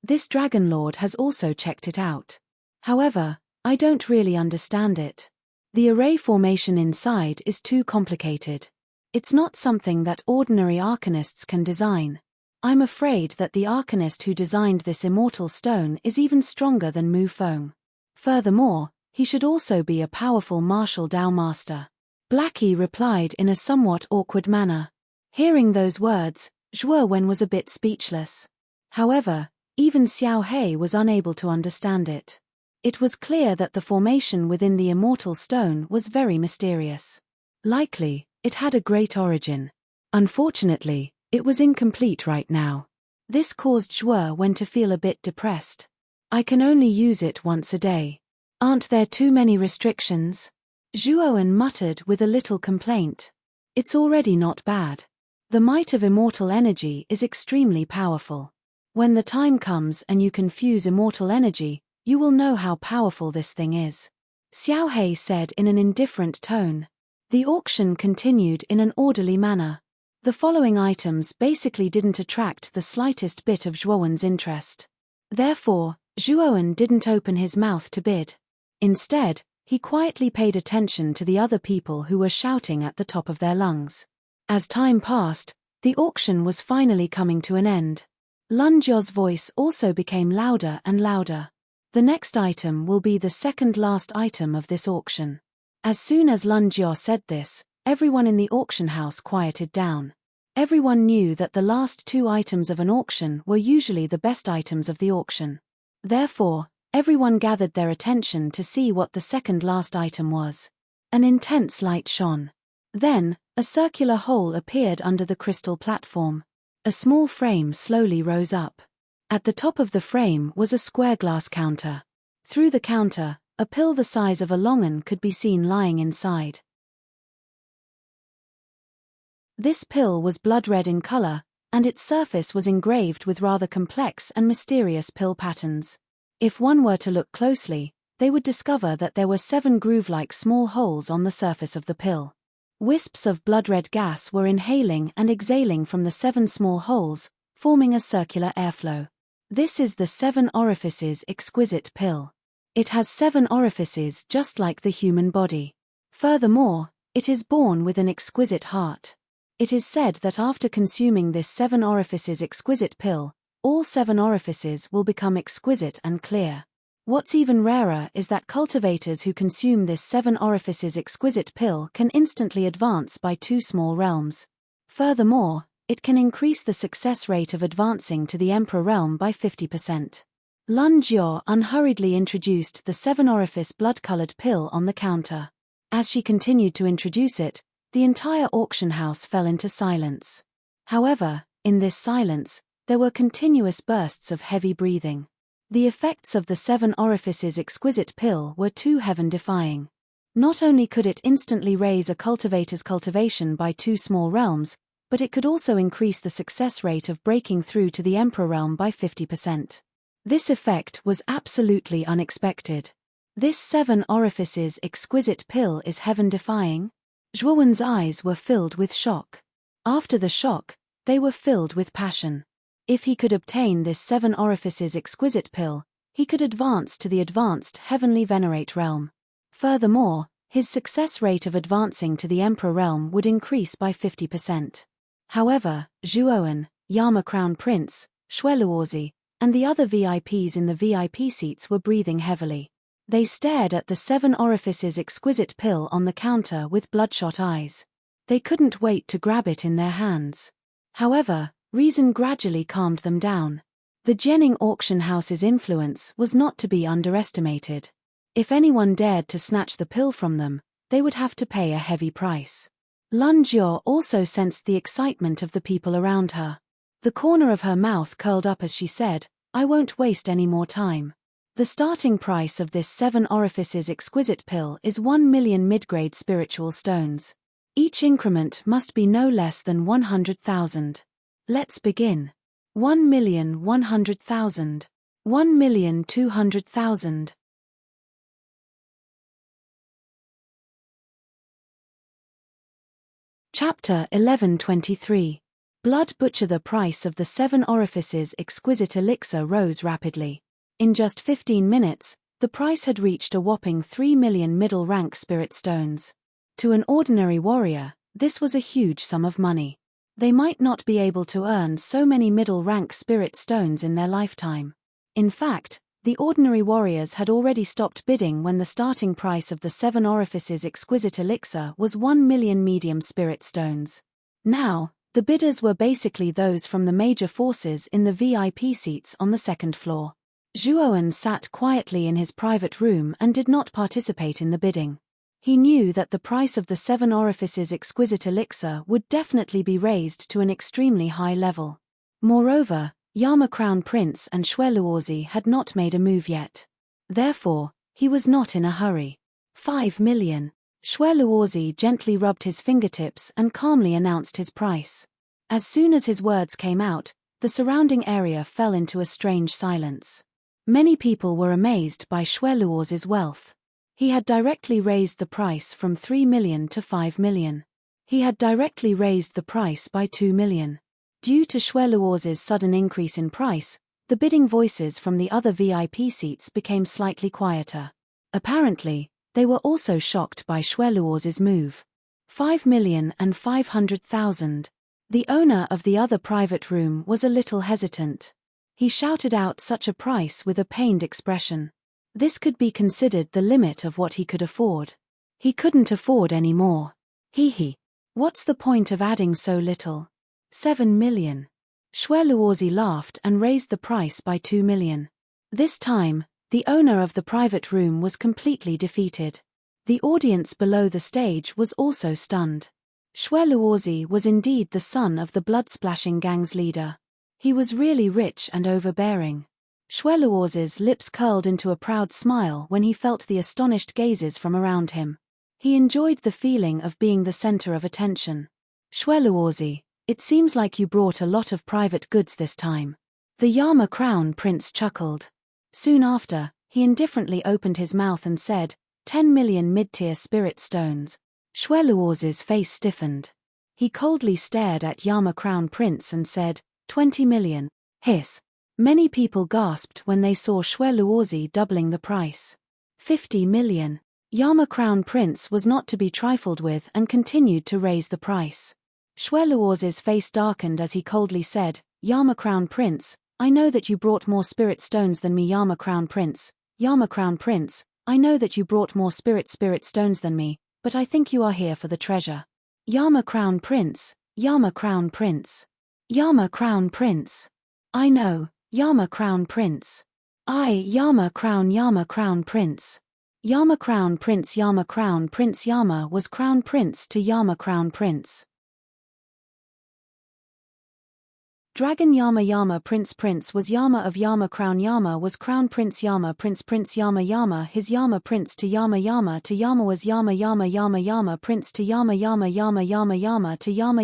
This Dragon Lord has also checked it out. However, I don't really understand it. The array formation inside is too complicated. It's not something that ordinary arcanists can design. I'm afraid that the arcanist who designed this immortal stone is even stronger than Mu Feng. Furthermore, he should also be a powerful martial Dao master. Blackie replied in a somewhat awkward manner. Hearing those words, Zhuowen was a bit speechless. However, even Xiaohei was unable to understand it. It was clear that the formation within the immortal stone was very mysterious. Likely, it had a great origin. Unfortunately, it was incomplete right now. This caused Zhuowen to feel a bit depressed. I can only use it once a day. Aren't there too many restrictions? Zhuowen muttered with a little complaint. It's already not bad. The might of immortal energy is extremely powerful. When the time comes and you can fuse immortal energy, you will know how powerful this thing is. Xiaohei said in an indifferent tone. The auction continued in an orderly manner. The following items basically didn't attract the slightest bit of Zhuowen's interest. Therefore, Zhuowen didn't open his mouth to bid. Instead, he quietly paid attention to the other people who were shouting at the top of their lungs. As time passed, the auction was finally coming to an end. Lun Jio's voice also became louder and louder. The next item will be the second last item of this auction. As soon as Lun Jio said this, everyone in the auction house quieted down. Everyone knew that the last two items of an auction were usually the best items of the auction. Therefore, everyone gathered their attention to see what the second last item was. An intense light shone. Then, a circular hole appeared under the crystal platform. A small frame slowly rose up. At the top of the frame was a square glass counter. Through the counter, a pill the size of a longan could be seen lying inside. This pill was blood red in color, and its surface was engraved with rather complex and mysterious pill patterns. If one were to look closely, they would discover that there were 7 groove-like small holes on the surface of the pill. Wisps of blood-red gas were inhaling and exhaling from the 7 small holes, forming a circular airflow. This is the 7 orifices exquisite pill. It has 7 orifices just like the human body. Furthermore, it is born with an exquisite heart. It is said that after consuming this 7 orifices exquisite pill, all 7 orifices will become exquisite and clear. What's even rarer is that cultivators who consume this 7 orifices exquisite pill can instantly advance by 2 small realms. Furthermore, it can increase the success rate of advancing to the Emperor realm by 50%. Lun Jio unhurriedly introduced the 7 orifice blood-colored pill on the counter. As she continued to introduce it, the entire auction house fell into silence. However, in this silence, there were continuous bursts of heavy breathing. The effects of the 7 orifices exquisite pill were too heaven-defying. Not only could it instantly raise a cultivator's cultivation by 2 small realms, but it could also increase the success rate of breaking through to the Emperor realm by 50%. This effect was absolutely unexpected. This 7 orifices exquisite pill is heaven-defying? Zhuowen's eyes were filled with shock. After the shock, they were filled with passion. If he could obtain this 7 orifices exquisite pill, he could advance to the advanced heavenly venerate realm. Furthermore, his success rate of advancing to the Emperor realm would increase by 50%. However, Zhuowen, Yama Crown Prince, Shueluozi, and the other VIPs in the VIP seats were breathing heavily. They stared at the 7 orifices exquisite pill on the counter with bloodshot eyes. They couldn't wait to grab it in their hands. However, reason gradually calmed them down. The Jianing auction house's influence was not to be underestimated. If anyone dared to snatch the pill from them, they would have to pay a heavy price. Lun Jio also sensed the excitement of the people around her. The corner of her mouth curled up as she said, "I won't waste any more time." The starting price of this 7 orifices exquisite pill is 1 million mid-grade spiritual stones. Each increment must be no less than 100,000. Let's begin. 1,100,000. 1,200,000. Chapter 11:23. Blood Butcher. The price of the 7 orifices exquisite elixir rose rapidly. In just 15 minutes, the price had reached a whopping 3 million middle-rank spirit stones. To an ordinary warrior, this was a huge sum of money. They might not be able to earn so many middle-rank spirit stones in their lifetime. In fact, the ordinary warriors had already stopped bidding when the starting price of the 7 orifices exquisite elixir was 1 million medium spirit stones. Now, the bidders were basically those from the major forces in the VIP seats on the 2nd floor. Zhuowen sat quietly in his private room and did not participate in the bidding. He knew that the price of the 7 orifices exquisite elixir would definitely be raised to an extremely high level. Moreover, Yama Crown Prince and Shueluozi had not made a move yet. Therefore, he was not in a hurry. 5 million. Shueluozi gently rubbed his fingertips and calmly announced his price. As soon as his words came out, the surrounding area fell into a strange silence. Many people were amazed by Shueluozi's wealth. He had directly raised the price from 3 million to 5 million. He had directly raised the price by 2 million. Due to Shueluozi's sudden increase in price, the bidding voices from the other VIP seats became slightly quieter. Apparently, they were also shocked by Shueluozi's move. 5,500,000. The owner of the other private room was a little hesitant. He shouted out such a price with a pained expression. This could be considered the limit of what he could afford. He couldn't afford any more. Hee. What's the point of adding so little? 7 million. Shweluorzi laughed and raised the price by 2 million. This time, the owner of the private room was completely defeated. The audience below the stage was also stunned. Shweluorzi was indeed the son of the blood-splashing gang's leader. He was really rich and overbearing. Shweluorzi's lips curled into a proud smile when he felt the astonished gazes from around him. He enjoyed the feeling of being the center of attention. Shweluorzi, it seems like you brought a lot of private goods this time. The Yama Crown Prince chuckled. Soon after, he indifferently opened his mouth and said, 10 million mid-tier spirit stones. Shweluorzi's face stiffened. He coldly stared at Yama Crown Prince and said, 20 million. Hiss. Many people gasped when they saw Shweluorzi doubling the price. 50 million. Yama Crown Prince was not to be trifled with and continued to raise the price. Shweluorzi's face darkened as he coldly said, Yama Crown Prince, I know that you brought more spirit stones than me. Yama Crown Prince, Yama Crown Prince, I know that you brought more spirit stones than me, but I think you are here for the treasure. Yama Crown Prince, Yama Crown Prince. Yama Crown Prince. I know, Yama Crown Prince. Yama Crown Prince. Yama Crown Prince. Yama Crown Prince. Yama was Crown Prince to Yama Crown Prince. Dragon Yama Prince was Yama of Yama was Crown Prince Prince Yama his Yama Prince to Yama was Yama Prince to Yama to Yama to Yama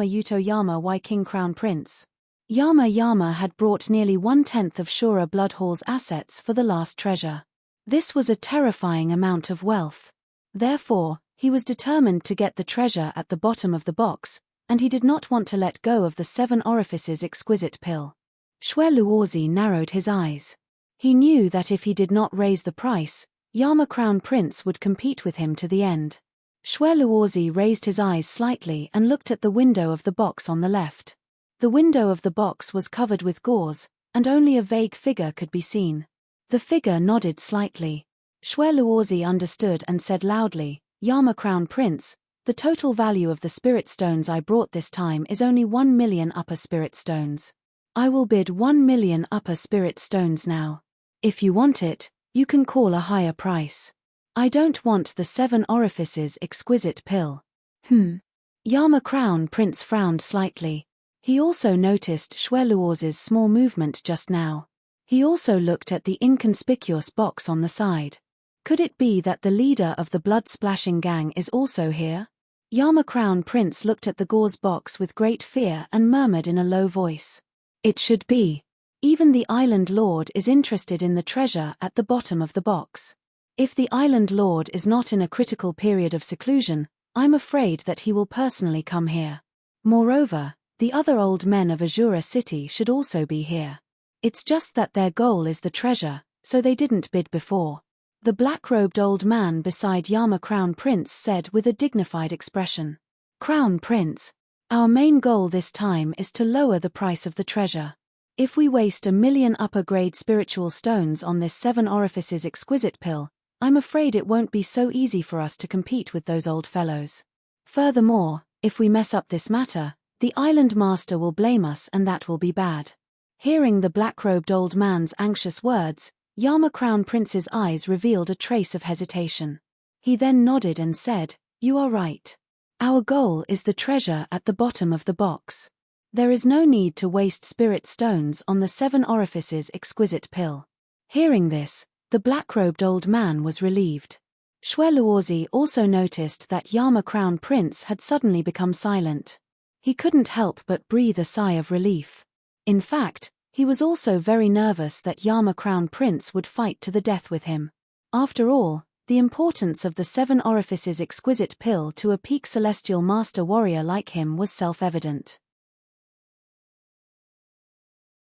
Yuto Yama Y King Crown Prince. Yama had brought nearly 1/10 of Shura Bloodhall's assets for the last treasure. This was a terrifying amount of wealth. Therefore, he was determined to get the treasure at the bottom of the box, and he did not want to let go of the 7 orifices exquisite pill. Shweluorzi narrowed his eyes. He knew that if he did not raise the price, Yama Crown Prince would compete with him to the end. Shweluorzi raised his eyes slightly and looked at the window of the box on the left. The window of the box was covered with gauze, and only a vague figure could be seen. The figure nodded slightly. Shweluorzi understood and said loudly, Yama Crown Prince, the total value of the spirit stones I brought this time is only 1 million upper spirit stones. I will bid 1 million upper spirit stones now. If you want it, you can call a higher price. I don't want the 7 orifices exquisite pill. Yama Crown Prince frowned slightly. He also noticed Shweluorzi's small movement just now. He also looked at the inconspicuous box on the side. Could it be that the leader of the blood-splashing gang is also here? Yama Crown Prince looked at the gauze box with great fear and murmured in a low voice. It should be. Even the Island Lord is interested in the treasure at the bottom of the box. If the Island Lord is not in a critical period of seclusion, I'm afraid that he will personally come here. Moreover, the other old men of Azura City should also be here. It's just that their goal is the treasure, so they didn't bid before. The black-robed old man beside Yama Crown Prince said with a dignified expression. Crown Prince, our main goal this time is to lower the price of the treasure. If we waste 1 million upper-grade spiritual stones on this 7 orifices exquisite pill, I'm afraid it won't be so easy for us to compete with those old fellows. Furthermore, if we mess up this matter, the Island Master will blame us and that will be bad. Hearing the black-robed old man's anxious words, Yama Crown Prince's eyes revealed a trace of hesitation. He then nodded and said, You are right. Our goal is the treasure at the bottom of the box. There is no need to waste spirit stones on the 7 orifices exquisite pill. Hearing this, the black-robed old man was relieved. Shweluorzi also noticed that Yama Crown Prince had suddenly become silent. He couldn't help but breathe a sigh of relief. In fact, he was also very nervous that Yama Crown Prince would fight to the death with him. After all, the importance of the 7 orifices exquisite pill to a peak celestial master warrior like him was self-evident.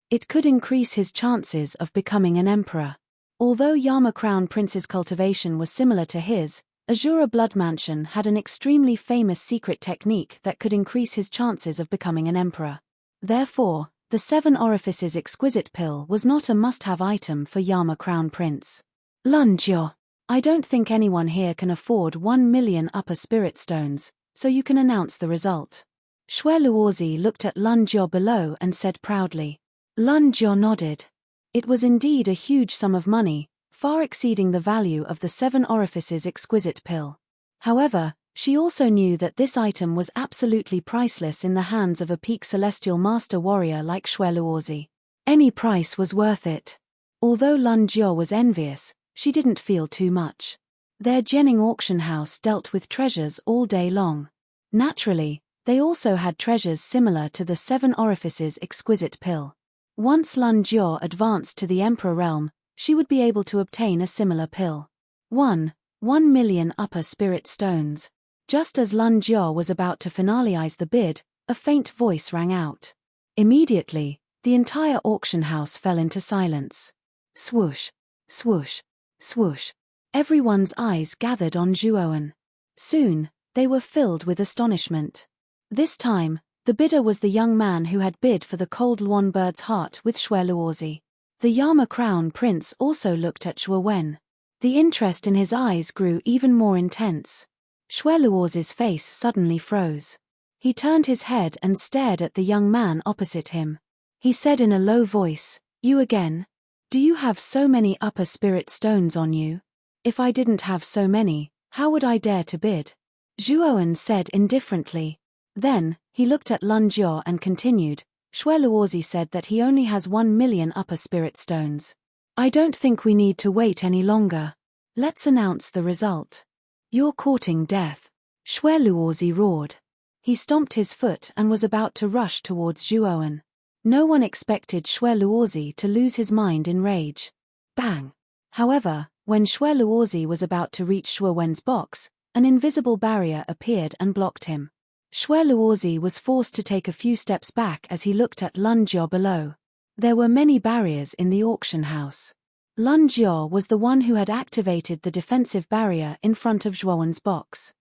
It could increase his chances of becoming an emperor. Although Yama Crown Prince's cultivation was similar to his, Azura Blood Mansion had an extremely famous secret technique that could increase his chances of becoming an emperor. Therefore, the 7 Orifices Exquisite Pill was not a must-have item for Yama Crown Prince. Lunjio. I don't think anyone here can afford 1 million upper spirit stones, so you can announce the result. Xue Luozi looked at Lunjio below and said proudly. Lunjio nodded. It was indeed a huge sum of money, far exceeding the value of the 7 Orifices Exquisite Pill. However, she also knew that this item was absolutely priceless in the hands of a peak celestial master warrior like Xue Luozi. Any price was worth it. Although Lunjio was envious, she didn't feel too much. Their Jining auction house dealt with treasures all day long. Naturally, they also had treasures similar to the 7 Orifices Exquisite Pill. Once Lunjio advanced to the Emperor realm, she would be able to obtain a similar pill. 1 million upper spirit stones. Just as Lunjio was about to finalize the bid, a faint voice rang out. Immediately, the entire auction house fell into silence. Swoosh, swoosh, swoosh. Everyone's eyes gathered on Zhuowen. Soon, they were filled with astonishment. This time, the bidder was the young man who had bid for the cold Luon bird's heart with Xue Luozi. The Yama Crown Prince also looked at Zhuowen. The interest in his eyes grew even more intense. Xue Luozi's face suddenly froze. He turned his head and stared at the young man opposite him. He said in a low voice, "You again? Do you have so many upper spirit stones on you? If I didn't have so many, how would I dare to bid?" Zhuowen said indifferently. Then, he looked at Lunjio and continued, "Xue Luozi said that he only has 1 million upper spirit stones. I don't think we need to wait any longer. Let's announce the result." "You're courting death," Xue Luozi roared. He stomped his foot and was about to rush towards Zhuowen. No one expected Xue Luozi to lose his mind in rage. Bang! However, when Xue Luozi was about to reach Zhuowen's box, an invisible barrier appeared and blocked him. Xue Luozi was forced to take a few steps back as he looked at Lunjio below. There were many barriers in the auction house. Lunjio was the one who had activated the defensive barrier in front of Zhuowen's box.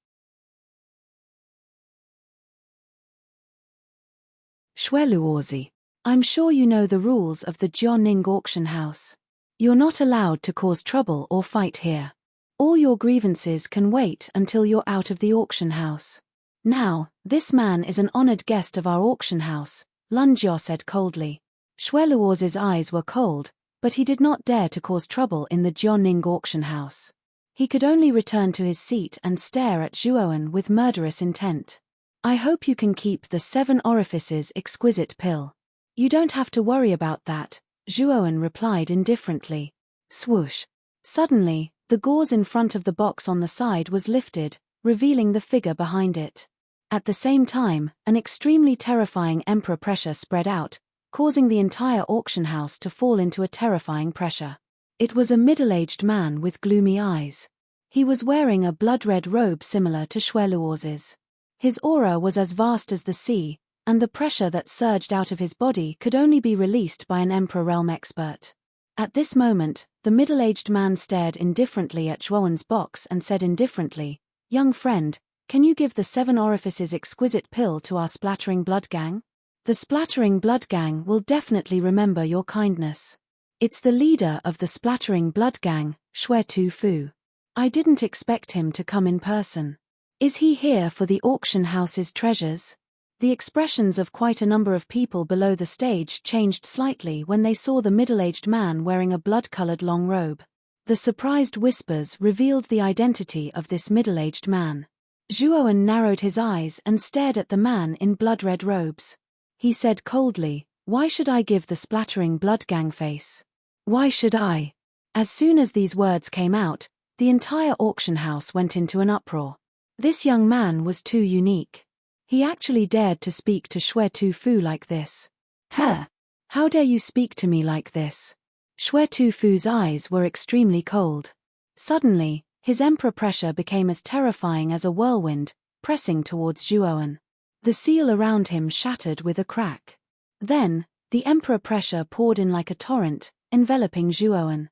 Xue Luozi, I'm sure you know the rules of the Jianing auction house. You're not allowed to cause trouble or fight here. All your grievances can wait until you're out of the auction house. Now, this man is an honored guest of our auction house, Lunjio said coldly. Xue Luozi's eyes were cold, but he did not dare to cause trouble in the Jianing auction house. He could only return to his seat and stare at Zhuowen with murderous intent. I hope you can keep the 7 Orifices Exquisite Pill. You don't have to worry about that, Zhuowen replied indifferently. Swoosh. Suddenly, the gauze in front of the box on the side was lifted, revealing the figure behind it. At the same time, an extremely terrifying emperor pressure spread out, causing the entire auction house to fall into a terrifying pressure. It was a middle-aged man with gloomy eyes. He was wearing a blood-red robe similar to Xue Luozi's. His aura was as vast as the sea, and the pressure that surged out of his body could only be released by an Emperor Realm expert. At this moment, the middle-aged man stared indifferently at Zhuowen's box and said indifferently, "Young friend, can you give the 7 Orifices Exquisite Pill to our Splattering Blood Gang? The Splattering Blood Gang will definitely remember your kindness." It's the leader of the Splattering Blood Gang, Xue Tufu. I didn't expect him to come in person. Is he here for the auction house's treasures? The expressions of quite a number of people below the stage changed slightly when they saw the middle-aged man wearing a blood-colored long robe. The surprised whispers revealed the identity of this middle-aged man. Zhuowen narrowed his eyes and stared at the man in blood-red robes. He said coldly, "Why should I give the Splattering Blood Gang face? Why should I?" As soon as these words came out, the entire auction house went into an uproar. This young man was too unique. He actually dared to speak to Xue Tufu like this. Huh! How dare you speak to me like this? Xue Tufu's eyes were extremely cold. Suddenly, his emperor pressure became as terrifying as a whirlwind, pressing towards Zhuowen. The seal around him shattered with a crack. Then, the emperor pressure poured in like a torrent, enveloping Zhuowen.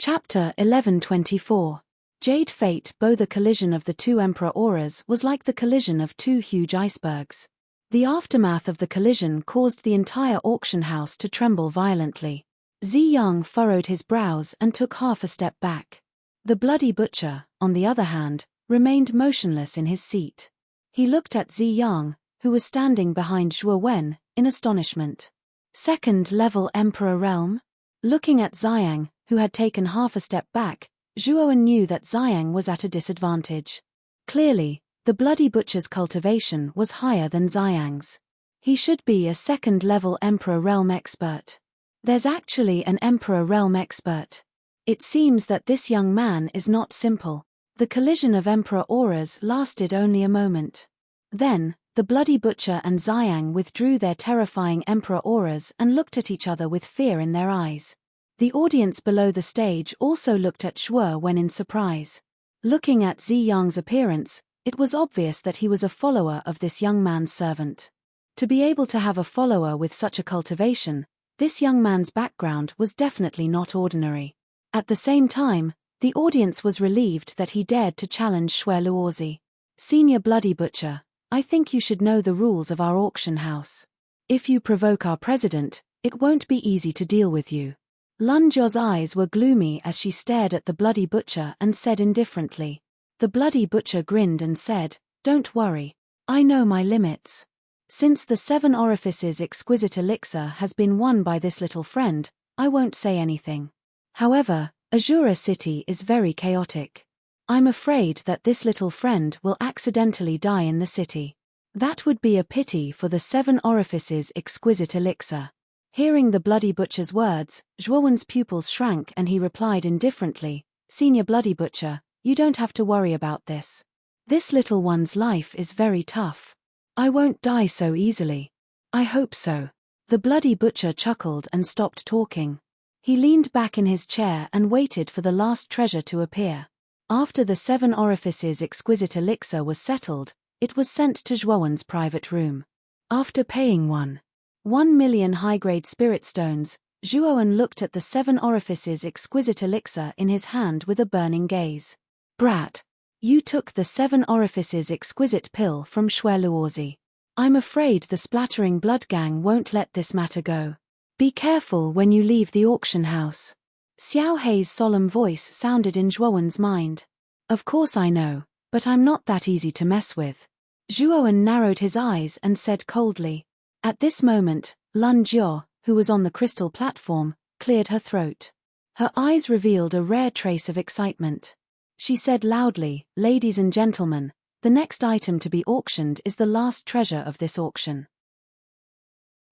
Chapter 1124. Jade Fate Bow. The collision of the two Emperor auras was like the collision of two huge icebergs. The aftermath of the collision caused the entire auction house to tremble violently. Ziyang furrowed his brows and took half a step back. The Bloody Butcher, on the other hand, remained motionless in his seat. He looked at Ziyang, who was standing behind Zhuo Wen, in astonishment. Second-level Emperor Realm? Looking at Ziyang, who had taken half a step back, Zhuo Wen knew that Ziyang was at a disadvantage. Clearly, the Bloody Butcher's cultivation was higher than Ziyang's. He should be a second-level Emperor Realm expert. There's actually an Emperor Realm expert. It seems that this young man is not simple. The collision of Emperor auras lasted only a moment. Then, the Bloody Butcher and Ziyang withdrew their terrifying Emperor auras and looked at each other with fear in their eyes. The audience below the stage also looked at Zhuo Wen in surprise. Looking at Ziyang's appearance, it was obvious that he was a follower of this young man's servant. To be able to have a follower with such a cultivation, this young man's background was definitely not ordinary. At the same time, the audience was relieved that he dared to challenge Xue Luozi. Senior Bloody Butcher, I think you should know the rules of our auction house. If you provoke our president, it won't be easy to deal with you. Lun Jia's eyes were gloomy as she stared at the Bloody Butcher and said indifferently. The Bloody Butcher grinned and said, "Don't worry. I know my limits. Since the 7 Orifices exquisite elixir has been won by this little friend, I won't say anything. However, Azura City is very chaotic. I'm afraid that this little friend will accidentally die in the city. That would be a pity for the 7 Orifices exquisite elixir." Hearing the Bloody Butcher's words, Zhuo Wen's pupils shrank and he replied indifferently, "Senior Bloody Butcher, you don't have to worry about this. This little one's life is very tough. I won't die so easily. I hope so." The Bloody Butcher chuckled and stopped talking. He leaned back in his chair and waited for the last treasure to appear. After the 7 Orifices exquisite elixir was settled, it was sent to Zhuo Wen's private room. After paying 1,000,000 high-grade spirit stones, Zhuo Wen looked at the 7 Orifices exquisite elixir in his hand with a burning gaze. "Brat! You took the 7 Orifices exquisite pill from Xue Luozi. I'm afraid the splattering blood gang won't let this matter go. Be careful when you leave the auction house." Xiao Hei's solemn voice sounded in Zhuo Wen's mind. "Of course I know, but I'm not that easy to mess with." Zhuo Wen narrowed his eyes and said coldly. At this moment, Lun Jia, who was on the crystal platform, cleared her throat. Her eyes revealed a rare trace of excitement. She said loudly, "Ladies and gentlemen, the next item to be auctioned is the last treasure of this auction.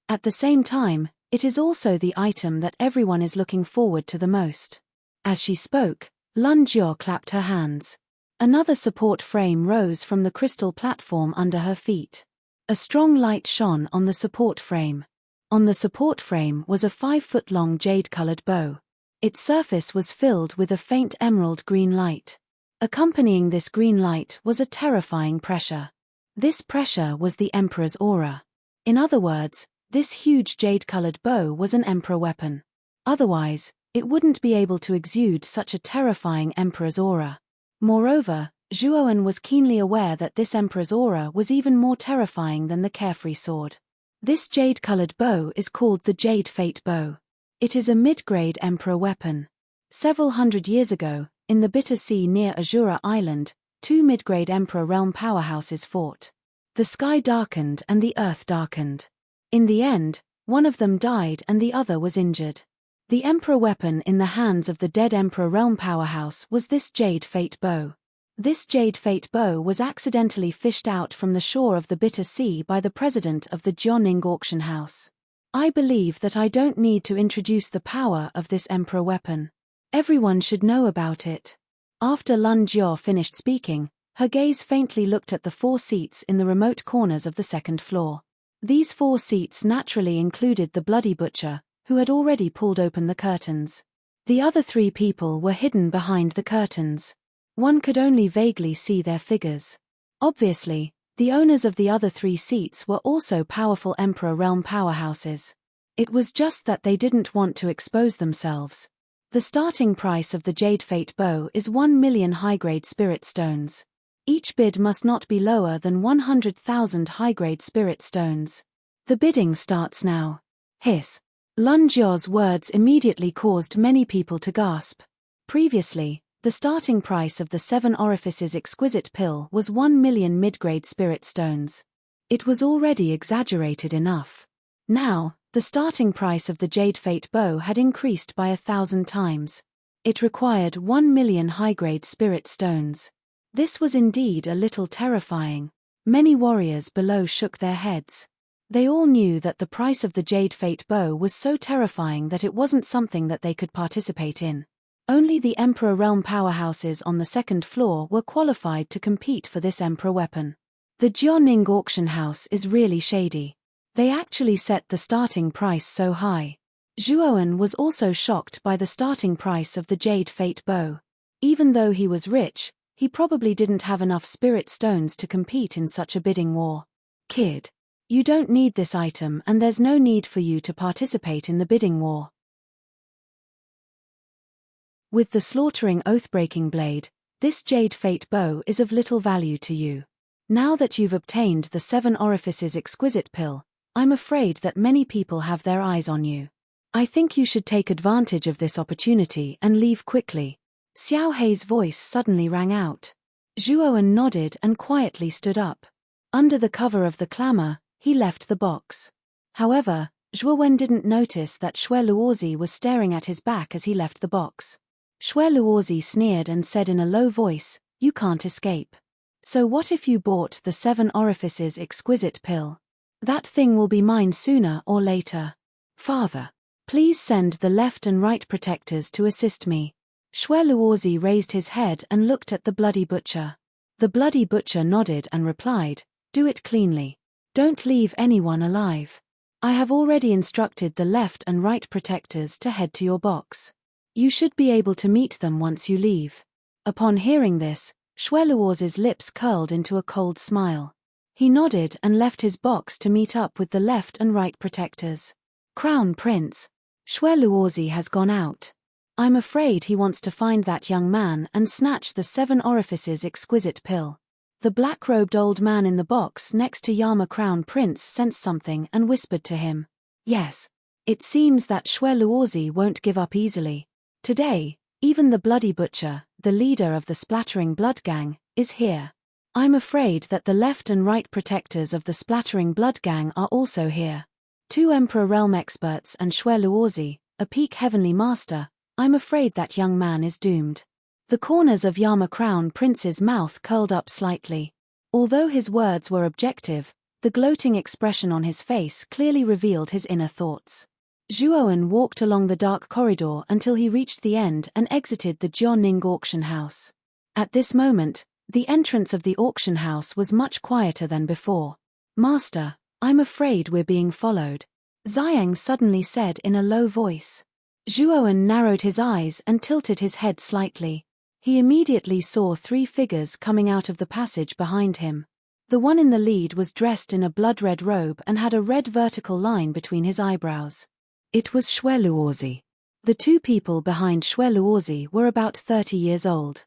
At the same time, it is also the item that everyone is looking forward to the most." As she spoke, Lun Jia clapped her hands. Another support frame rose from the crystal platform under her feet. A strong light shone on the support frame. On the support frame was a 5-foot-long jade-colored bow. Its surface was filled with a faint emerald green light. Accompanying this green light was a terrifying pressure. This pressure was the Emperor's aura. In other words, this huge jade-colored bow was an Emperor weapon. Otherwise, it wouldn't be able to exude such a terrifying Emperor's aura. Moreover, Zhuo Wen was keenly aware that this Emperor's aura was even more terrifying than the carefree sword. This jade-colored bow is called the Jade Fate Bow. It is a mid-grade Emperor weapon. Several hundred years ago, in the Bitter Sea near Azura Island, 2 mid-grade Emperor realm powerhouses fought. The sky darkened and the earth darkened. In the end, one of them died and the other was injured. The Emperor weapon in the hands of the dead Emperor realm powerhouse was this Jade Fate Bow. This Jade Fate Bow was accidentally fished out from the shore of the Bitter Sea by the president of the Jianing auction house. I believe that I don't need to introduce the power of this Emperor weapon. Everyone should know about it. After Lun Jia finished speaking, her gaze faintly looked at the 4 seats in the remote corners of the second floor. These 4 seats naturally included the Bloody Butcher, who had already pulled open the curtains. The other 3 people were hidden behind the curtains. One could only vaguely see their figures. Obviously, the owners of the other 3 seats were also powerful Emperor realm powerhouses. It was just that they didn't want to expose themselves. The starting price of the Jade Fate Bow is 1 million high-grade spirit stones. Each bid must not be lower than 100,000 high-grade spirit stones. The bidding starts now. Hiss. Lun Jia's words immediately caused many people to gasp. Previously, the starting price of the 7 Orifices exquisite pill was 1 million mid-grade spirit stones. It was already exaggerated enough. Now, the starting price of the Jade Fate Bow had increased by 1,000 times. It required 1 million high-grade spirit stones. This was indeed a little terrifying. Many warriors below shook their heads. They all knew that the price of the Jade Fate Bow was so terrifying that it wasn't something that they could participate in. Only the Emperor Realm powerhouses on the second floor were qualified to compete for this Emperor weapon. The Jianing auction house is really shady. They actually set the starting price so high. Zhuoan was also shocked by the starting price of the Jade Fate Bow. Even though he was rich, he probably didn't have enough spirit stones to compete in such a bidding war. Kid, you don't need this item and there's no need for you to participate in the bidding war. With the slaughtering oath-breaking blade, this Jade Fate Bow is of little value to you. Now that you've obtained the 7 Orifices exquisite pill, I'm afraid that many people have their eyes on you. I think you should take advantage of this opportunity and leave quickly. Xiao Hei's voice suddenly rang out. Zhuoan nodded and quietly stood up. Under the cover of the clamor, he left the box. However, Zhuoan didn't notice that Xue Luozi was staring at his back as he left the box. Xue Luozi sneered and said in a low voice, "You can't escape. So what if you bought the 7 Orifices exquisite pill? That thing will be mine sooner or later. Father, please send the left and right protectors to assist me." Xue Luozi raised his head and looked at the Bloody Butcher. The Bloody Butcher nodded and replied, "Do it cleanly. Don't leave anyone alive. I have already instructed the left and right protectors to head to your box. You should be able to meet them once you leave." Upon hearing this, Xue Luozi's lips curled into a cold smile. He nodded and left his box to meet up with the left and right protectors. "Crown Prince, Xue Luozi has gone out. I'm afraid he wants to find that young man and snatch the 7 Orifices exquisite pill." The black-robed old man in the box next to Yama Crown Prince sensed something and whispered to him. "Yes. It seems that Xue Luozi won't give up easily. Today, even the Bloody Butcher, the leader of the Splattering Blood Gang, is here. I'm afraid that the left and right protectors of the Splattering Blood Gang are also here. 2 Emperor Realm experts and Xue Luozi, a peak heavenly master. I'm afraid that young man is doomed." The corners of Yama Crown Prince's mouth curled up slightly. Although his words were objective, the gloating expression on his face clearly revealed his inner thoughts. Zhuoan walked along the dark corridor until he reached the end and exited the Jianing auction house. At this moment, the entrance of the auction house was much quieter than before. "Master, I'm afraid we're being followed," Ziyang suddenly said in a low voice. Zhuoan narrowed his eyes and tilted his head slightly. He immediately saw 3 figures coming out of the passage behind him. The one in the lead was dressed in a blood-red robe and had a red vertical line between his eyebrows. It was Xue Luozi. The 2 people behind Xue Luozi were about 30 years old.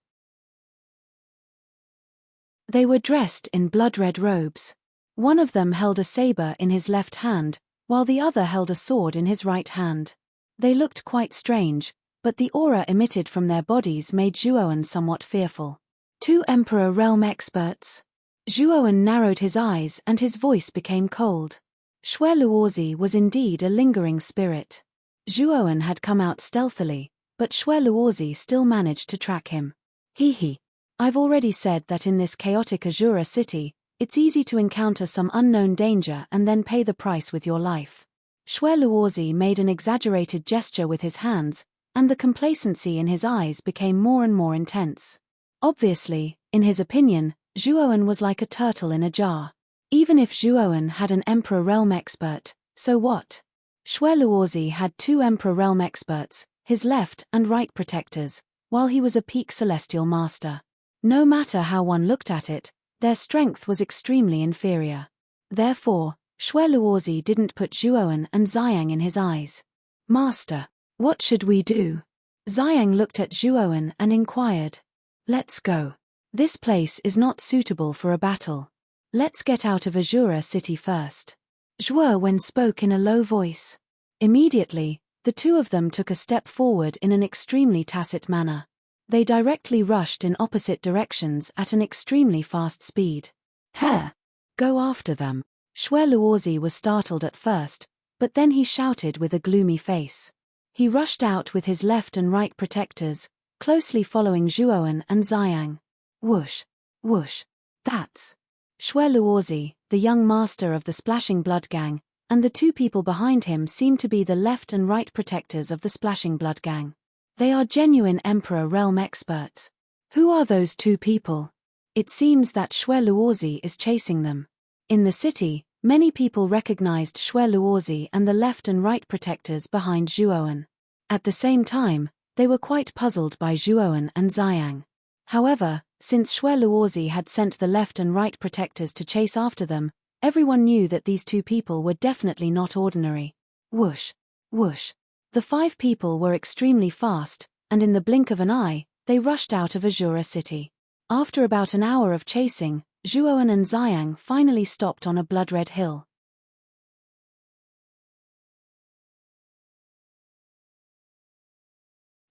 They were dressed in blood-red robes. One of them held a saber in his left hand, while the other held a sword in his right hand. They looked quite strange, but the aura emitted from their bodies made Zhuoan somewhat fearful. 2 Emperor Realm experts. Zhuoan narrowed his eyes and his voice became cold. Xue Luozi was indeed a lingering spirit. Zhuoan had come out stealthily, but Xue Luozi still managed to track him. Hee. I've already said that in this chaotic Azura city, it's easy to encounter some unknown danger and then pay the price with your life. Xue Luozi made an exaggerated gesture with his hands, and the complacency in his eyes became more and more intense. Obviously, in his opinion, Zhuoan was like a turtle in a jar. Even if Zhuoan had an Emperor Realm expert, so what? Xue Luozi had 2 Emperor Realm experts, his left and right protectors, while he was a peak celestial master. No matter how one looked at it, their strength was extremely inferior. Therefore, Xue Luozi didn't put Zhuoan and Ziyang in his eyes. "Master, what should we do?" Xiang looked at Zhuowen and inquired. Let's go. This place is not suitable for a battle. Let's get out of Azura City first. Zhuowen spoke in a low voice. Immediately, the two of them took a step forward in an extremely tacit manner. They directly rushed in opposite directions at an extremely fast speed. Heh! Go after them. Shui Luozi was startled at first, but then he shouted with a gloomy face. He rushed out with his left and right protectors, closely following Zhuowen and Xiang. Whoosh! Whoosh! That's Shui Luozi, the young master of the Splashing Blood Gang, and the two people behind him seem to be the left and right protectors of the Splashing Blood Gang. They are genuine Emperor Realm experts. Who are those two people? It seems that Shui Luozi is chasing them. In the city, many people recognized Shui Luozi and the left and right protectors behind Zhuowen. At the same time, they were quite puzzled by Zhuowen and Xiang. However, since Shui Luozi had sent the left and right protectors to chase after them, everyone knew that these two people were definitely not ordinary. Whoosh! Whoosh! The five people were extremely fast, and in the blink of an eye, they rushed out of Azura City. After about an hour of chasing, Zhuowen and Xiang finally stopped on a blood-red hill.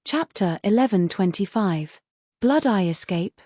Chapter 11:25. Blood Eye Escape?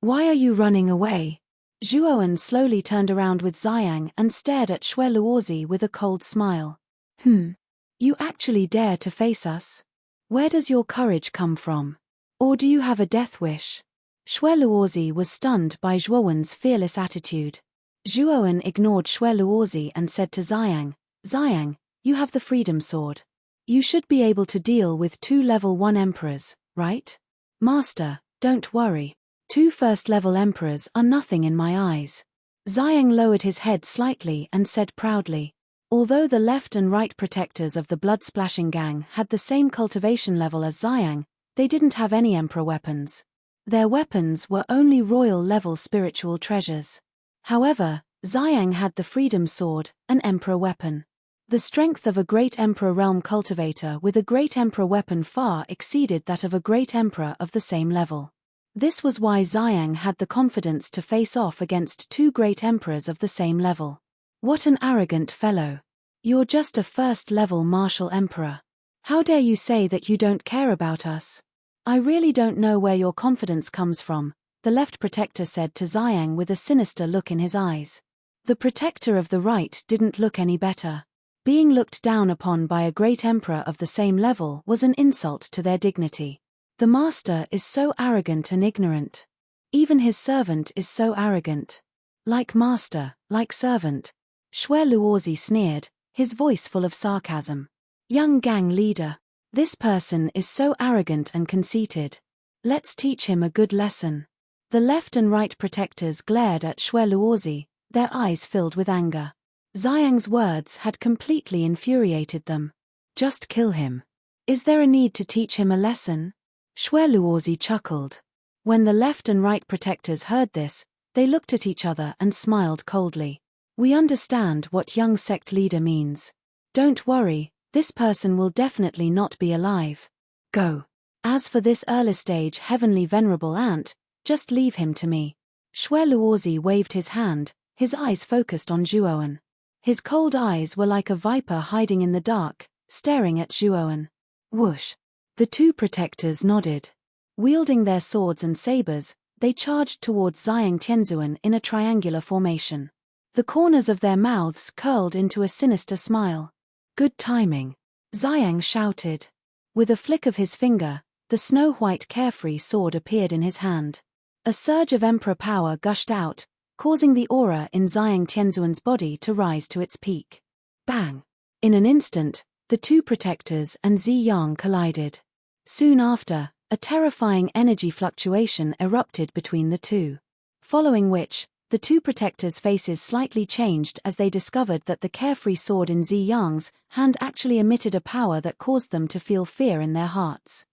Why are you running away? Zhuowen slowly turned around with Xiang and stared at Shui Luozi with a cold smile. You actually dare to face us? Where does your courage come from? Or do you have a death wish? Shui Luozi was stunned by Zhuowen's fearless attitude. Zhuowen ignored Shui Luozi and said to Xiang, Xiang, you have the Freedom Sword. You should be able to deal with 2 level 1 emperors, right? Master, don't worry. 2 first-level emperors are nothing in my eyes. Xiang lowered his head slightly and said proudly. Although the left and right protectors of the Blood-Splashing Gang had the same cultivation level as Xiang, they didn't have any emperor weapons. Their weapons were only royal-level spiritual treasures. However, Xiang had the Freedom Sword, an emperor weapon. The strength of a great emperor realm cultivator with a great emperor weapon far exceeded that of a great emperor of the same level. This was why Xiang had the confidence to face off against 2 great emperors of the same level. What an arrogant fellow. You're just a first-level martial emperor. How dare you say that you don't care about us? I really don't know where your confidence comes from, the left protector said to Xiang with a sinister look in his eyes. The protector of the right didn't look any better. Being looked down upon by a great emperor of the same level was an insult to their dignity. The master is so arrogant and ignorant. Even his servant is so arrogant. Like master, like servant. Shui Luozi sneered, his voice full of sarcasm. Young gang leader. This person is so arrogant and conceited. Let's teach him a good lesson. The left and right protectors glared at Shui Luozi, their eyes filled with anger. Xiang's words had completely infuriated them. Just kill him. Is there a need to teach him a lesson? Shui Luozi chuckled. When the left and right protectors heard this, they looked at each other and smiled coldly. We understand what young sect leader means. Don't worry. This person will definitely not be alive. Go. As for this early-stage heavenly venerable ant, just leave him to me. Shui Luozi waved his hand, his eyes focused on Zhuowen. His cold eyes were like a viper hiding in the dark, staring at Zhuowen. Whoosh. The 2 protectors nodded. Wielding their swords and sabers, they charged towards Xiang Tianzuan in a triangular formation. The corners of their mouths curled into a sinister smile. Good timing. Xiang shouted. With a flick of his finger, the snow-white carefree sword appeared in his hand. A surge of emperor power gushed out, causing the aura in Xiang Tianzuan's body to rise to its peak. Bang! In an instant, the 2 protectors and Ziyang collided. Soon after, a terrifying energy fluctuation erupted between the two. Following which, the 2 protectors' faces slightly changed as they discovered that the carefree sword in Ziyang's hand actually emitted a power that caused them to feel fear in their hearts.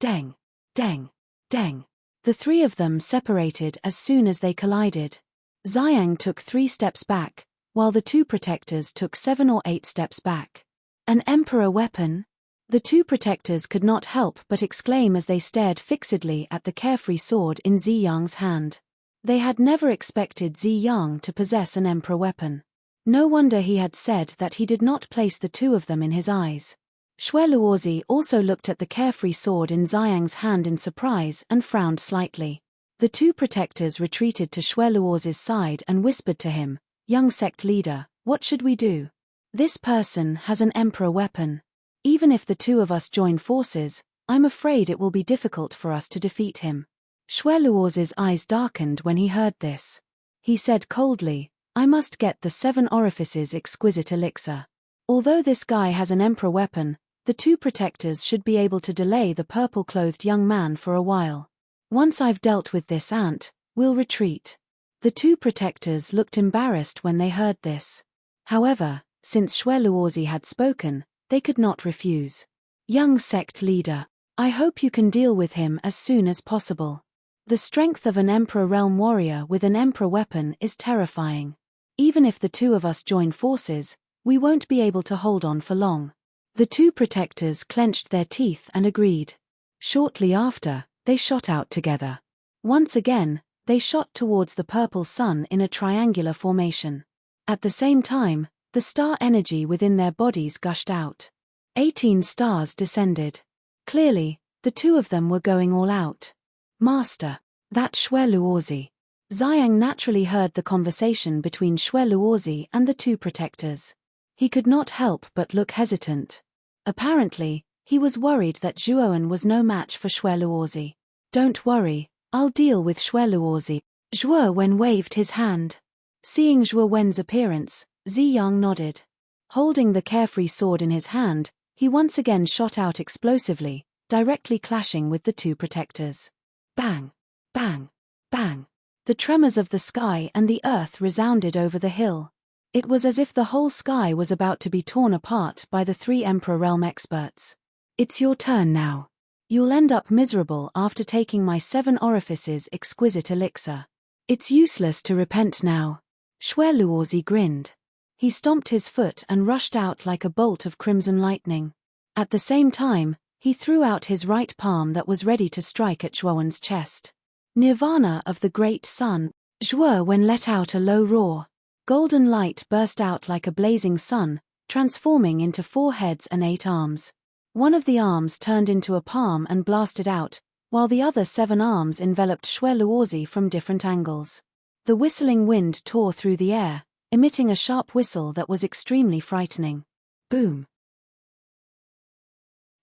Deng! Deng! Deng! The 3 of them separated as soon as they collided. Xiang took 3 steps back, while the 2 protectors took 7 or 8 steps back. An emperor weapon? The two protectors could not help but exclaim as they stared fixedly at the carefree sword in Ziyang's hand. They had never expected Ziyang to possess an emperor weapon. No wonder he had said that he did not place the two of them in his eyes. Xue Luozi also looked at the carefree sword in Ziyang's hand in surprise and frowned slightly. The two protectors retreated to Xue Luozi's side and whispered to him, "Young sect leader, what should we do? This person has an emperor weapon. Even if the two of us join forces, I'm afraid it will be difficult for us to defeat him." Xue Luozi's eyes darkened when he heard this. He said coldly, "I must get the 7 orifices exquisite elixir. Although this guy has an emperor weapon, the two protectors should be able to delay the purple-clothed young man for a while. Once I've dealt with this ant, we'll retreat." The two protectors looked embarrassed when they heard this. However, since Xue Luozi had spoken, they could not refuse. "Young sect leader, I hope you can deal with him as soon as possible. The strength of an Emperor Realm warrior with an Emperor weapon is terrifying. Even if the two of us join forces, we won't be able to hold on for long." The two protectors clenched their teeth and agreed. Shortly after, they shot out together. Once again, they shot towards the purple sun in a triangular formation. At the same time, the star energy within their bodies gushed out. 18 stars descended. Clearly, the two of them were going all out. "Master, that Xue Luozi." Ziyang naturally heard the conversation between Xue Luozi and the two protectors. He could not help but look hesitant. Apparently, he was worried that Zhuowen was no match for Xue Luozi. "Don't worry, I'll deal with Xue Luozi." Zhuowen waved his hand. Seeing Zhuowen's appearance, Ziyang nodded. Holding the carefree sword in his hand, he once again shot out explosively, directly clashing with the two protectors. Bang! Bang! Bang! The tremors of the sky and the earth resounded over the hill. It was as if the whole sky was about to be torn apart by the 3 Emperor Realm experts. "It's your turn now. You'll end up miserable after taking my 7 orifices exquisite elixir. It's useless to repent now." Xue Luozi grinned. He stomped his foot and rushed out like a bolt of crimson lightning. At the same time, he threw out his right palm that was ready to strike at Zhuowen's chest. Nirvana of the great sun. Zhuowen let out a low roar. Golden light burst out like a blazing sun, transforming into 4 heads and 8 arms. One of the arms turned into a palm and blasted out, while the other 7 arms enveloped Xue Luozi from different angles. The whistling wind tore through the air, emitting a sharp whistle that was extremely frightening. Boom!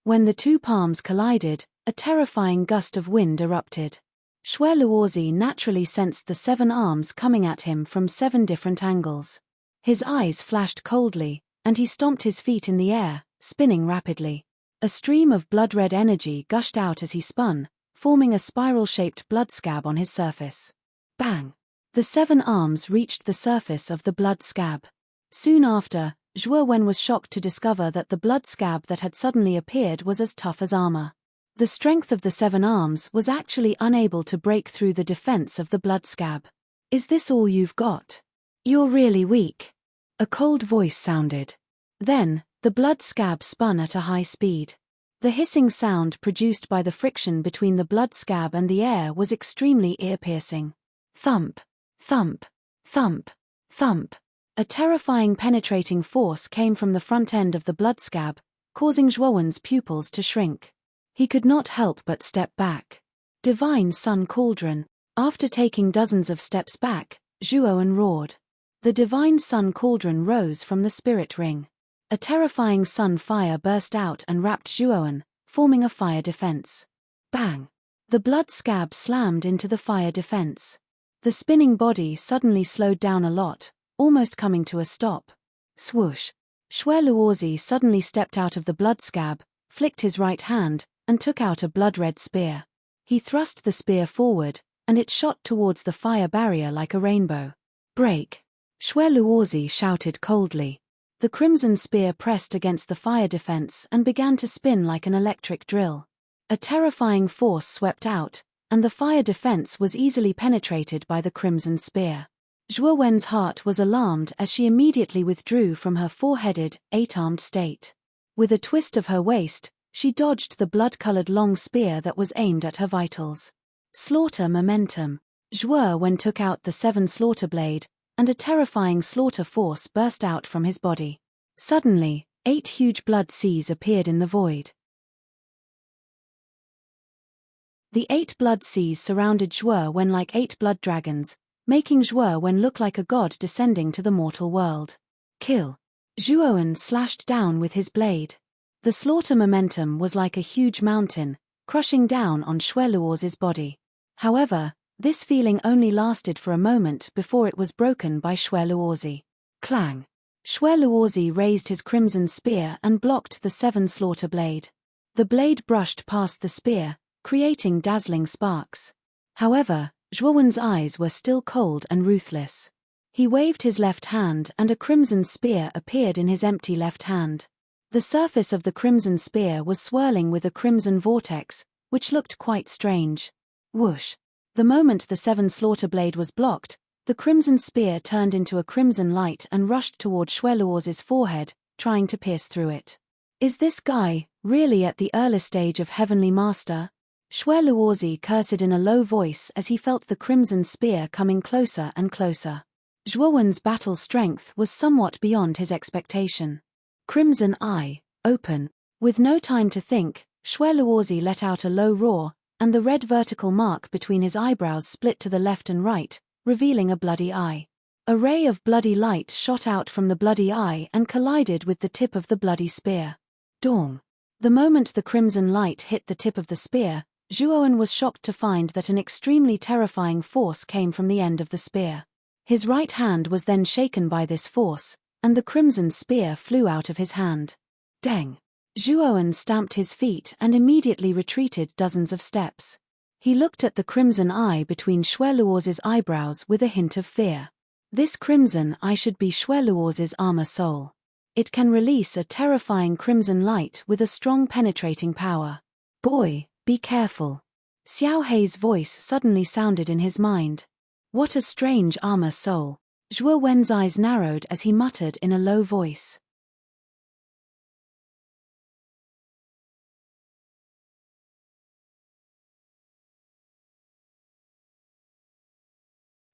When the 2 palms collided, a terrifying gust of wind erupted. Xue Luozi naturally sensed the 7 arms coming at him from 7 different angles. His eyes flashed coldly, and he stomped his feet in the air, spinning rapidly. A stream of blood-red energy gushed out as he spun, forming a spiral-shaped blood scab on his surface. Bang! The 7 arms reached the surface of the blood scab. Soon after, Zhuowen was shocked to discover that the blood scab that had suddenly appeared was as tough as armor. The strength of the 7 arms was actually unable to break through the defense of the blood scab. "Is this all you've got? You're really weak." A cold voice sounded. Then, the blood scab spun at a high speed. The hissing sound produced by the friction between the blood scab and the air was extremely ear-piercing. Thump! Thump! Thump! Thump! A terrifying penetrating force came from the front end of the blood scab, causing Zhuowen's pupils to shrink. He could not help but step back. Divine Sun Cauldron. After taking dozens of steps back, Zhuowen roared. The Divine Sun Cauldron rose from the spirit ring. A terrifying sun fire burst out and wrapped Zhuowen, forming a fire defense. Bang! The blood scab slammed into the fire defense. The spinning body suddenly slowed down a lot, almost coming to a stop. Swoosh! Xue Luozi suddenly stepped out of the blood scab, flicked his right hand, and took out a blood-red spear. He thrust the spear forward, and it shot towards the fire barrier like a rainbow. "Break!" Xue Luozi shouted coldly. The crimson spear pressed against the fire defense and began to spin like an electric drill. A terrifying force swept out, and the fire defense was easily penetrated by the crimson spear. Zhuowen's heart was alarmed as she immediately withdrew from her 4-headed, 8-armed state. With a twist of her waist, she dodged the blood-colored long spear that was aimed at her vitals. Slaughter momentum. Zhuo took out the 7 slaughter blade, and a terrifying slaughter force burst out from his body. Suddenly, 8 huge blood seas appeared in the void. The 8 blood seas surrounded Zhuo like 8 blood dragons, making Zhuo look like a god descending to the mortal world. Kill. Zhuo slashed down with his blade. The slaughter momentum was like a huge mountain, crushing down on Shueluoz's body. However, this feeling only lasted for a moment before it was broken by Shueluozi. Clang. Shueluozi raised his crimson spear and blocked the 7 slaughter blade. The blade brushed past the spear, creating dazzling sparks. However, Zhuowen's eyes were still cold and ruthless. He waved his left hand and a crimson spear appeared in his empty left hand. The surface of the crimson spear was swirling with a crimson vortex, which looked quite strange. Whoosh! The moment the 7 slaughter blade was blocked, the crimson spear turned into a crimson light and rushed toward Shueluoz's forehead, trying to pierce through it. Is this guy really at the early stage of Heavenly Master? Shueluozi cursed in a low voice as he felt the crimson spear coming closer and closer. Zhuowen's battle strength was somewhat beyond his expectation. Crimson Eye, open. With no time to think, Shueluozi let out a low roar, and the red vertical mark between his eyebrows split to the left and right, revealing a bloody eye. A ray of bloody light shot out from the bloody eye and collided with the tip of the bloody spear. Dong. The moment the crimson light hit the tip of the spear, Zhuo was shocked to find that an extremely terrifying force came from the end of the spear. His right hand was then shaken by this force, and the crimson spear flew out of his hand. Deng! Zhuo stamped his feet and immediately retreated dozens of steps. He looked at the crimson eye between Shueluoz's eyebrows with a hint of fear. This crimson eye should be Shueluoz's armor soul. It can release a terrifying crimson light with a strong penetrating power. Boy, be careful. Xiao Hei's voice suddenly sounded in his mind. What a strange armor soul. Zhuo Wen's eyes narrowed as he muttered in a low voice.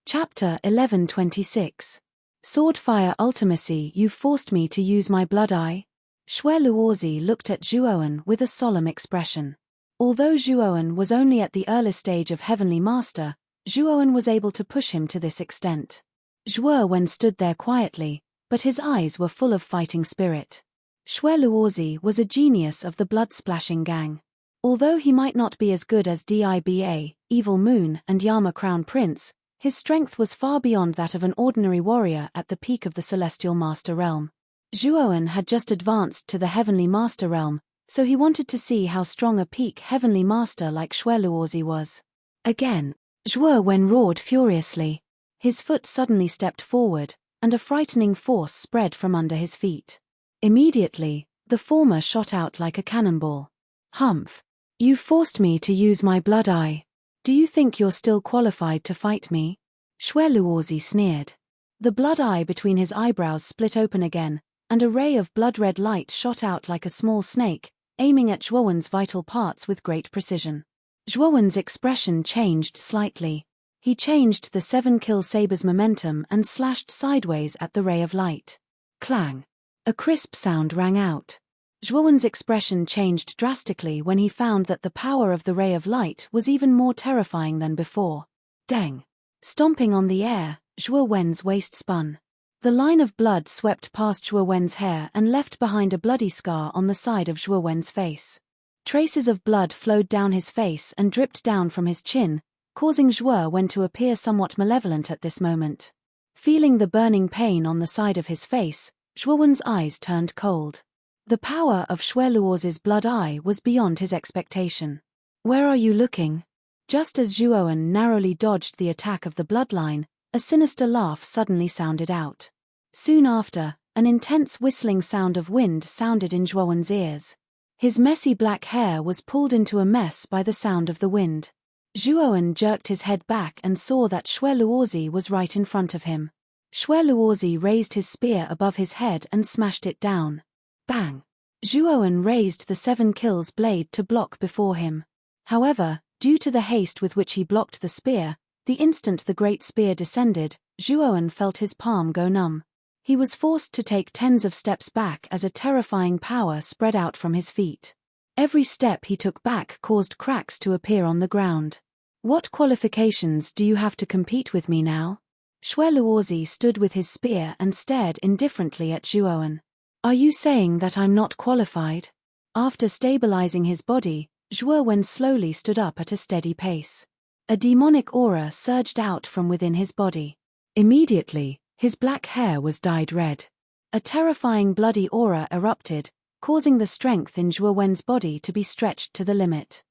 Chapter 11:26. Swordfire Ultimacy. You forced me to use my blood eye? Shueluozi looked at Zhuo with a solemn expression. Although Zhuo was only at the early stage of Heavenly Master, Zhuo was able to push him to this extent. Zhuo stood there quietly, but his eyes were full of fighting spirit. Shueluozi was a genius of the blood-splashing gang. Although he might not be as good as Diba, Evil Moon, and Yama Crown Prince, his strength was far beyond that of an ordinary warrior at the peak of the Celestial Master Realm. Zhuo had just advanced to the Heavenly Master Realm, so he wanted to see how strong a peak Heavenly Master like Shueluozi was. Again, Zhuo roared furiously. His foot suddenly stepped forward, and a frightening force spread from under his feet. Immediately, the former shot out like a cannonball. Humph! You forced me to use my blood eye. Do you think you're still qualified to fight me? Shueluozi sneered. The blood eye between his eyebrows split open again, and a ray of blood-red light shot out like a small snake, aiming at Zhuowen's vital parts with great precision. Zhuowen's expression changed slightly. He changed the 7-kill saber's momentum and slashed sideways at the ray of light. Clang! A crisp sound rang out. Zhuowen's expression changed drastically when he found that the power of the ray of light was even more terrifying than before. Deng! Stomping on the air, Zhuowen's waist spun. The line of blood swept past Zhuowen's hair and left behind a bloody scar on the side of Zhuowen's face. Traces of blood flowed down his face and dripped down from his chin, causing Zhuo to appear somewhat malevolent at this moment. Feeling the burning pain on the side of his face, Zhuowen's eyes turned cold. The power of Shueluoz's blood eye was beyond his expectation. Where are you looking? Just as Zhuo narrowly dodged the attack of the bloodline, a sinister laugh suddenly sounded out. Soon after, an intense whistling sound of wind sounded in Zhuowen's ears. His messy black hair was pulled into a mess by the sound of the wind. Zhuo jerked his head back and saw that Shueluozi was right in front of him. Shueluozi raised his spear above his head and smashed it down. Bang! Zhuowen raised the 7 kills blade to block before him. However, due to the haste with which he blocked the spear, the instant the great spear descended, Zhuowen felt his palm go numb. He was forced to take tens of steps back as a terrifying power spread out from his feet. Every step he took back caused cracks to appear on the ground. What qualifications do you have to compete with me now? Xue Luozi stood with his spear and stared indifferently at Zhuowen. Are you saying that I'm not qualified? After stabilizing his body, Zhuowen slowly stood up at a steady pace. A demonic aura surged out from within his body. Immediately, his black hair was dyed red. A terrifying bloody aura erupted, causing the strength in Zhuowen's body to be stretched to the limit.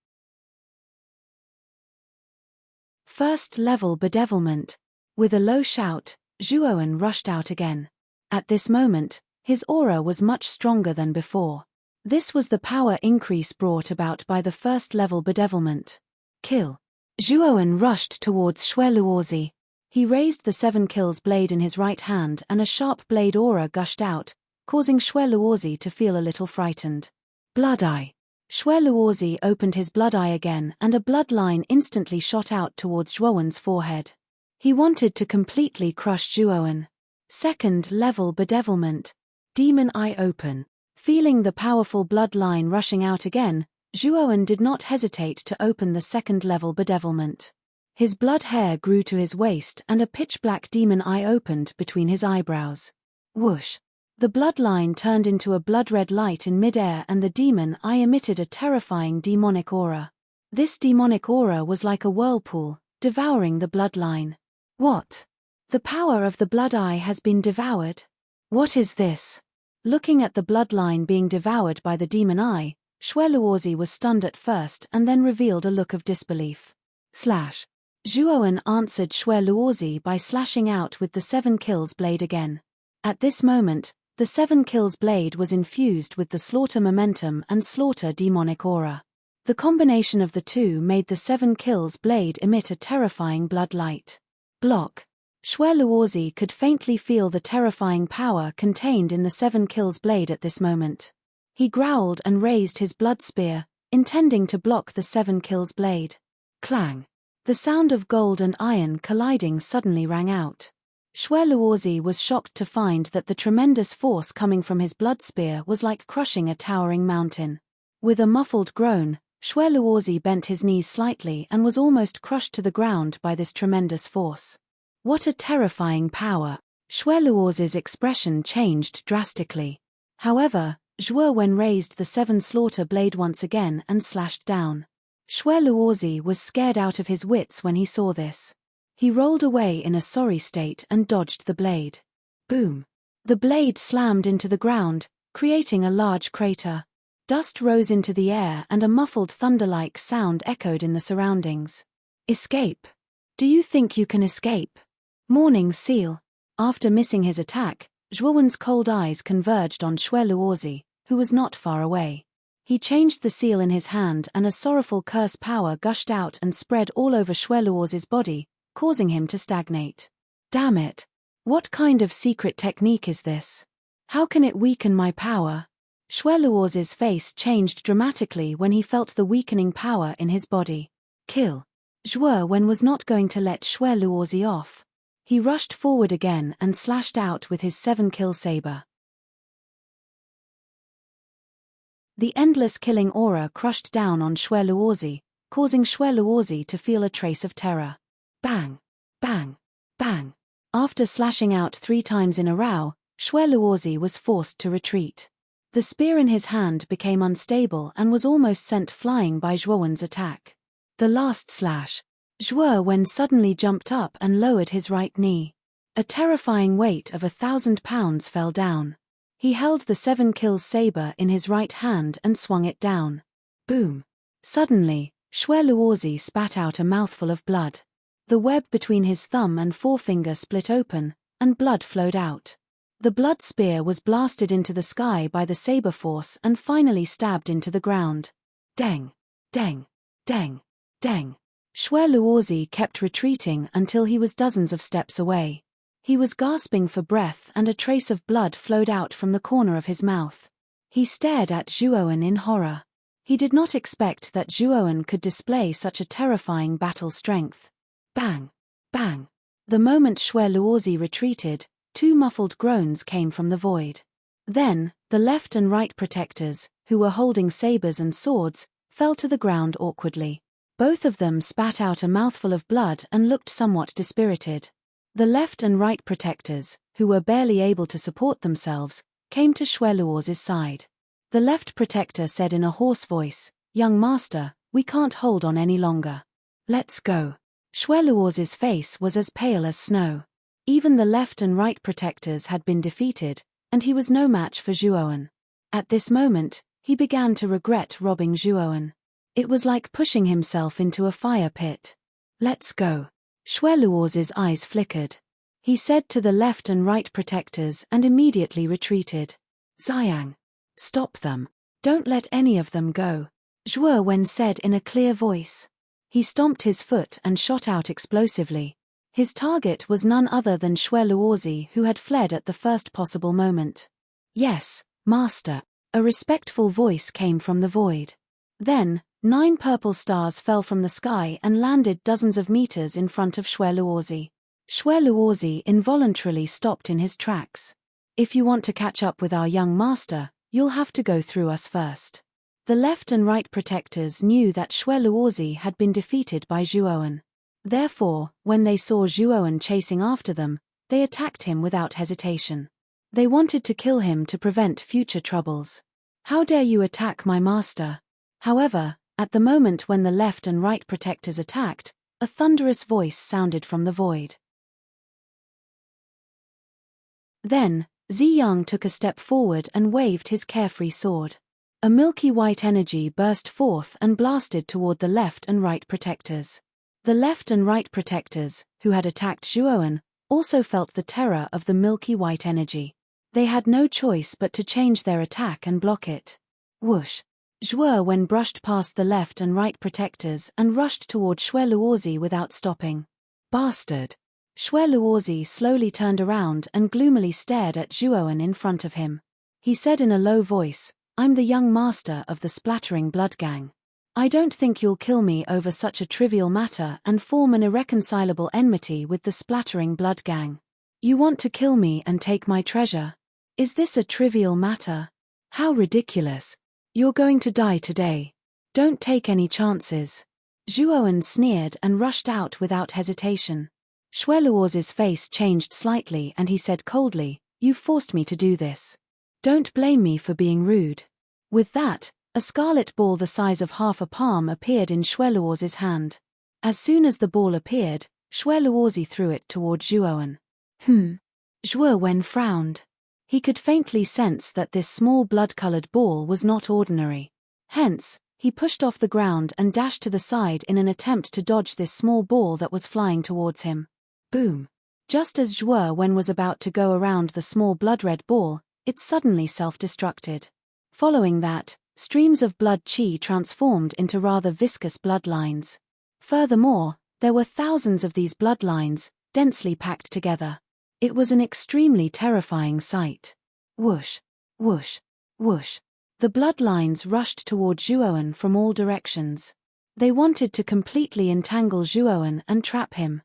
First level bedevilment. With a low shout, Zhuowen rushed out again. At this moment, his aura was much stronger than before. This was the power increase brought about by the first level bedevilment. Kill. Zhuowen rushed towards Xue Luozi. He raised the 7 kills blade in his right hand and a sharp blade aura gushed out, causing Xue Luozi to feel a little frightened. Blood eye. Xue Luozi opened his blood eye again and a bloodline instantly shot out towards Zhuowen's forehead. He wanted to completely crush Zhuowen. Second level bedevilment. Demon eye open. Feeling the powerful bloodline rushing out again, Zhuowen did not hesitate to open the second level bedevilment. His blood hair grew to his waist and a pitch-black demon eye opened between his eyebrows. Whoosh! The bloodline turned into a blood-red light in mid-air and the demon eye emitted a terrifying demonic aura. This demonic aura was like a whirlpool, devouring the bloodline. What? The power of the blood eye has been devoured? What is this? Looking at the bloodline being devoured by the demon eye, Xue Luozi was stunned at first and then revealed a look of disbelief. Slash. Zhuowen answered Xue Luozi by slashing out with the 7 kills blade again. At this moment, the 7 kills blade was infused with the slaughter momentum and slaughter demonic aura. The combination of the two made the 7 kills blade emit a terrifying blood light. Block. Xue Luozi could faintly feel the terrifying power contained in the 7 kills blade at this moment. He growled and raised his blood spear, intending to block the 7 kills blade. Clang. The sound of gold and iron colliding suddenly rang out. Xue Luozi was shocked to find that the tremendous force coming from his blood spear was like crushing a towering mountain. With a muffled groan, Xue Luozi bent his knees slightly and was almost crushed to the ground by this tremendous force. What a terrifying power! Xue Luozi's expression changed drastically. However, Zhuowen raised the 7 slaughter blade once again and slashed down. Xue Luozi was scared out of his wits when he saw this. He rolled away in a sorry state and dodged the blade. Boom! The blade slammed into the ground, creating a large crater. Dust rose into the air and a muffled thunder-like sound echoed in the surroundings. Escape! Do you think you can escape? Morning seal. After missing his attack, Zhuowen's cold eyes converged on Xue Luozi, who was not far away. He changed the seal in his hand and a sorrowful curse power gushed out and spread all over Xue Luozi's body, causing him to stagnate. Damn it! What kind of secret technique is this? How can it weaken my power? Xue Luozi's face changed dramatically when he felt the weakening power in his body. Kill. Zhuowen was not going to let Xue Luozi off. He rushed forward again and slashed out with his 7-kill saber. The endless killing aura crushed down on Xue Luozi, causing Xue Luozi to feel a trace of terror. Bang! Bang! Bang! After slashing out 3 times in a row, Xue Luozi was forced to retreat. The spear in his hand became unstable and was almost sent flying by Zhuowen's attack. The last slash. Zhuowen suddenly jumped up and lowered his right knee. A terrifying weight of 1,000 pounds fell down. He held the 7 kills saber in his right hand and swung it down. Boom! Suddenly, Xue Luozi spat out a mouthful of blood. The web between his thumb and forefinger split open, and blood flowed out. The blood spear was blasted into the sky by the saber force and finally stabbed into the ground. Deng! Deng! Deng! Deng! Xue Luozi kept retreating until he was dozens of steps away. He was gasping for breath and a trace of blood flowed out from the corner of his mouth. He stared at Zhuowen in horror. He did not expect that Zhuowen could display such a terrifying battle strength. Bang! Bang! The moment Xue Luozi retreated, two muffled groans came from the void. Then, the left and right protectors, who were holding sabers and swords, fell to the ground awkwardly. Both of them spat out a mouthful of blood and looked somewhat dispirited. The left and right protectors, who were barely able to support themselves, came to Xue Luozi's side. The left protector said in a hoarse voice, "Young master, we can't hold on any longer. Let's go." Xue Luozi's face was as pale as snow. Even the left and right protectors had been defeated, and he was no match for Zhuowen. At this moment, he began to regret robbing Zhuowen. It was like pushing himself into a fire pit. "Let's go." Xue Luozi's eyes flickered. He said to the left and right protectors and immediately retreated. "Xiang. Stop them. Don't let any of them go," Zhuowen said in a clear voice. He stomped his foot and shot out explosively. His target was none other than Xue Luozi, who had fled at the first possible moment. "Yes, master," a respectful voice came from the void. Then, 9 purple stars fell from the sky and landed dozens of meters in front of Xue Luozi. Xue Luozi involuntarily stopped in his tracks. "If you want to catch up with our young master, you'll have to go through us first." The left and right protectors knew that Xue Luozi had been defeated by Zhuowen. Therefore, when they saw Zhuowen chasing after them, they attacked him without hesitation. They wanted to kill him to prevent future troubles. "How dare you attack my master?" However, at the moment when the left and right protectors attacked, a thunderous voice sounded from the void. Then, Ziyang took a step forward and waved his carefree sword. A milky white energy burst forth and blasted toward the left and right protectors. The left and right protectors, who had attacked Zhuowen, also felt the terror of the milky white energy. They had no choice but to change their attack and block it. Whoosh! Zhuowen brushed past the left and right protectors and rushed toward Xue Luozi without stopping. "Bastard!" Xue Luozi slowly turned around and gloomily stared at Zhuowen in front of him. He said in a low voice, "I'm the young master of the Splattering Blood Gang. I don't think you'll kill me over such a trivial matter and form an irreconcilable enmity with the Splattering Blood Gang. You want to kill me and take my treasure? Is this a trivial matter? How ridiculous. You're going to die today. Don't take any chances." Zhuowen sneered and rushed out without hesitation. Xue Luozi's face changed slightly and he said coldly, "You forced me to do this. Don't blame me for being rude." With that, a scarlet ball the size of half a palm appeared in Xue Luozi's hand. As soon as the ball appeared, Xue Luozi threw it toward Zhuowen. Zhuowen frowned. He could faintly sense that this small blood-colored ball was not ordinary. Hence, he pushed off the ground and dashed to the side in an attempt to dodge this small ball that was flying towards him. Boom! Just as Zhuowen was about to go around the small blood-red ball, it suddenly self-destructed. Following that, streams of blood qi transformed into rather viscous bloodlines. Furthermore, there were thousands of these bloodlines, densely packed together. It was an extremely terrifying sight. Whoosh! Whoosh! Whoosh! The bloodlines rushed toward Zhuowen from all directions. They wanted to completely entangle Zhuowen and trap him.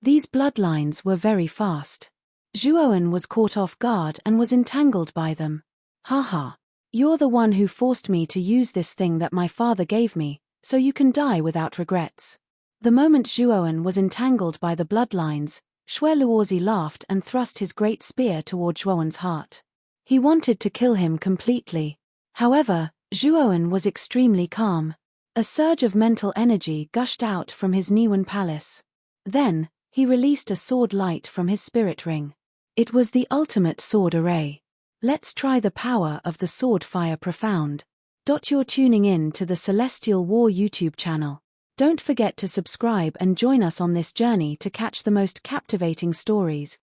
These bloodlines were very fast. Zhuowen was caught off guard and was entangled by them. "Haha. You're the one who forced me to use this thing that my father gave me, so you can die without regrets." The moment Zhuowen was entangled by the bloodlines, Xue Luozi laughed and thrust his great spear toward Zhuowen's heart. He wanted to kill him completely. However, Zhuowen was extremely calm. A surge of mental energy gushed out from his Niwen palace. Then, he released a sword light from his spirit ring. It was the ultimate sword array. Let's try the power of the sword fire profound. You're tuning in to the Celestial War YouTube channel. Don't forget to subscribe and join us on this journey to catch the most captivating stories.